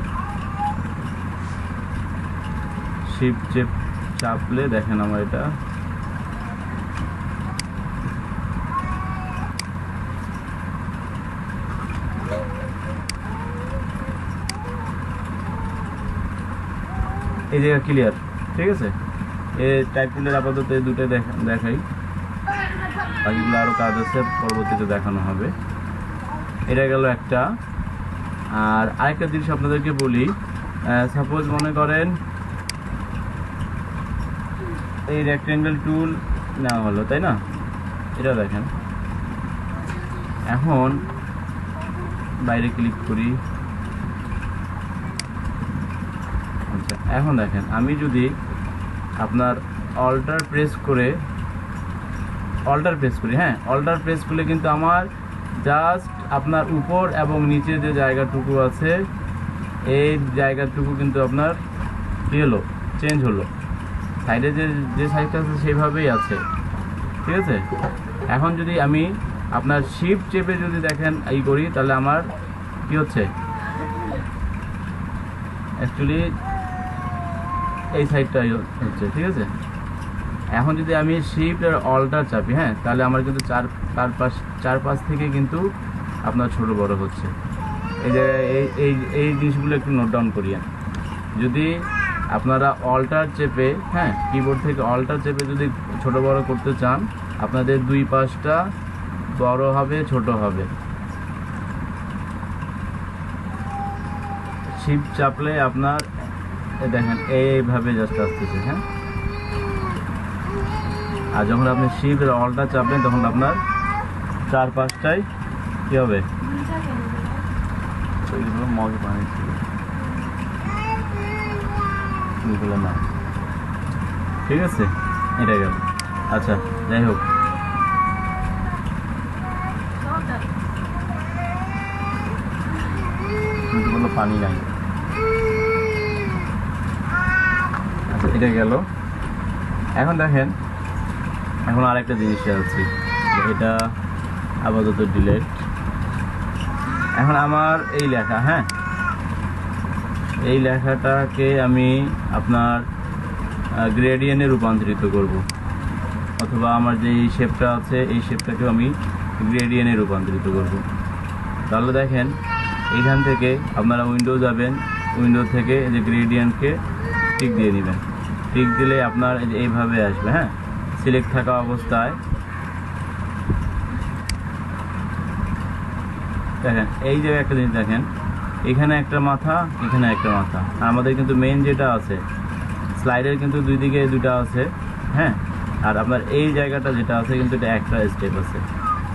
[SPEAKER 1] শিফট চাপলে দেখেন আমার এটা এই জায়গা ক্লিয়ার। ঠিক আছে, এই টাইপ টুলের আপাতত এই দুটো দেখাই, বাকিগুলো আরও কাজ আছে, পরবর্তীতে দেখানো হবে। এটা গেল একটা। আর আরেকটা জিনিস আপনাদেরকে বলি, সাপোজ মনে করেন এই রেক্টেঙ্গেল টুল নেওয়া হলো, তাই না? এটা দেখেন, এখন বাইরে ক্লিক করি। আচ্ছা, এখন দেখেন আমি যদি আপনার অল্টার প্রেস করি, হ্যাঁ অল্টার প্রেস করলে কিন্তু আমার জাস্ট আপনার উপর এবং নিচে যে জায়গাটুকু আছে এই জায়গাটুকু কিন্তু আপনার কী হলো, চেঞ্জ হলো। সাইডে যে সাইডটা আছে সেইভাবেই আছে। ঠিক আছে, এখন যদি আমি আপনার শিফট চেপে যদি দেখেন এই করি, তাহলে আমার কি হচ্ছে, অ্যাকচুয়ালি এই সাইডটাই হচ্ছে। ঠিক আছে, এখন যদি আমি শিফট আর অল্টার চাপি, হ্যাঁ, তাহলে আমার কিন্তু চারপাশ থেকে কিন্তু আপনার ছোট বড় হচ্ছে। এই যে এই জিনিসগুলো একটু নোট ডাউন করিয়েন। যদি আপনারা অল্টার চেপে, হ্যাঁ কিবোর্ড থেকে অল্টার চেপে যদি ছোট বড় করতে চান, আপনাদের দুই পাশটা বড় হবে ছোট হবে। শিফট চাপলে আপনার দেখেন এইভাবে জাস্ট আসতেছে, হ্যাঁ। আর যখন আপনি শিফট আর অল্টার চাপবেন তখন আপনার চারপাশটাই কী হবে, মগে পানি ছিল না। ঠিক আছে, এটা গেল। আচ্ছা, যাই হোক, কিন্তু কোনো পানি নাই। আচ্ছা, এটা গেল। এখন দেখেন, এখন আরেকটা জিনিসে আছি, এটা আপাতত ডিলেট। এখন আমার এই লেখা, হ্যাঁ এই লেখাটাকে আমি আপনার গ্রেডিয়েন্টে রূপান্তরিত করব, অথবা আমার যে এই শেপটা আছে এই শেপটাকেও আমি গ্রেডিয়েন্টে রূপান্তরিত করব। তাহলে দেখেন এইখান থেকে আপনারা উইন্ডো যাবেন, উইন্ডো থেকে এই যে গ্রেডিয়েন্টকে টিক দিয়ে নেবেন। টিক দিলে আপনার এইভাবে আসবে, হ্যাঁ সিলেক্ট থাকা অবস্থায়। দেখেন এই যে একটা জিনিস দেখেন, এখানে একটা মাথা, এখানে একটা মাথা। আমাদের কিন্তু মেইন যেটা আছে স্লাইডের কিন্তু দুই দিকে দুটা আছে, হ্যাঁ। আর আপনার এই জায়গাটা যেটা আছে কিন্তু এটা একটা স্টেপ আছে।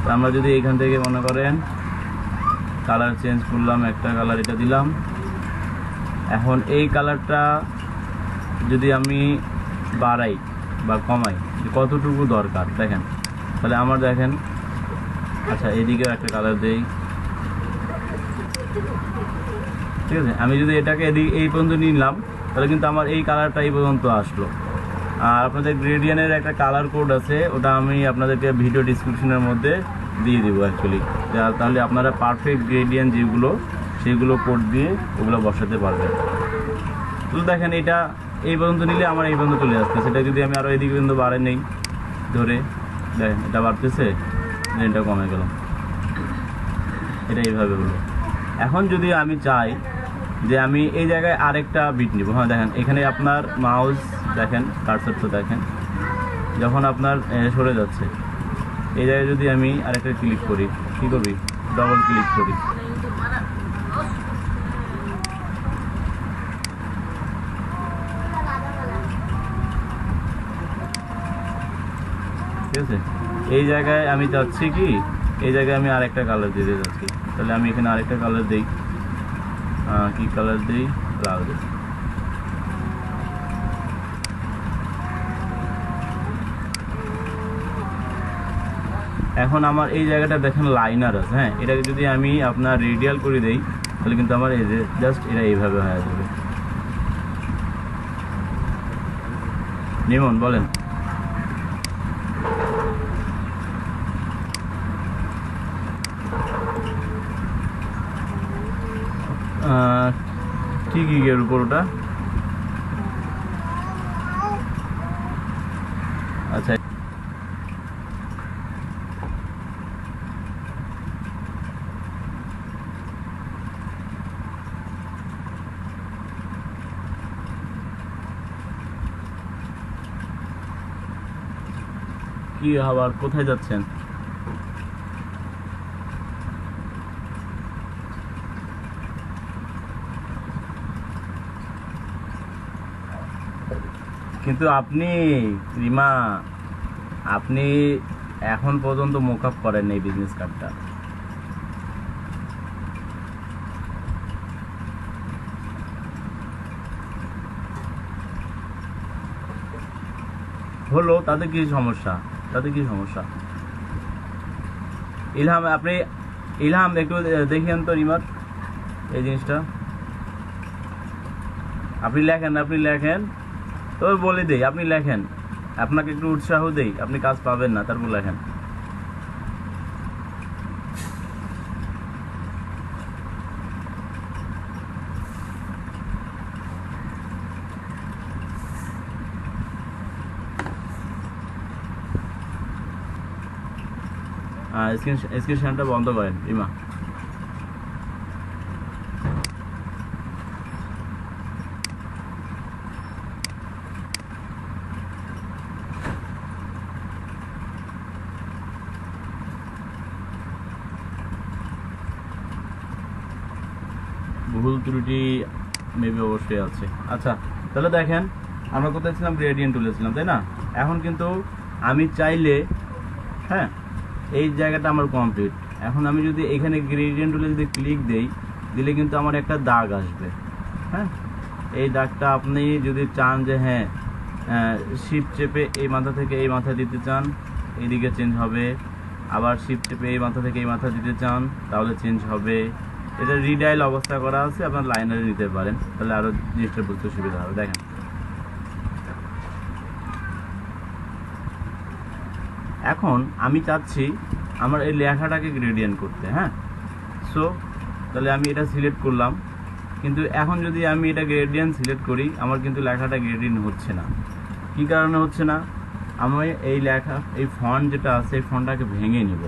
[SPEAKER 1] তো আমরা যদি এইখান থেকে মনে করেন কালার চেঞ্জ করলাম, একটা কালার এটা দিলাম। এখন এই কালারটা যদি আমি বাড়াই বা কমাই, কতটুকু দরকার দেখেন, তাহলে আমার দেখেন, আচ্ছা এদিকেও একটা কালার দেই, ঠিক আছে। আমি যদি এটাকে এদিকে এই পর্যন্ত নিলাম, তাহলে কিন্তু আমার এই কালারটা এই পর্যন্ত আসলো। আর আপনাদের গ্রেডিয়েন্টের একটা কালার কোড আছে, ওটা আমি আপনাদেরকে ভিডিও ডিসক্রিপশনের মধ্যে দিয়ে দিব অ্যাকচুয়ালি, তাহলে আপনারা পারফেক্ট গ্রেডিয়েন্ট যেগুলো সেগুলো কোড দিয়ে ওগুলো বসাতে পারবেন। তো দেখেন এটা এই পর্যন্ত নিলে আমার এই পর্যন্ত চলে আসছে, সেটা যদি আমি আরও এদিকে পর্যন্ত বাড়ে নেই ধরে, দেখেন এটা বাড়তেছে, এটা কমে গেল, এটা এইভাবে হলো। এখন যদি আমি চাই যে আমি এই জায়গায় আরেকটা বিট নিব, হ্যাঁ দেখেন এখানে আপনার মাউস দেখেন, কার্সারটা দেখেন, যখন আপনার সরে যাচ্ছে, এই জায়গায় যদি আমি আরেকটা ক্লিক করি, কী করবি, ডবল ক্লিক করি, ঠিক আছে। এই জায়গায় আমি যাচ্ছি কি, এই জায়গায় আমি আরেকটা কালার দিতে যাচ্ছি, তাহলে আমি এখানে আরেকটা কালার দিই, কি কালার দিই, লাল দিই। এখন আমার এই জায়গাটা দেখেন লাইনার আছে, হ্যাঁ এটাকে যদি আমি আপনার রেডিয়াল করে দেই, তাহলে কিন্তু আমার এই যে জাস্ট এটা এইভাবে হয়ে যাবে। নিমন বলেন, কি গিগের উপর ওটা, আচ্ছা কি আবার কোথায় যাচ্ছেন? কিন্তু আপনি রিমা, আপনি এখন পর্যন্ত মোকআপ করেন এই বিজনেস কার্ডটা। হলো তাতে কি সমস্যা, তাতে কি সমস্যা? ইলহাম আপনি, ইলহাম একটু দেখিয়েন তো রিমার এই জিনিসটা, আপনি লেখেন, আপনি লেখেন, তবে বলে দেই আপনি লেখেন, আপনাকে একটু উৎসাহ দেই, আপনি কাজ পাবেন না, তারপর লেখেন। স্ক্রিনশটটা বন্ধ করেন রিমা। ভুল ত্রুটি মেবি অবশ্যই আছে। আচ্ছা তাহলে দেখেন আমরা কোথায় ছিলাম, গ্রেডিয়েন্ট তুলেছিলাম তাই না। এখন কিন্তু আমি চাইলে, হ্যাঁ এই জায়গাটা আমার কমপ্লিট। এখন আমি যদি এখানে গ্রেডিয়েন্ট টুলে যদি ক্লিক দেই, দিলে কিন্তু আমার একটা দাগ আসবে, হ্যাঁ এই দাগটা আপনি যদি চান যে হ্যাঁ শিফট চেপে এই মাথা থেকে এই মাথা দিতে চান, এইদিকে চেঞ্জ হবে, আবার শিফট চেপে এই মাথা থেকে এই মাথা দিতে চান তাহলে চেঞ্জ হবে। এটা রিডাইল অবস্থা করা আছে, আপনার লাইনারে নিতে পারেন, তাহলে আরও জিনিসটা বুঝতে সুবিধা হবে। দেখেন এখন আমি চাচ্ছি আমার এই লেখাটাকে গ্রেডিয়েন্ট করতে, হ্যাঁ সো তাহলে আমি এটা সিলেক্ট করলাম, কিন্তু এখন যদি আমি এটা গ্রেডিয়েন্ট সিলেক্ট করি আমার কিন্তু লেখাটা গ্রেডিয়েন্ট হচ্ছে না। কী কারণে হচ্ছে না, আমি এই লেখা এই ফন্ট যেটা আছে এই ফন্টটাকে ভেঙে নিব,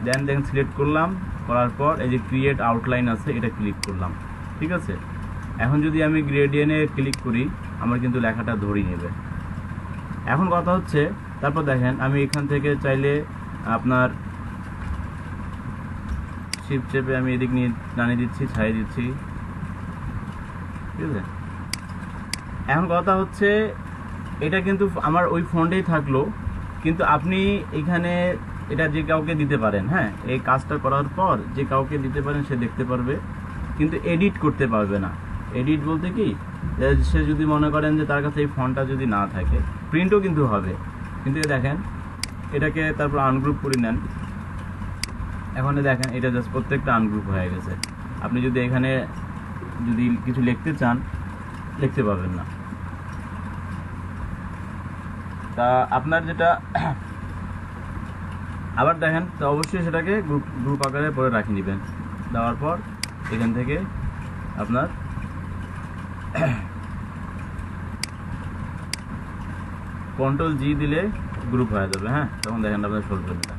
[SPEAKER 1] দেন দেখেন সিলেক্ট করলাম, করার পর এই যে ক্রিয়েট আউটলাইন আছে এটা ক্লিক করলাম, ঠিক আছে। এখন যদি আমি গ্রেডিয়েন্টে ক্লিক করি আমার কিন্তু লেখাটা ধরিয়ে নেবে। এখন কথা হচ্ছে তারপর দেখেন আমি এখান থেকে চাইলে আপনার শিফট চেপে আমি এদিক নিয়ে টানিয়ে দিচ্ছি, ছাড়িয়ে দিচ্ছি, ঠিক আছে। এখন কথা হচ্ছে এটা কিন্তু আমার ওই ফন্টেই থাকলো, কিন্তু আপনি এখানে এটা যে কাউকে দিতে পারেন, হ্যাঁ, এই কাজটা করার পর যে কাউকে দিতে পারেন সে দেখতে পারবে, কিন্তু এডিট করতে পারবে না। এডিট বলতে কি, সে যদি মনে করেন যে তার কাছে এই ফন্টটা যদি না থাকে, প্রিন্টও কিন্তু হবে, কিন্তু দেখেন এটাকে তারপর আনগ্রুপ করে নেন। এখন দেখেন এটা জাস্ট প্রত্যেকটা আনগ্রুপ হয়ে গেছে। আপনি যদি এখানে যদি কিছু লিখতে চান লিখতে পারবেন না। তা আপনার যেটা আবার দেখেন, তো অবশ্যই সেটাকে গ্রুপ আকারে পরে রাখি নেবেন। দেওয়ার পর এখান থেকে আপনার Ctrl+G দিলে গ্রুপ হয়ে যাবে, হ্যাঁ, তখন দেখেন আপনার সরজমিটা।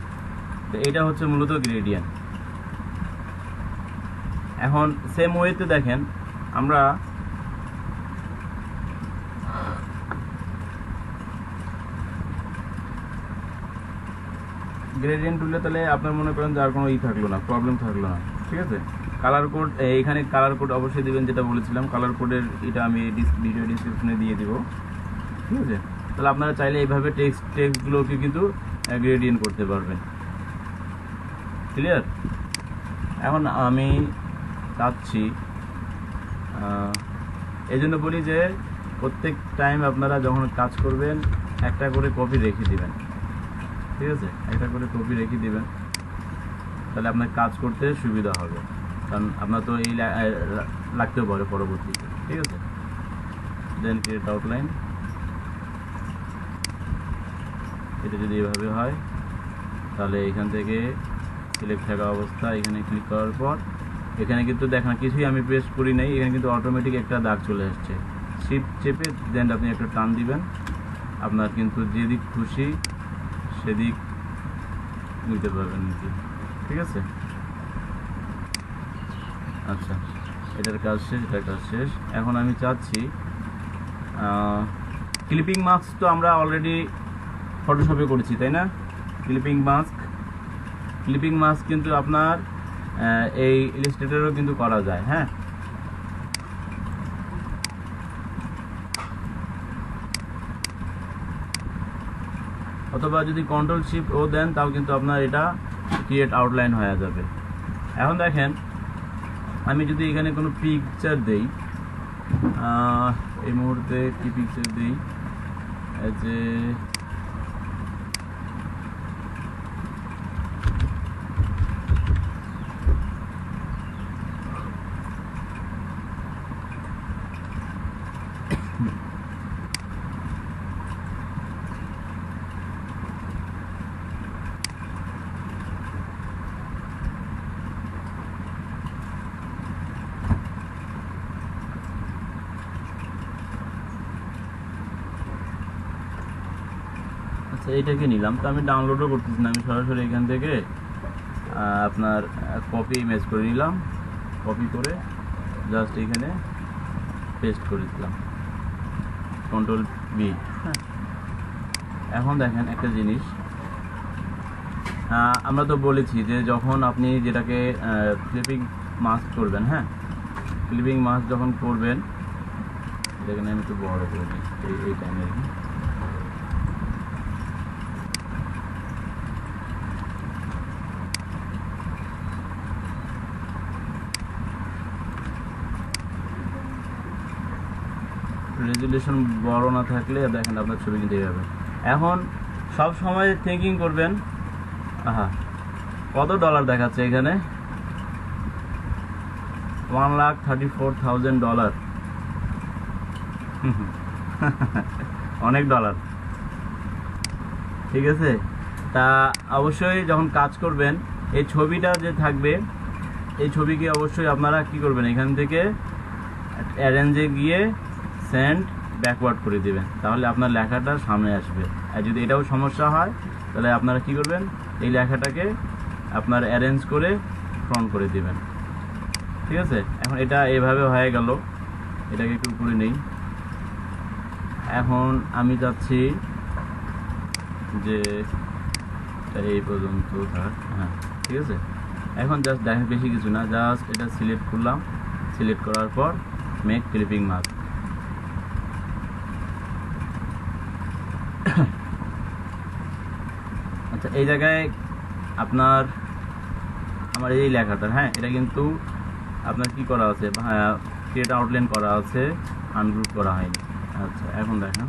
[SPEAKER 1] তো এটা হচ্ছে মূলত গ্রেডিয়েন্ট। এখন সেম ওয়েতে দেখেন আমরা গ্রেডিয়েন্ট টুলে তাহলে আপনার মনে করেন যে আর কোনো থাকলো না, প্রবলেম থাকলো না, ঠিক আছে। কালার কোড, এখানে কালার কোড অবশ্যই দিবেন, যেটা বলেছিলাম কালার কোডের এটা আমি ভিডিও ডিসক্রিপশনে দিয়ে দিব, ঠিক আছে। তাহলে আপনারা চাইলে এইভাবে টেক্সটগুলোকে কিন্তু গ্রেডিয়েন্ট করতে পারবেন। ক্লিয়ার? এখন আমি চাচ্ছি এই জন্য বলি যে প্রত্যেক টাইম আপনারা যখন কাজ করবেন একটা করে কপি রেখে দিবেন, ঠিক আছে, একটা করে কপি রেখে দিবেন, তাহলে আপনার কাজ করতে সুবিধা হবে, কারণ আপনার তো এই লাগতেও পারে পরবর্তীতে, ঠিক আছে। দেন ক্রিয়েট আউটলাইন, এটা যদি এভাবে হয় তাহলে এখান থেকে সিলেক্ট থাকা অবস্থা এখানে ক্লিক করার পর এখানে কিন্তু দেখেন কিছুই আমি পেস্ট করি নাই, এখানে কিন্তু অটোমেটিক একটা দাগ চলে আসছে। শিফট চেপে দেন আপনি একটা টান দিবেন, আপনার কিন্তু যেদিক খুশি সেদিক নিতে পারবেন নাকি, ঠিক আছে। আচ্ছা, এটার কাজ শেষ, এটার কাজ শেষ। এখন আমি চাচ্ছি ক্লিপিং মাস্ক তো আমরা অলরেডি ফটোশপে করেছি, তাই না? ক্লিপিং মাস্ক কিন্তু আপনার এই ইলাস্ট্রেটরেও কিন্তু করা যায়, হ্যাঁ। অথবা যদি Ctrl+Shift+O দেন তাও কিন্তু আপনার এটা ক্রিয়েট আউটলাইন হয়ে যাবে। এখন দেখেন আমি যদি এখানে কোনো পিকচার দেই, এই মুহূর্তে কি পিকচার দিই, যে এইটাকে নিলাম, তো আমি ডাউনলোডও করতেছি না, আমি সরাসরি এখান থেকে আপনার কপি ইমেজ করে নিলাম, কপি করে জাস্ট এখানে পেস্ট করে দিলাম, Ctrl+V, হ্যাঁ। এখন দেখেন একটা জিনিস, আমরা তো বলেছি যে যখন আপনি যেটাকে ক্লিপিং মাস্ক করবেন, হ্যাঁ, ক্লিপিং মাস্ক যখন করবেন, এখানে আমি একটু বড় করে নিই এই টাইমে, রেজুলেশন বড় না থাকলে দেখেন আপনার ছবি কিন্তু এইভাবে। এখন সব সময় থিঙ্কিং করবেন, কত ডলার দেখাচ্ছে এখানে, $1,34,000, অনেক ডলার, ঠিক আছে। তা অবশ্যই যখন কাজ করবেন এই ছবিটা যে থাকবে, এই ছবিকে অবশ্যই আপনারা কি করবেন, এখান থেকে অ্যারেঞ্জে গিয়ে সেন্ড ব্যাকওয়ার্ড করে দিবেন, তাহলে আপনার লেখাটা সামনে আসবে। আর যদি এটাও সমস্যা হয় তাহলে আপনারা কি করবেন, এই লেখাটাকে আপনার অ্যারেঞ্জ করে ফ্রন্ট করে দিবেন, ঠিক আছে। এখন এটা এভাবে হয়ে গেল, এটাকে একটু উপরে নেই। এখন আমি চাচ্ছি যে এই পর্যন্ত থাক, হ্যাঁ, ঠিক আছে। এখন জাস্ট দেখেন বেশি কিছু না, জাস্ট এটা সিলেক্ট করলাম, সিলেক্ট করার পর মেক ক্লিপিং মাস্ক, আচ্ছা। এই জায়গায় আপনার আমার এই লেখাটা, হ্যাঁ, এটা কিন্তু আপনার কি করা আছে, ক্রিয়েট আউটলাইন করা আছে, আনগ্রুপ করা হয়নি। আচ্ছা, এখন দেখেন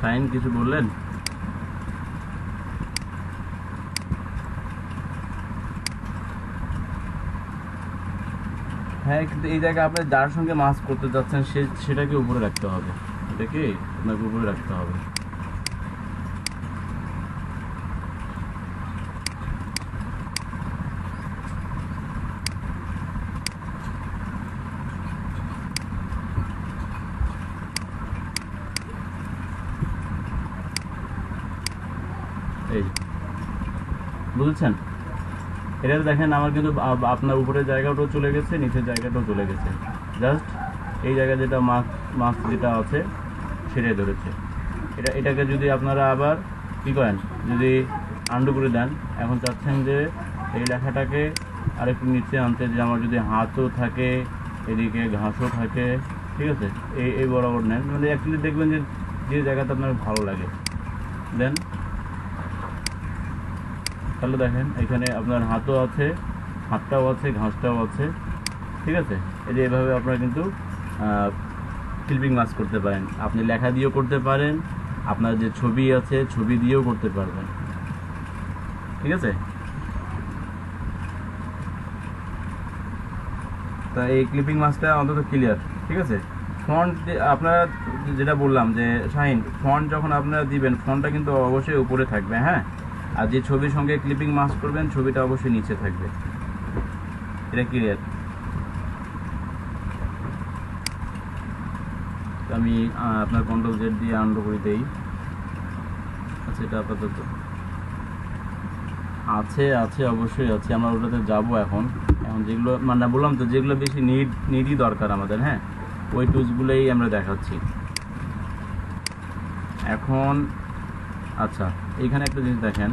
[SPEAKER 1] শাইন কিছু বললেন? হ্যাঁ, কিন্তু এই জায়গায় আপনি যার সঙ্গে মাছ করতে যাচ্ছেন সেটাকে উপরে রাখতে হবে, এটাকে আপনাকে উপরে রাখতে হবে। এই বুঝেছেন? এটা দেখেন আমার কিন্তু আপনার উপরের জায়গাটাও চলে গেছে, নিচের জায়গাটাও চলে গেছে। জাস্ট এই জায়গায় যেটা মাছ যেটা আছে সেটাই ধরেছে। এটাকে যদি আপনারা আবার কী করেন, যদি আন্ডু করে দেন, এখন চাচ্ছেন যে এই লেখাটাকে আরেকটু নিচে আনতে, যে আমার যদি হাতও থাকে, এদিকে ঘাসও থাকে, ঠিক আছে, এই বরাবর নেন, মানে অ্যাকচুয়ালি দেখবেন যে জায়গাটা আপনার ভালো লাগে দেন। তাহলে দেখেন এখানে আপনার হাতও আছে, হাতটাও আছে, ঘাসটাও আছে, ঠিক আছে। এই যে এভাবে আপনারা কিন্তু ক্লিপিং মাস্ক করতে পারেন। আপনি লেখা দিয়েও করতে পারেন, আপনার যে ছবি আছে ছবি দিয়েও করতে পারবেন, ঠিক আছে। তা এই ক্লিপিং মাস্কটা অন্তত ক্লিয়ার, ঠিক আছে। ফন্ট আপনারা যেটা বললাম যে শাহিন, ফন্ট যখন আপনারা দিবেন ফন্টটা কিন্তু অবশ্যই উপরে থাকবে, হ্যাঁ। আর যে ছবির সঙ্গে ক্লিপিং মাস্ক করবেন ছবিটা অবশ্যই নিচে থাকবে, এটা ক্লিয়ার। আমি আপনার কন্ট্রোল জেড দিয়ে আনডু করে দেই। আচ্ছা, এটা আপাতত আছে অবশ্যই আছে, আমরা ওটাতে যাবো এখন যেগুলো মানে বললাম তো, যেগুলো বেশি নিডই দরকার আমাদের, হ্যাঁ, ওই টুলসগুলোই আমরা দেখাচ্ছি এখন। আচ্ছা, এইখানে একটা জিনিস দেখেন,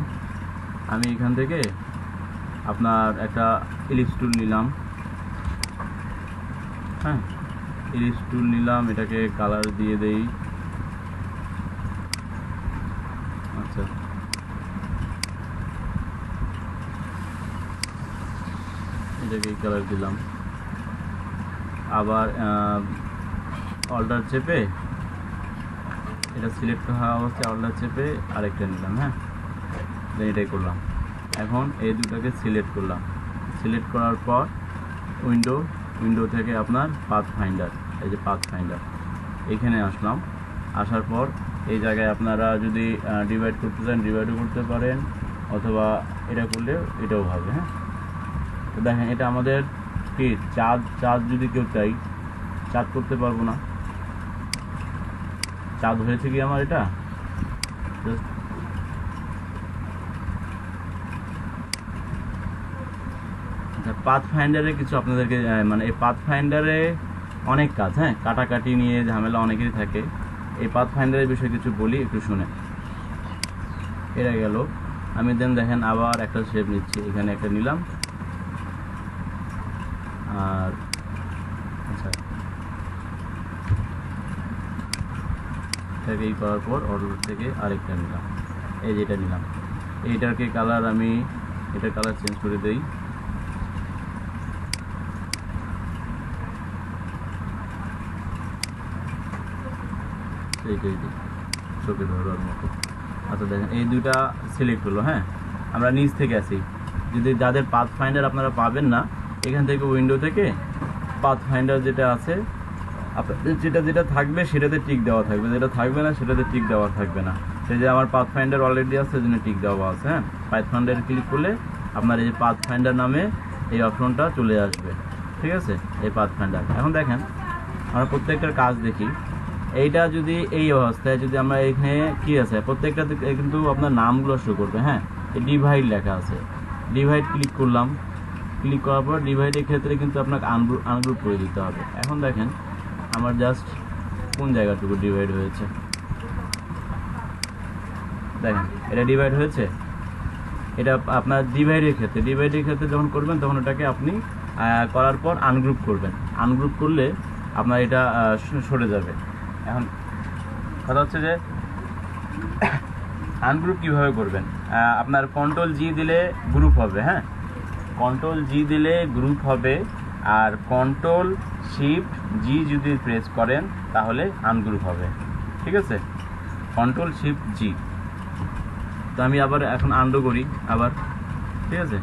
[SPEAKER 1] আমি এখান থেকে আপনার একটা ইলিপস টুল নিলাম, হ্যাঁ, ইলিপস টুল নিলাম, এটাকে কালার দিয়ে দেই। আচ্ছা, এটাকে কালার দিলাম, আবার অল্টার চেপে এটা সিলেক্ট হওয়া অবস্থায় অল্টার চেপে আরেকটা নিলাম, হ্যাঁ, দেন এটাই করলাম। এখন এই দুটাকে সিলেক্ট করলাম, সিলেক্ট করার পর উইন্ডো থেকে আপনার পাথ ফাইন্ডার, এই যে পাথ ফাইন্ডার, এখানে আসলাম। আসার পর এই জায়গায় আপনারা যদি ডিভাইড করতে চান ডিভাইডও করতে পারেন, অথবা এটা করলেও এটাও হবে, হ্যাঁ। তো দেখেন এটা আমাদের কি চাঁদ যদি কেউ চাই, চাঁদ করতে পারবো না। চাঁদ হয়েছে কি আমার এটা জাস্ট পাথ ফাইন্ডারে কিছু আপনাদেরকে মানে এই পাথ ফাইন্ডারে অনেক কাজ, হ্যাঁ, কাটাকাটি নিয়ে ঝামেলা অনেকেরই থাকে। এই পাথ ফাইন্ডারের বিষয়ে কিছু বলি, একটু শুনে। এটা গেল, আমি দেন দেখেন আবার একটা শেপ নিচ্ছি, এখানে একটা নিলাম, আর আচ্ছা এটাকে এই করার পর অর্ডার থেকে আরেকটা নিলাম, এই যেটা নিলাম, এইটাকে কালার আমি এটার কালার চেঞ্জ করে দেই। এইটাই দিই চোখে ধরার মতো। আচ্ছা দেখেন এই দুইটা সিলেক্ট হলো, হ্যাঁ। আমরা নিচ থেকে আসি, যদি যাদের পাথ ফাইন্ডার আপনারা পাবেন না, এখান থেকে উইন্ডো থেকে পাথ ফাইন্ডার যেটা আছে আপনাদের যেটা যেটা থাকবে সেটাতে টিক দেওয়া থাকবে, যেটা থাকবে না সেটাতে টিক দেওয়া থাকবে না। সেই যে আমার পাথফাইন্ডার অলরেডি আছে, সেই জন্য টিক দেওয়া আছে। হ্যাঁ, পাথফাইন্ডার ক্লিক করলে আপনার এই যে পাথফাইন্ডার নামে এই অপশনটা চলে আসবে। ঠিক আছে, এই পাথফাইন্ডার। এখন দেখেন আমরা প্রত্যেকটার কাজ দেখি। এইটা যদি এই অবস্থায় যদি আমরা এখানে কি আছে প্রত্যেকটাতে কিন্তু আপনার নামগুলো শো করবে। হ্যাঁ, এই ডিভাইড লেখা আছে, ডিভাইড ক্লিক করলাম। ক্লিক করার পর ডিভাইডের ক্ষেত্রে কিন্তু আপনাকে আনগ্রুপ করে দিতে হবে। এখন দেখেন আমার জাস্ট কোন জায়গাটুকু ডিভাইড হয়েছে, দেখেন এটা ডিভাইড হয়েছে। এটা আপনার ডিভাইডের ক্ষেত্রে যখন করবেন তখন ওটাকে আপনি করার পর আনগ্রুপ করবেন। আনগ্রুপ করলে আপনার এটা সরে যাবে। এখন কথা হচ্ছে যে আনগ্রুপ কীভাবে করবেন। আপনার কন্ট্রোল জি দিলে গ্রুপ হবে। হ্যাঁ, কন্ট্রোল জি দিলে গ্রুপ হবে, আর কন্ট্রোল শিফট জি যদি প্রেস করেন তাহলে আনগ্রুপ হবে। ঠিক আছে, কন্ট্রোল শিফট জি। তো আমি আবার এখন আনডু করি আবার। ঠিক আছে,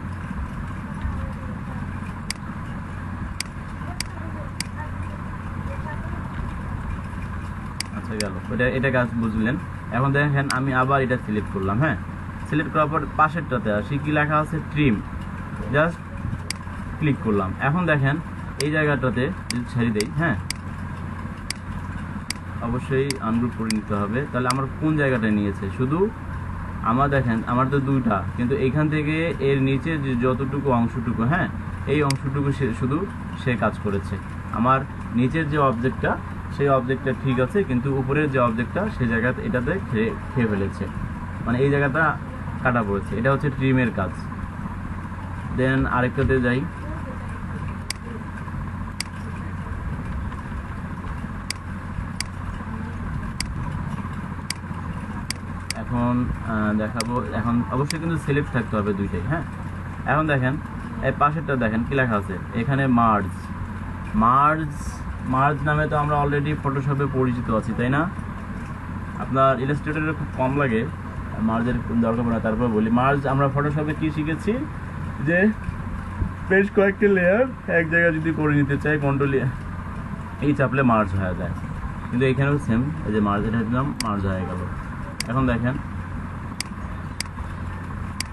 [SPEAKER 1] আচ্ছা গেল এটা কাজ বুঝলেন। এখন দেখেন আমি আবার এটা সিলেক্ট করলাম। হ্যাঁ, সিলেক্ট করার পর পাশেরটাতে আসি, কি লেখা আছে ট্রিম, জাস্ট ক্লিক করলাম। এখন দেখেন এই জায়গাটাতে যদি ছেড়ে দেই, হ্যাঁ অবশ্যই আনগ্রুপ করে নিতে হবে। তাহলে আমার কোন জায়গাটায় নিয়েছে, শুধু আমার দেখেন আমার তো দুইটা, কিন্তু এখান থেকে এর নিচে যে যতটুকু অংশটুকু, হ্যাঁ এই অংশটুকু শুধু সে কাজ করেছে। আমার নিচের যে অবজেক্টটা সেই অবজেক্টটা ঠিক আছে, কিন্তু উপরের যে অবজেক্টটা সেই জায়গাতে এটাতে খেয়ে ফেলেছে, মানে এই জায়গাটা কাটা পড়েছে। এটা হচ্ছে ট্রিমের কাজ। দেন আরেকটাতে যাই। এখন দেখাবো। এখন অবশ্যই কিন্তু সিলেক্ট থাকতে হবে দুইটাই। হ্যাঁ, এখন দেখেন এই পাশেরটা দেখেন কি লেখা আছে এখানে, মার্জ। মার্জ নামে তো আমরা অলরেডি ফটোশপে পরিচিত আছি, তাই না? আপনার ইলাস্ট্রেটরে খুব কম লাগে মার্জের দরকার পড়ে। তারপর বলি মার্জ আমরা ফটোশপে কি শিখেছি, যে বেশ কয়েকটি লেয়ার এক জায়গায় যদি করে নিতে চাই কন্ট্রোল এই চাপলে মার্জ হয়ে যায়। কিন্তু এখানেও সেম, এই যে মার্জ এটা দিলাম, মার্জ হয়ে গেল। এখন দেখেন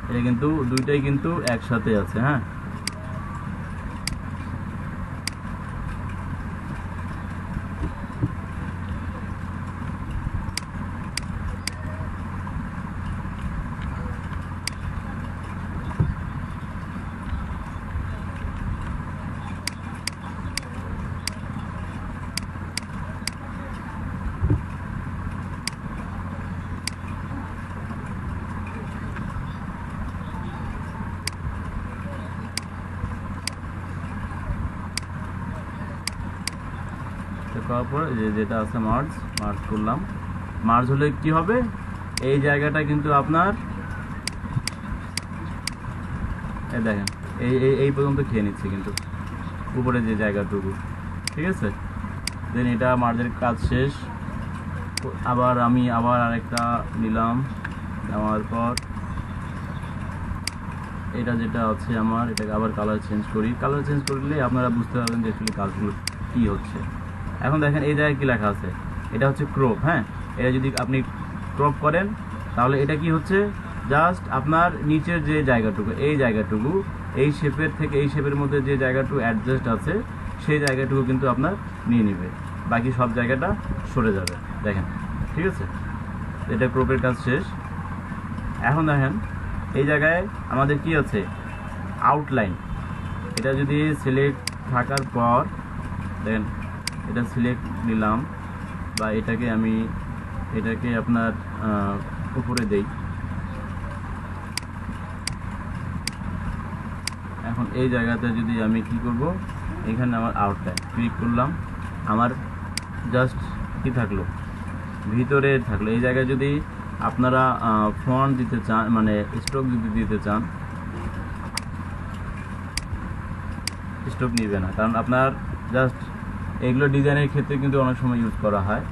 [SPEAKER 1] এটা কিন্তু দুইটাই কিন্তু একসাথে আছে। হ্যাঁ, করার পর যেটা আছে মার্জ করলাম। মার্জ হলে কি হবে, এই জায়গাটা কিন্তু আপনার দেখেন এই পর্যন্ত খেয়ে নিচ্ছে কিন্তু উপরে যে জায়গাটুকু। ঠিক আছে, দেন এটা মার্জের কাজ শেষ। আবার আমি আরেকটা নিলাম, নেওয়ার পর এটা যেটা আছে আমার, এটাকে আবার কালার চেঞ্জ করি। কালার চেঞ্জ করলে আপনারা বুঝতে পারবেন যে আসলে কাজগুলো কী হচ্ছে। এখন দেখেন এই জায়গায় কী লেখা আছে, এটা হচ্ছে ক্রপ। হ্যাঁ, এটা যদি আপনি ক্রপ করেন তাহলে এটা কি হচ্ছে, জাস্ট আপনার নিচের যে জায়গাটুকু এই শেপের থেকে এই শেপের মধ্যে যে জায়গাটুকু অ্যাডজাস্ট আছে সেই জায়গাটুকু কিন্তু আপনার নিয়ে নেবে, বাকি সব জায়গাটা সরে যাবে। দেখেন, ঠিক আছে, এটা ক্রপের কাজ শেষ। এখন দেখেন এই জায়গায় আমাদের কি আছে, আউটলাইন। এটা যদি সিলেক্ট থাকার পর দেখেন এটা সিলেক্ট নিলাম, বা এটাকে আপনার উপরে দেই। এখন এই জায়গাতে যদি আমি কি করব, এখানে আমার আউটলাইন ক্লিক করলাম, আমার জাস্ট কি থাকলো, ভিতরে থাকলো। এই জায়গায় যদি আপনারা ফন্ট দিতে চান, মানে স্ট্রোক যদি দিতে চান, স্ট্রোক নিবে না, কারণ আপনার জাস্ট এগুলো ডিজাইনের ক্ষেত্রে কিন্তু অনেক সময় ইউজ করা হয়।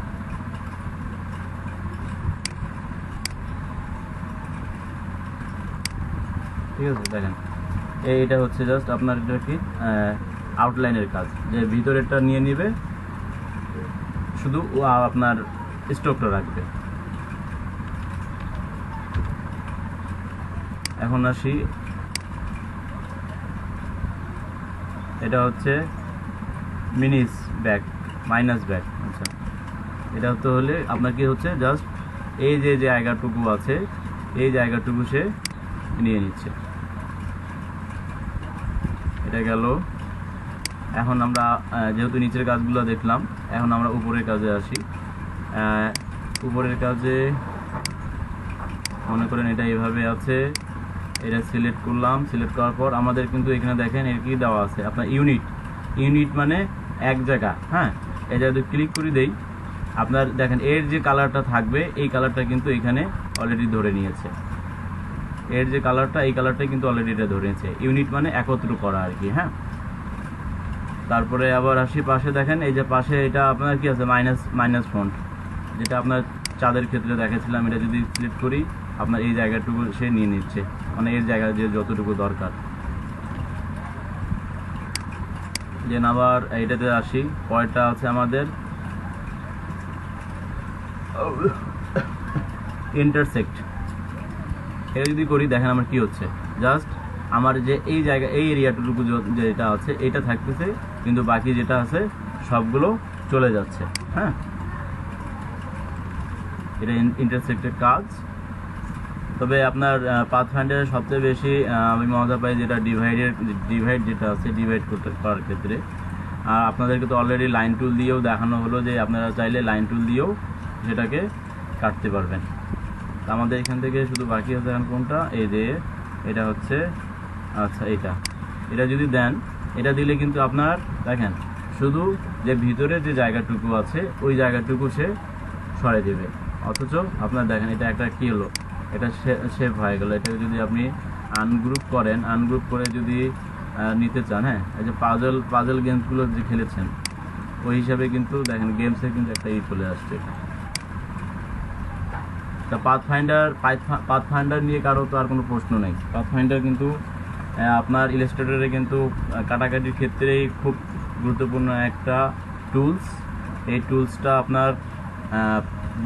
[SPEAKER 1] ঠিক আছে, দেখেন এইটা হচ্ছে জাস্ট আপনার এটা কি আউটলাইনের কাজ, যে ভিতরেরটা নিয়ে নিবে, শুধু আপনার স্ট্রোকটা রাখবে। এখন আসি, এটা হচ্ছে মিনিস ব্যাক, মাইনাস ব্যাক। আচ্ছা, এটা হতে হলে আপনার কি হচ্ছে, জাস্ট এই যে জায়গাটুকু আছে এই জায়গাটুকু সে নিয়ে নিচ্ছে। এটা গেল। এখন আমরা যেহেতু নিচের কাজগুলো দেখলাম, এখন আমরা উপরের কাজে আসি। উপরের কাজে মনে করেন এটা এইভাবে আছে, এটা সিলেক্ট করলাম। সিলেক্ট করার পর আমাদের কিন্তু এখানে দেখেন এর কি দেওয়া আছে আপনার ইউনিট মানে এক জায়গা। হ্যাঁ, এটা যদি ক্লিক করে দেই, আপনার দেখেন এর যে কালারটা থাকবে এই কালারটা কিন্তু এখানে অলরেডি ধরে নিয়েছে। এর যে কালারটা এই কালারটাই কিন্তু অলরেডি এটা ধরে নিয়েছে। ইউনিট মানে একত্র করা আর কি। হ্যাঁ, তারপরে আবার আসি পাশে, দেখেন এই যে পাশে এটা আপনার কি আছে, মাইনাস ফন্ট, যেটা আপনার চাঁদের ক্ষেত্রে দেখাচ্ছিলাম। এটা যদি সিলেক্ট করি, আপনার এই জায়গাটুকু সে নিয়ে নিচ্ছে, মানে এর জায়গা যে যতটুকু দরকার। দেন আবার এইটাতে আসি, পরেরটা আছে আমাদের ইন্টারসেক্ট। এটা যদি করি, দেখেন আমার কি হচ্ছে, জাস্ট আমার যে এই জায়গা এই এরিয়াটুকু যেটা আছে এটা থাকতেছে, কিন্তু বাকি যেটা আছে সবগুলো চলে যাচ্ছে। হ্যাঁ, এটা ইন্টারসেক্টের কাজ। তবে আপনার পাথফাইন্ডারের সবচেয়ে বেশি আমি মজা পাই যেটা ডিভাইড যেটা আছে, ডিভাইড করতে করার ক্ষেত্রে। আর আপনাদেরকে তো অলরেডি লাইন টুল দিয়েও দেখানো হলো যে আপনারা চাইলে লাইন টুল দিয়েও সেটাকে কাটতে পারবেন। তো আমাদের এখান থেকে শুধু বাকি আছে এখন কোনটা, এই যে এটা হচ্ছে, আচ্ছা এটা যদি দেন, এটা দিলে কিন্তু আপনার দেখেন শুধু যে ভিতরে যে জায়গাটুকু আছে ওই জায়গাটুকু সে সরে দেবে। অথচ আপনার দেখেন এটা একটা কী হলো, এটা শেপ হয়ে গেল। এটা যদি আপনি আনগ্রুপ করেন, আনগ্রুপ করে যদি নিতে চান, হ্যাঁ, এই যে পাজল গেমসগুলো যে খেলেছেন ওই হিসাবে কিন্তু দেখেন গেমসে কিন্তু একটা চলে আসছে। তা পাথফাইন্ডার নিয়ে কারো তো আর কোনো প্রশ্ন নেই। পাথফাইন্ডার কিন্তু আপনার ইলাস্ট্রেটরে কিন্তু কাটাকাটির ক্ষেত্রেই খুব গুরুত্বপূর্ণ একটা টুলস। এই টুলসটা আপনার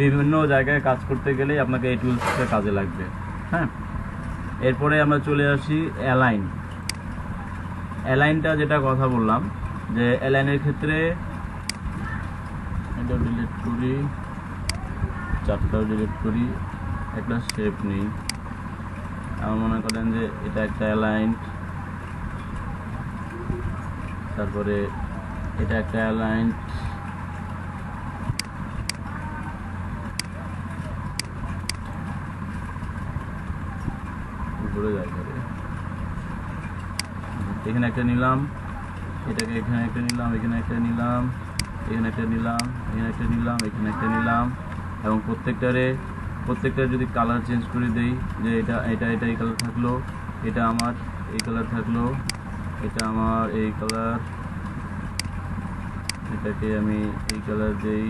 [SPEAKER 1] বিভিন্ন জায়গায় কাজ করতে গেলেই আপনাকে এই টুলসটা কাজে লাগবে। হ্যাঁ, এরপরে আমরা চলে আসি অ্যালাইনটা, যেটা কথা বললাম যে অ্যালাইনের ক্ষেত্রে এটা ডিলিট করি, চারটাও ডিলিট করি, একটা শেপ নেই। আমার মনে করেন যে এটা একটা অ্যালাইন, তারপরে এটা একটা অ্যালাইন, উপরে জায়গা এখানে একটা নিলাম, এটাকে এখানে একটা নিলাম, এখানে একটা নিলাম, এখানে একটা নিলাম, এখানে একটা নিলাম, এখানে একটা নিলাম, এবং প্রত্যেকটার যদি কালার চেঞ্জ করে দেই, যে এটা এই কালার থাকলো, এটা আমার এই কালার থাকলো, এটা আমার এই কালার, এটাকে আমি এই কালার দেই,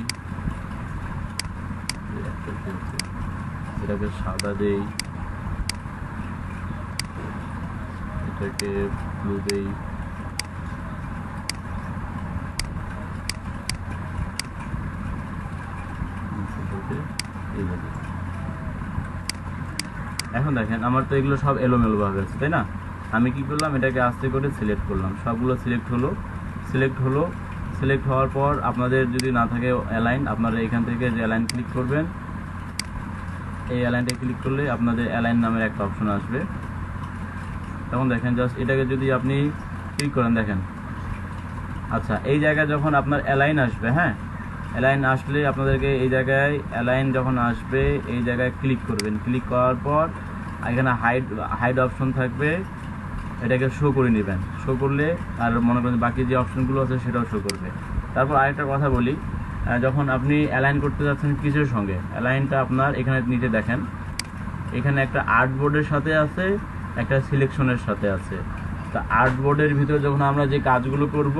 [SPEAKER 1] এটাকে সাদা দেই, এটাকে ব্লু দেই, এইভাবে। এখন দেখেন আমার তো এগুলো সব এলোমেলো ভাবে আছে, তাই না? আমি কি করলাম, এটাকে আস্তে করে সিলেক্ট করলাম, সবগুলো সিলেক্ট হলো। সিলেক্ট হওয়ার পর আপনাদের যদি না থাকে অ্যালাইন, আপনারা এখান থেকে যে অ্যালাইন ক্লিক করবেন, এই অ্যালাইনটা ক্লিক করলে আপনাদের অ্যালাইন নামের একটা অপশন আসবে। তখন দেখেন জাস্ট এটাকে যদি আপনি ক্লিক করেন, দেখেন আচ্ছা এই জায়গায় যখন আপনার অ্যালাইন আসবে, হ্যাঁ, অ্যালাইন আসলে আপনাদেরকে এই জায়গায় অ্যালাইন যখন আসবে এই জায়গায় ক্লিক করবেন। ক্লিক করার পর এখানে হাইড অপশন থাকবে, এটাকে শো করে নেবেন। শো করলে আর মনে করেন বাকি যে অপশনগুলো আছে সেটাও শো করবে। তারপর আরেকটা কথা বলি, যখন আপনি অ্যালাইন করতে যাচ্ছেন কিছুর সঙ্গে, অ্যালাইনটা আপনার এখানে নিচে দেখেন, এখানে একটা আর্টবোর্ডের সাথে আছে, একটা সিলেকশনের সাথে আছে। তা আর্টবোর্ডের ভিতরে যখন আমরা যে কাজগুলো করব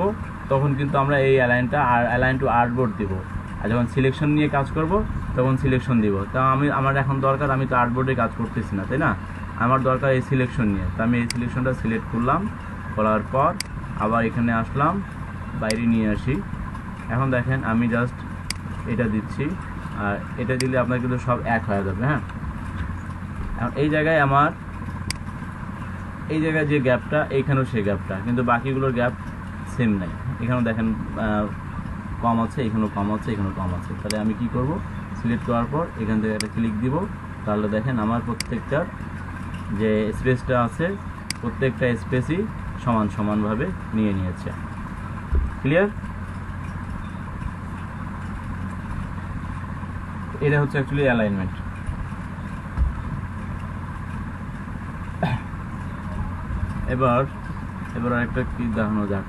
[SPEAKER 1] তখন কিন্তু আমরা এই অ্যালাইন টু আর্টবোর্ড দিব, আর যখন সিলেকশন নিয়ে কাজ করব তখন সিলেকশন দিব। তা আমার এখন দরকার, আমি তো আর্টবোর্ডে কাজ করতেছি না, তাই না? আমার দরকার এই সিলেকশন নিয়ে। তো আমি এই সিলেকশনটা সিলেক্ট করলাম, করার পর আবার এখানে আসলাম, বাইরে নিয়ে আসি। এখন দেখেন আমি জাস্ট এটা দিচ্ছি, আর এটা দিলে আপনার কিন্তু সব এক হয়ে যাবে। হ্যাঁ, এখন এই জায়গায় আমার এই জায়গায় যে গ্যাপটা, এইখানেও সেই গ্যাপটা, কিন্তু বাকিগুলোর গ্যাপ সেম নাই। এখানেও দেখেন কম আছে, এখানেও কম আছে, এখানেও কম আছে। তাহলে আমি কি করব, সিলেক্ট করার পর এখান থেকে একটা ক্লিক দিব। তাহলে দেখেন আমার প্রত্যেকটার যে স্পেসটা আছে, প্রত্যেকটা স্পেসই সমান সমানভাবে নিয়ে নিয়েছে। ক্লিয়ার? এটা হচ্ছে অ্যাকচুয়ালি অ্যালাইনমেন্ট। এবার একটা কি দেখানো যাক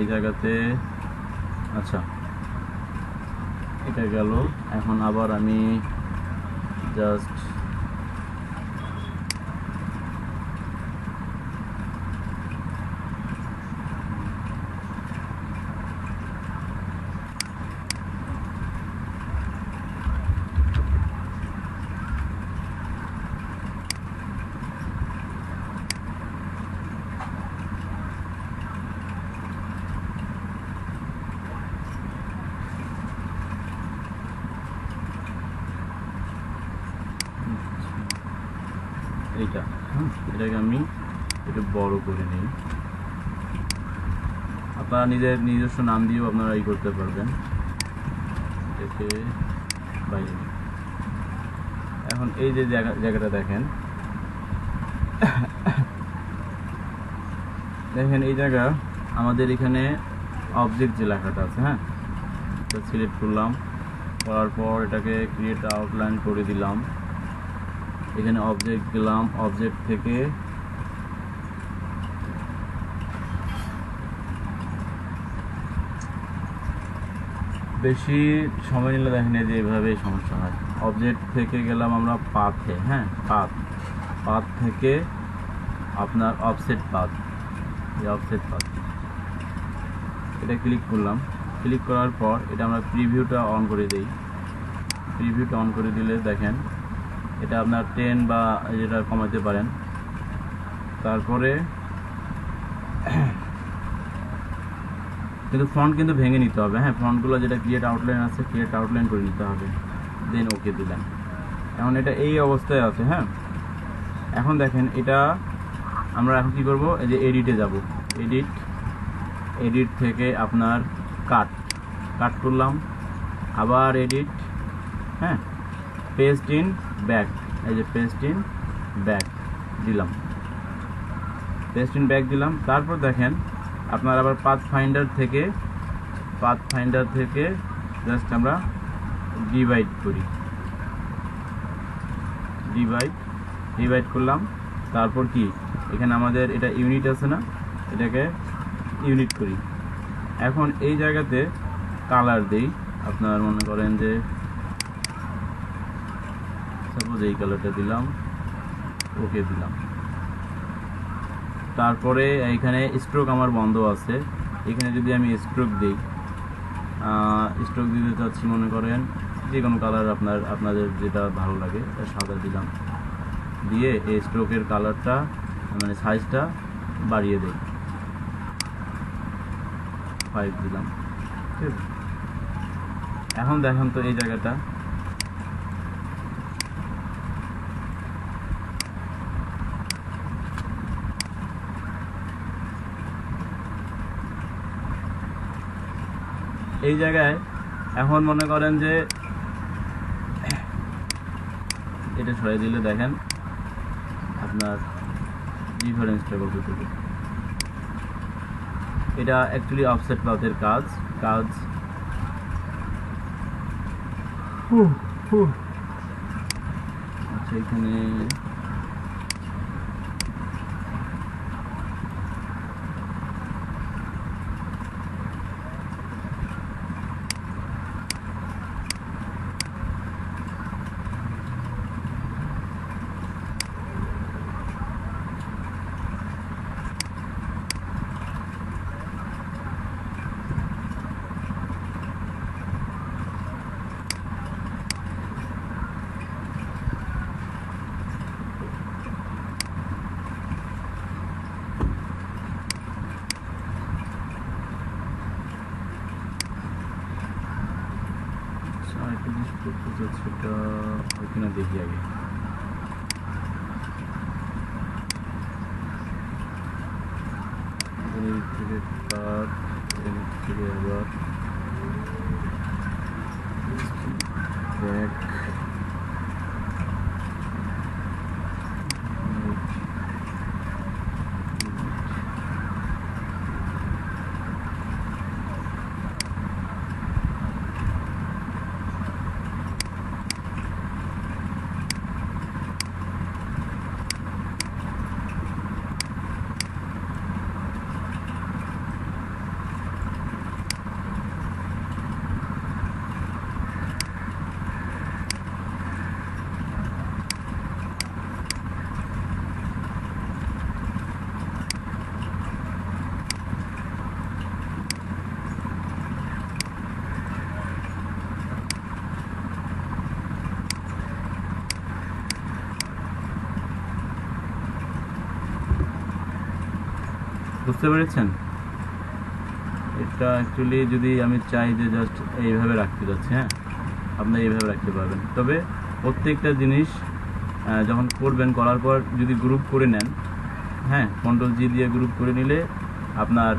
[SPEAKER 1] এই জায়গাতে। আচ্ছা, এটা গেল। এখন আবার আমি জাস্ট এটাকে আমি একটু বড় করে নিই। আপনারা নিজস্ব নাম দিয়েও আপনারা করতে পারবেন। এটাকে বাইরে। এখন এই যে জায়গাটা দেখেন এই জায়গা আমাদের এখানে অবজেক্ট যে লেখাটা আছে, হ্যাঁ, এটা সিলেক্ট করলাম, করার পর এটাকে ক্রিয়েট আউটলাইন করে দিলাম। এখানে অবজেক্ট দিলাম, অবজেক্ট থেকে বেশি সময় নিলে দেখেন যে এইভাবেই সমস্যা হয়। অবজেক্ট থেকে গেলাম আমরা পাথে। হ্যাঁ, পাথ থেকে আপনার অফসেট পাথ, এটা ক্লিক করলাম। ক্লিক করার পর এটা আমরা প্রিভিউটা অন করে দিই। প্রিভিউটা অন করে দিলে দেখেন এটা আপনার 10 বা যেটা কমাতে পারেন। তারপরে কিন্তু ফন্ট কিন্তু ভেঙে নিতে হবে। হ্যাঁ, ফন্টগুলো যেটা ক্রিয়েট আউটলাইন আছে, ক্রিয়েট আউটলাইন করে নিতে হবে। দেন ওকে দিলাম। এখন এটা এই অবস্থায় আছে। হ্যাঁ, এখন দেখেন এটা আমরা এখন কি করব, এই যে এডিটে যাব। এডিট থেকে আপনার কাট করলাম, আবার এডিট, হ্যাঁ, পেস্ট ইন ব্যাক, এই যে পেস্ট ইন ব্যাক দিলাম। তারপর দেখেন আপনার আবার পাথ ফাইন্ডার থেকে জাস্ট আমরা ডিভাইড করি, ডিভাইড করলাম। তারপর কি এখানে আমাদের এটা ইউনিট আছে না, এটাকে ইউনিট করি। এখন এই জায়গাতে কালার দেই। আপনার মনে করেন যে সাপোজ এই কালারটা দিলাম, ওকে দিলাম। তারপরে এইখানে স্ট্রোক আমার বন্ধ আছে, এখানে যদি আমি স্ট্রোক দিই, স্ট্রোক দিতে চাচ্ছি মনে করেন যে কোনো কালার আপনাদের যেটা ভালো লাগে, সাদা দিলাম। দিয়ে এই স্ট্রোকের কালারটা মানে সাইজটা বাড়িয়ে দেই, 5 দিলাম। ঠিক আছে, এখন দেখেন তো এই জায়গাটা এই জায়গায় এখন মনে করেন যে এটা সরিয়ে দিলে দেখেন আপনার ডিফারেন্সটা কতটুকু। এটা অ্যাকচুয়ালি অফসেট পাথের কাজ। আচ্ছা, এখানে আরেকটা জিনিস করতে চাচ্ছি, এটা হয় কিনা দেখি আগে। ক্রেডিট কার্ড থেকে আবার ব্যাক বুঝতে পেরেছেন? এটা অ্যাকচুয়ালি যদি আমি চাই যে জাস্ট এইভাবে রাখতে যাচ্ছি, হ্যাঁ আপনি এইভাবে রাখতে পারবেন। তবে প্রত্যেকটা জিনিস যখন করবেন, করার পর যদি গ্রুপ করে নেন, হ্যাঁ Ctrl G দিয়ে গ্রুপ করে নিলে আপনার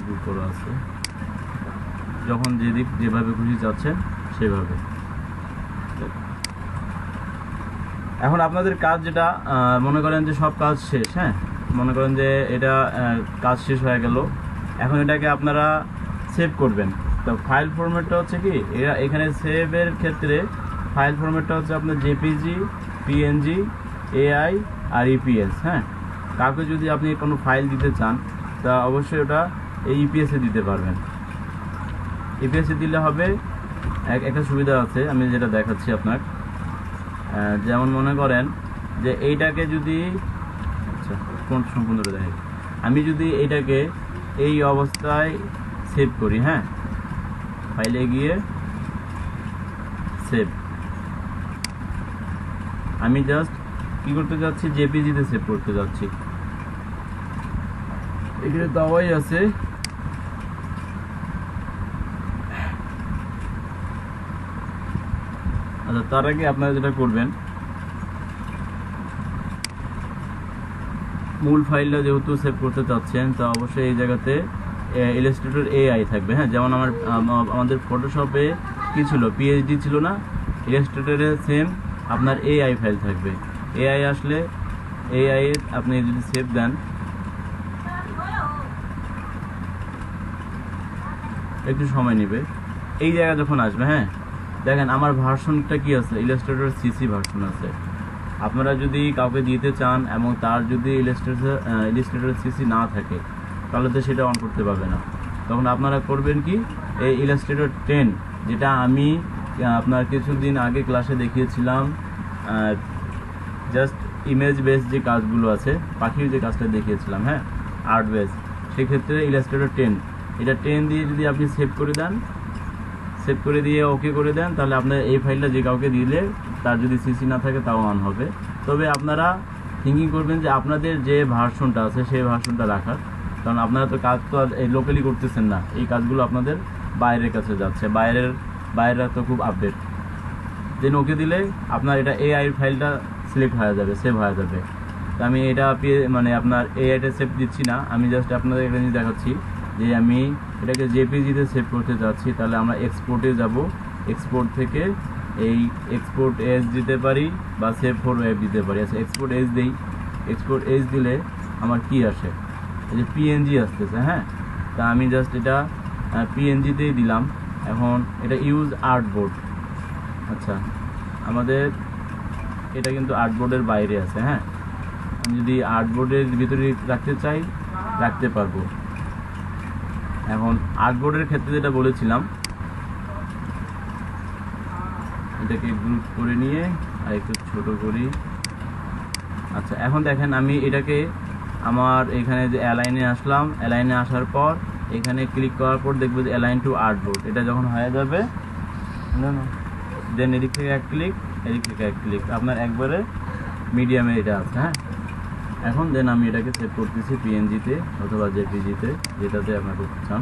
[SPEAKER 1] গ্রুপ করা আছে, যখন যেদিক যেভাবে খুশি যাচ্ছেন সেভাবে। এখন আপনাদের কাজ যেটা মনে করেন যে সব কাজ শেষ, হ্যাঁ মনে করেন যে এটা কাজ শেষ হয়ে গেল, এখন এটাকে আপনারা সেভ করবেন। তো ফাইল ফরম্যাটটা হচ্ছে কি, এখানে সেভের ক্ষেত্রে ফাইল ফরম্যাটটা হচ্ছে আপনার জেপিজি, পিএনজি, এআই আর ইপিএস। হ্যাঁ কাউকে যদি আপনি কোনো ফাইল দিতে চান তা অবশ্যই ওটা এই ইপিএসে দিতে পারবেন। ইপিএসে দিলে হবে একটা সুবিধা আছে, আমি যেটা দেখাচ্ছি আপনার। যেমন মনে করেন যে এইটাকে যদি, আচ্ছা কোন সম্পূর্ণ দেখে, আমি যদি এইটাকে এই অবস্থায় সেভ করি, হ্যাঁ ফাইলে গিয়ে সেভ, আমি জাস্ট কি করতে যাচ্ছি, জেপিজিতে সেভ করতে যাচ্ছি। এখানে দেওয়াই আছে আচ্ছা, তার আগে আপনারা যেটা করবেন, মূল ফাইলটা যেহেতু সেভ করতে চাচ্ছেন তা অবশ্যই এই জায়গাতে ইলাস্ট্রেটর এআই থাকবে। হ্যাঁ যেমন আমাদের ফটোশপে কি ছিল, পিএইচডি ছিল না, ইলাস্ট্রেটরে সেম আপনার এআই ফাইল থাকবে। এআই আসলে এআই আপনি যদি সেভ দেন, একটু সময় নেবে, এই জায়গা যখন আসবে, হ্যাঁ দেখেন আমার ভার্সনটা কি আছে, ইলাস্ট্রেটর সিসি ভার্সন আছে। আপনারা যদি কাউকে দিতে চান এবং তার যদি ইলাস্ট্রেটর সিসি না থাকে তাহলে তো সেটা অন করতে পারবে না। তখন আপনারা করবেন কি, এই ইলাস্ট্রেটর 10 যেটা আমি আপনার কিছুদিন আগে ক্লাসে দেখিয়েছিলাম, জাস্ট ইমেজ বেস যে কাজগুলো আছে, পাখির যে কাজটা দেখিয়েছিলাম, হ্যাঁ আর্ট বেস, সেক্ষেত্রে ইলাস্ট্রেটর 10, এটা 10 দিয়ে যদি আপনি সেভ করে দেন, সেভ করে দিয়ে ওকে করে দেন, তাহলে আপনার এই ফাইলটা যে কাউকে দিলে তার যদি সিসি না থাকে তাও অন হবে। তবে আপনারা থিঙ্কিং করবেন যে আপনাদের যে ভার্সনটা আছে সেই ভার্সনটা রাখার, কারণ আপনারা তো কাজ তো এই লোকালি করতেছেন না, এই কাজগুলো আপনাদের বাইরের কাছে যাচ্ছে, বাইরেরা তো খুব আপডেট। দেন ওকে দিলে আপনার এটা এআই ফাইলটা সিলেক্ট হয়ে যাবে, সেভ হয়ে যাবে। তো আমি এটা মানে আপনার এআইটা সেভ দিচ্ছি না, আমি জাস্ট আপনাদের একটা জিনিস দেখাচ্ছি যে আমি এটাকে জেপিজিতে সেভ করতে যাচ্ছি। তাহলে আমরা এক্সপোর্টে যাব, এক্সপোর্ট থেকে এই এক্সপোর্ট এজ দিতে পারি বা সেভ ফর ওয়েব দিতে পারি। আচ্ছা এক্সপোর্ট এজ দিই, এক্সপোর্ট এজ দিলে আমার কি আসে, এই যে পিএনজি আসতেছে। হ্যাঁ তা আমি জাস্ট এটা পিএনজিতেই দিলাম। এখন এটা ইউজ আর্টবোর্ড, আচ্ছা আমাদের এটা কিন্তু আর্টবোর্ডের বাইরে আছে। হ্যাঁ আমি যদি আর্টবোর্ডের ভিতরে রাখতে চাই রাখতে পারবো। এখন আর্টবোর্ডের ক্ষেত্রে যেটা বলেছিলাম, এটাকে গ্রুপ করে নিয়ে আর একটু ছোট করি। আচ্ছা এখন দেখেন আমি এটাকে আমার এখানে যে অ্যালাইনে আসলাম, অ্যালাইনে আসার পর এখানে ক্লিক করার পর দেখবো যে অ্যালাইন টু আর্টবোর্ড, এটা যখন হয়ে যাবে দেন এদিক থেকে এক ক্লিক, এদিক থেকে এক ক্লিক, আপনার একবারে মিডিয়ামে এটা আছে। হ্যাঁ এখন দেন আমি এটাকে সেভ করতেছি পিএনজিতে অথবা জেপিজিতে, যেটাতে আপনার করতে চান।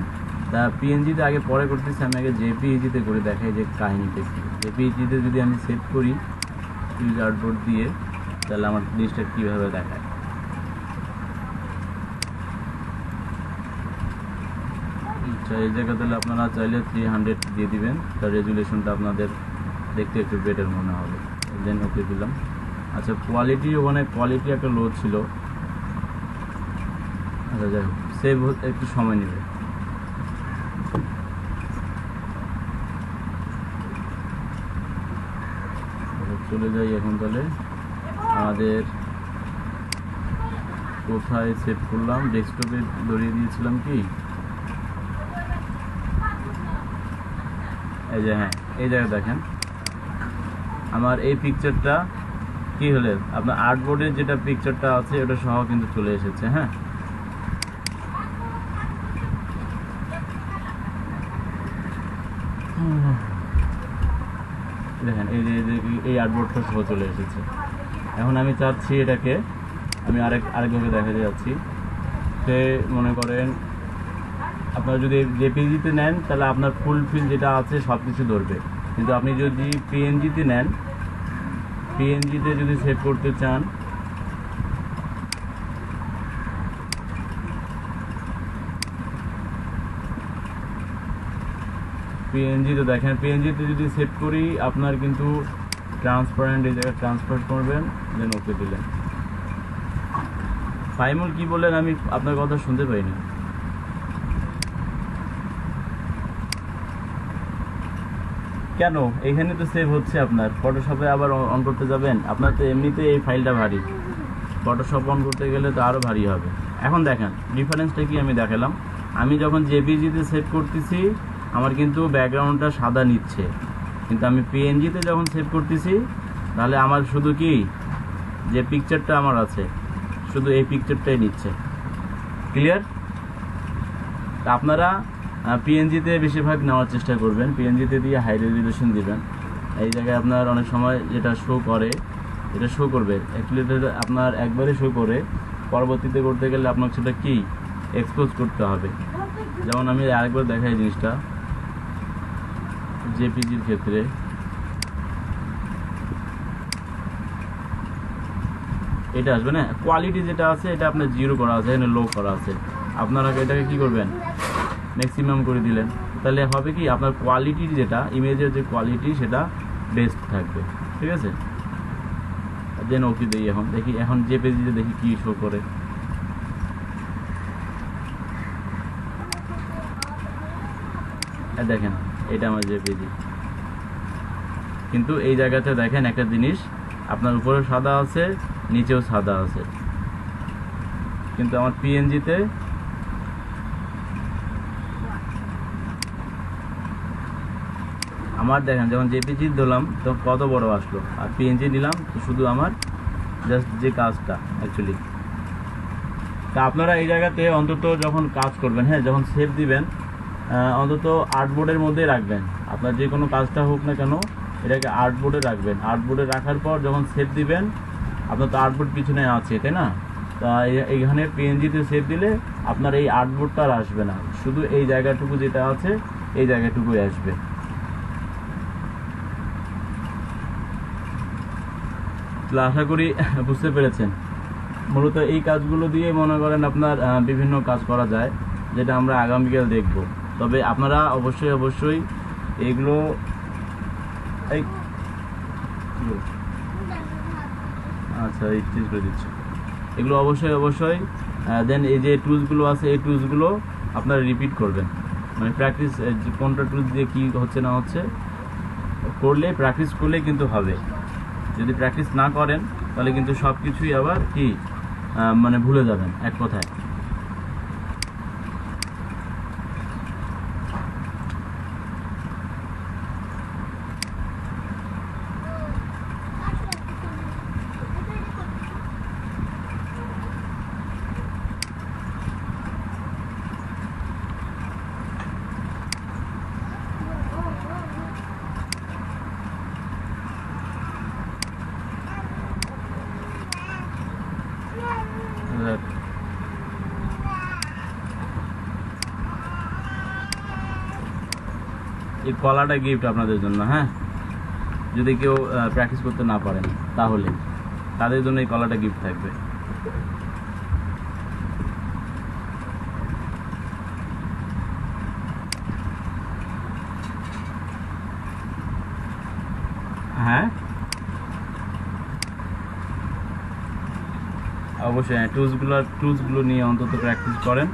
[SPEAKER 1] তা পিএনজিতে আগে পরে করতেছি, আমি আগে জেপিইজিতে করে দেখাই যে কাহিনিটা কি। জেপিইজিতে যদি আমি সেভ করি ইউজ আর্টবোর্ড দিয়ে, তাহলে আমার জিনিসটা কীভাবে দেখায়। আচ্ছা, এই জায়গা তাহলে আপনারা চাইলে 300 দিয়ে দিবেন, তার রেজুলেশনটা আপনাদের দেখতে একটু বেটার মনে হবে। দেন ওকে দিলাম। আচ্ছা, কোয়ালিটি, ওখানে কোয়ালিটি একটা লো ছিল। আচ্ছা, যাই হোক, সেভ একটু সময় নেবে। চলে যাই এখন, তাহলে আমাদের কোথায় সেভ করলাম, ডেস্কটপে ধরিয়ে দিয়েছিলাম কি, এই যে, হ্যাঁ, এই জায়গায় দেখেন আমার এই পিকচারটা কি হলে আপনার আর্টবোর্ডের যেটা পিকচারটা আছে ওটা সহ কিন্তু চলে এসেছে। হ্যাঁ, দেখেন এই যে এই আর্টবোর্ডটা সহ চলে এসেছে। এখন আমি চাচ্ছি এটাকে আমি আরেকভাবে দেখাতে যাচ্ছি। সে মনে করেন আপনারা যদি জেপিজিতে নেন তাহলে আপনার ফুলফিল যেটা আছে সব কিছু ধরবে, কিন্তু আপনি যদি পিএনজিতে নেন, পিএনজিতে যদি সেভ করতে চান, পিএনজিতে দেখেন, পিএনজিতে যদি সেভ করি আপনার কিন্তু ট্রান্সপারেন্ট, এই জায়গায় ট্রান্সফার করবেন, দেন ওকে দিলেন। ফাইমুল কি বললেন, আমি আপনার কথা শুনতে পাইনি। কেন, এখানে তো সেভ হচ্ছে আপনার, ফটোশপে আবার অন করতে যাবেন, আপনার তো এমনিতে এই ফাইলটা ভারী, ফটোশপ অন করতে গেলে তো আরও ভারী হবে। এখন দেখেন ডিফারেন্সটা কি আমি দেখালাম, আমি যখন জেপিজিতে সেভ করতেছি আমার কিন্তু ব্যাকগ্রাউন্ডটা সাদা নিচ্ছে, কিন্তু আমি পিএনজিতে যখন সেভ করতেছি তাহলে আমার শুধু কি যে পিকচারটা আমার আছে শুধু এই পিকচারটাই নিচ্ছে। ক্লিয়ার? তা আপনারা পিএনজিতে বেশিরভাগ নেওয়ার চেষ্টা করবেন, পিএনজিতে দিয়ে হাই রেজুলেশন দিবেন। এই জায়গায় আপনার অনেক সময় যেটা শো করে, এটা শো করবে অ্যাকচুয়ালি, এটা আপনার একবারে শো করে, পরবর্তীতে করতে গেলে আপনাকে সেটা কি এক্সপোজ করতে হবে। যেমন আমি আরেকবার দেখাই জিনিসটা জেপিজির ক্ষেত্রে, এটা আসবে না, কোয়ালিটি যেটা আছে এটা আপনার 0 করা আছে, এখানে লো করা আছে, আপনারা এটাকে কি করবেন ম্যাক্সিমাম করে দিলেন, তাহলে হবে কি আপনার কোয়ালিটির যেটা ইমেজের যে কোয়ালিটি সেটা বেস্ট থাকবে। ঠিক আছে, দেন ওকে দিই। এখন দেখি, এখন জেপিজিতে দেখি কি শো করে। দেখেন এটা আমার জেপিজি, কিন্তু এই জায়গাতে দেখেন একটা জিনিস, আপনার উপরে সাদা আছে নিচেও সাদা আছে, কিন্তু আমার পিএনজিতে আমার দেখেন যখন জেপিজি দিলাম তখন কত বড় আসলো, আর পিএনজি দিলাম তো শুধু আমার জাস্ট যে কাজটা অ্যাকচুয়ালি। তা আপনারা এই জায়গাতে অন্তত যখন কাজ করবেন, হ্যাঁ, যখন সেভ দিবেন অন্তত আর্টবোর্ডের মধ্যে রাখবেন, আপনার যে কোনো কাজটা হোক না কেন এটাকে আর্টবোর্ডে রাখবেন। আর্টবোর্ডে রাখার পর যখন সেভ দিবেন, আপনার তো আর্টবোর্ড পিছনে আছে তাই না, তা এইখানে পিএনজিতে সেভ দিলে আপনার এই আর্টবোর্ডটা আর আসবে না, শুধু এই জায়গাটুকু যেটা আছে এই জায়গাটুকুই আসবে। আশা করি বুঝতে পেরেছেন। মূলত এই কাজগুলো দিয়ে মনে করেন আপনার বিভিন্ন কাজ করা যায়, যেটা আমরা আগামীকাল দেখব। তবে আপনারা অবশ্যই এইগুলো আচ্ছা এই চেঞ্জ করে দিচ্ছি, এগুলো অবশ্যই দেন এই যে টুলসগুলো আছে এই টুলসগুলো আপনারা রিপিট করবেন, মানে প্র্যাকটিস, কোনটা টুলস দিয়ে কী হচ্ছে না হচ্ছে করলে, প্র্যাকটিস করলে কিন্তু হবে। যদি প্র্যাকটিস না করেন তাহলে কিন্তু সব কিছুই আবার কি মানে ভুলে যাবেন এক কথায়। এই কলাটা গিফট আপনাদের জন্য, হ্যাঁ। যদি কেউ প্র্যাকটিস করতে না পারেন তাহলে তাদের জন্য এই কলাটা গিফট থাকবে। হ্যাঁ অবশ্যই, টুলসগুলো নিয়ে অন্তত প্র্যাকটিস করেন।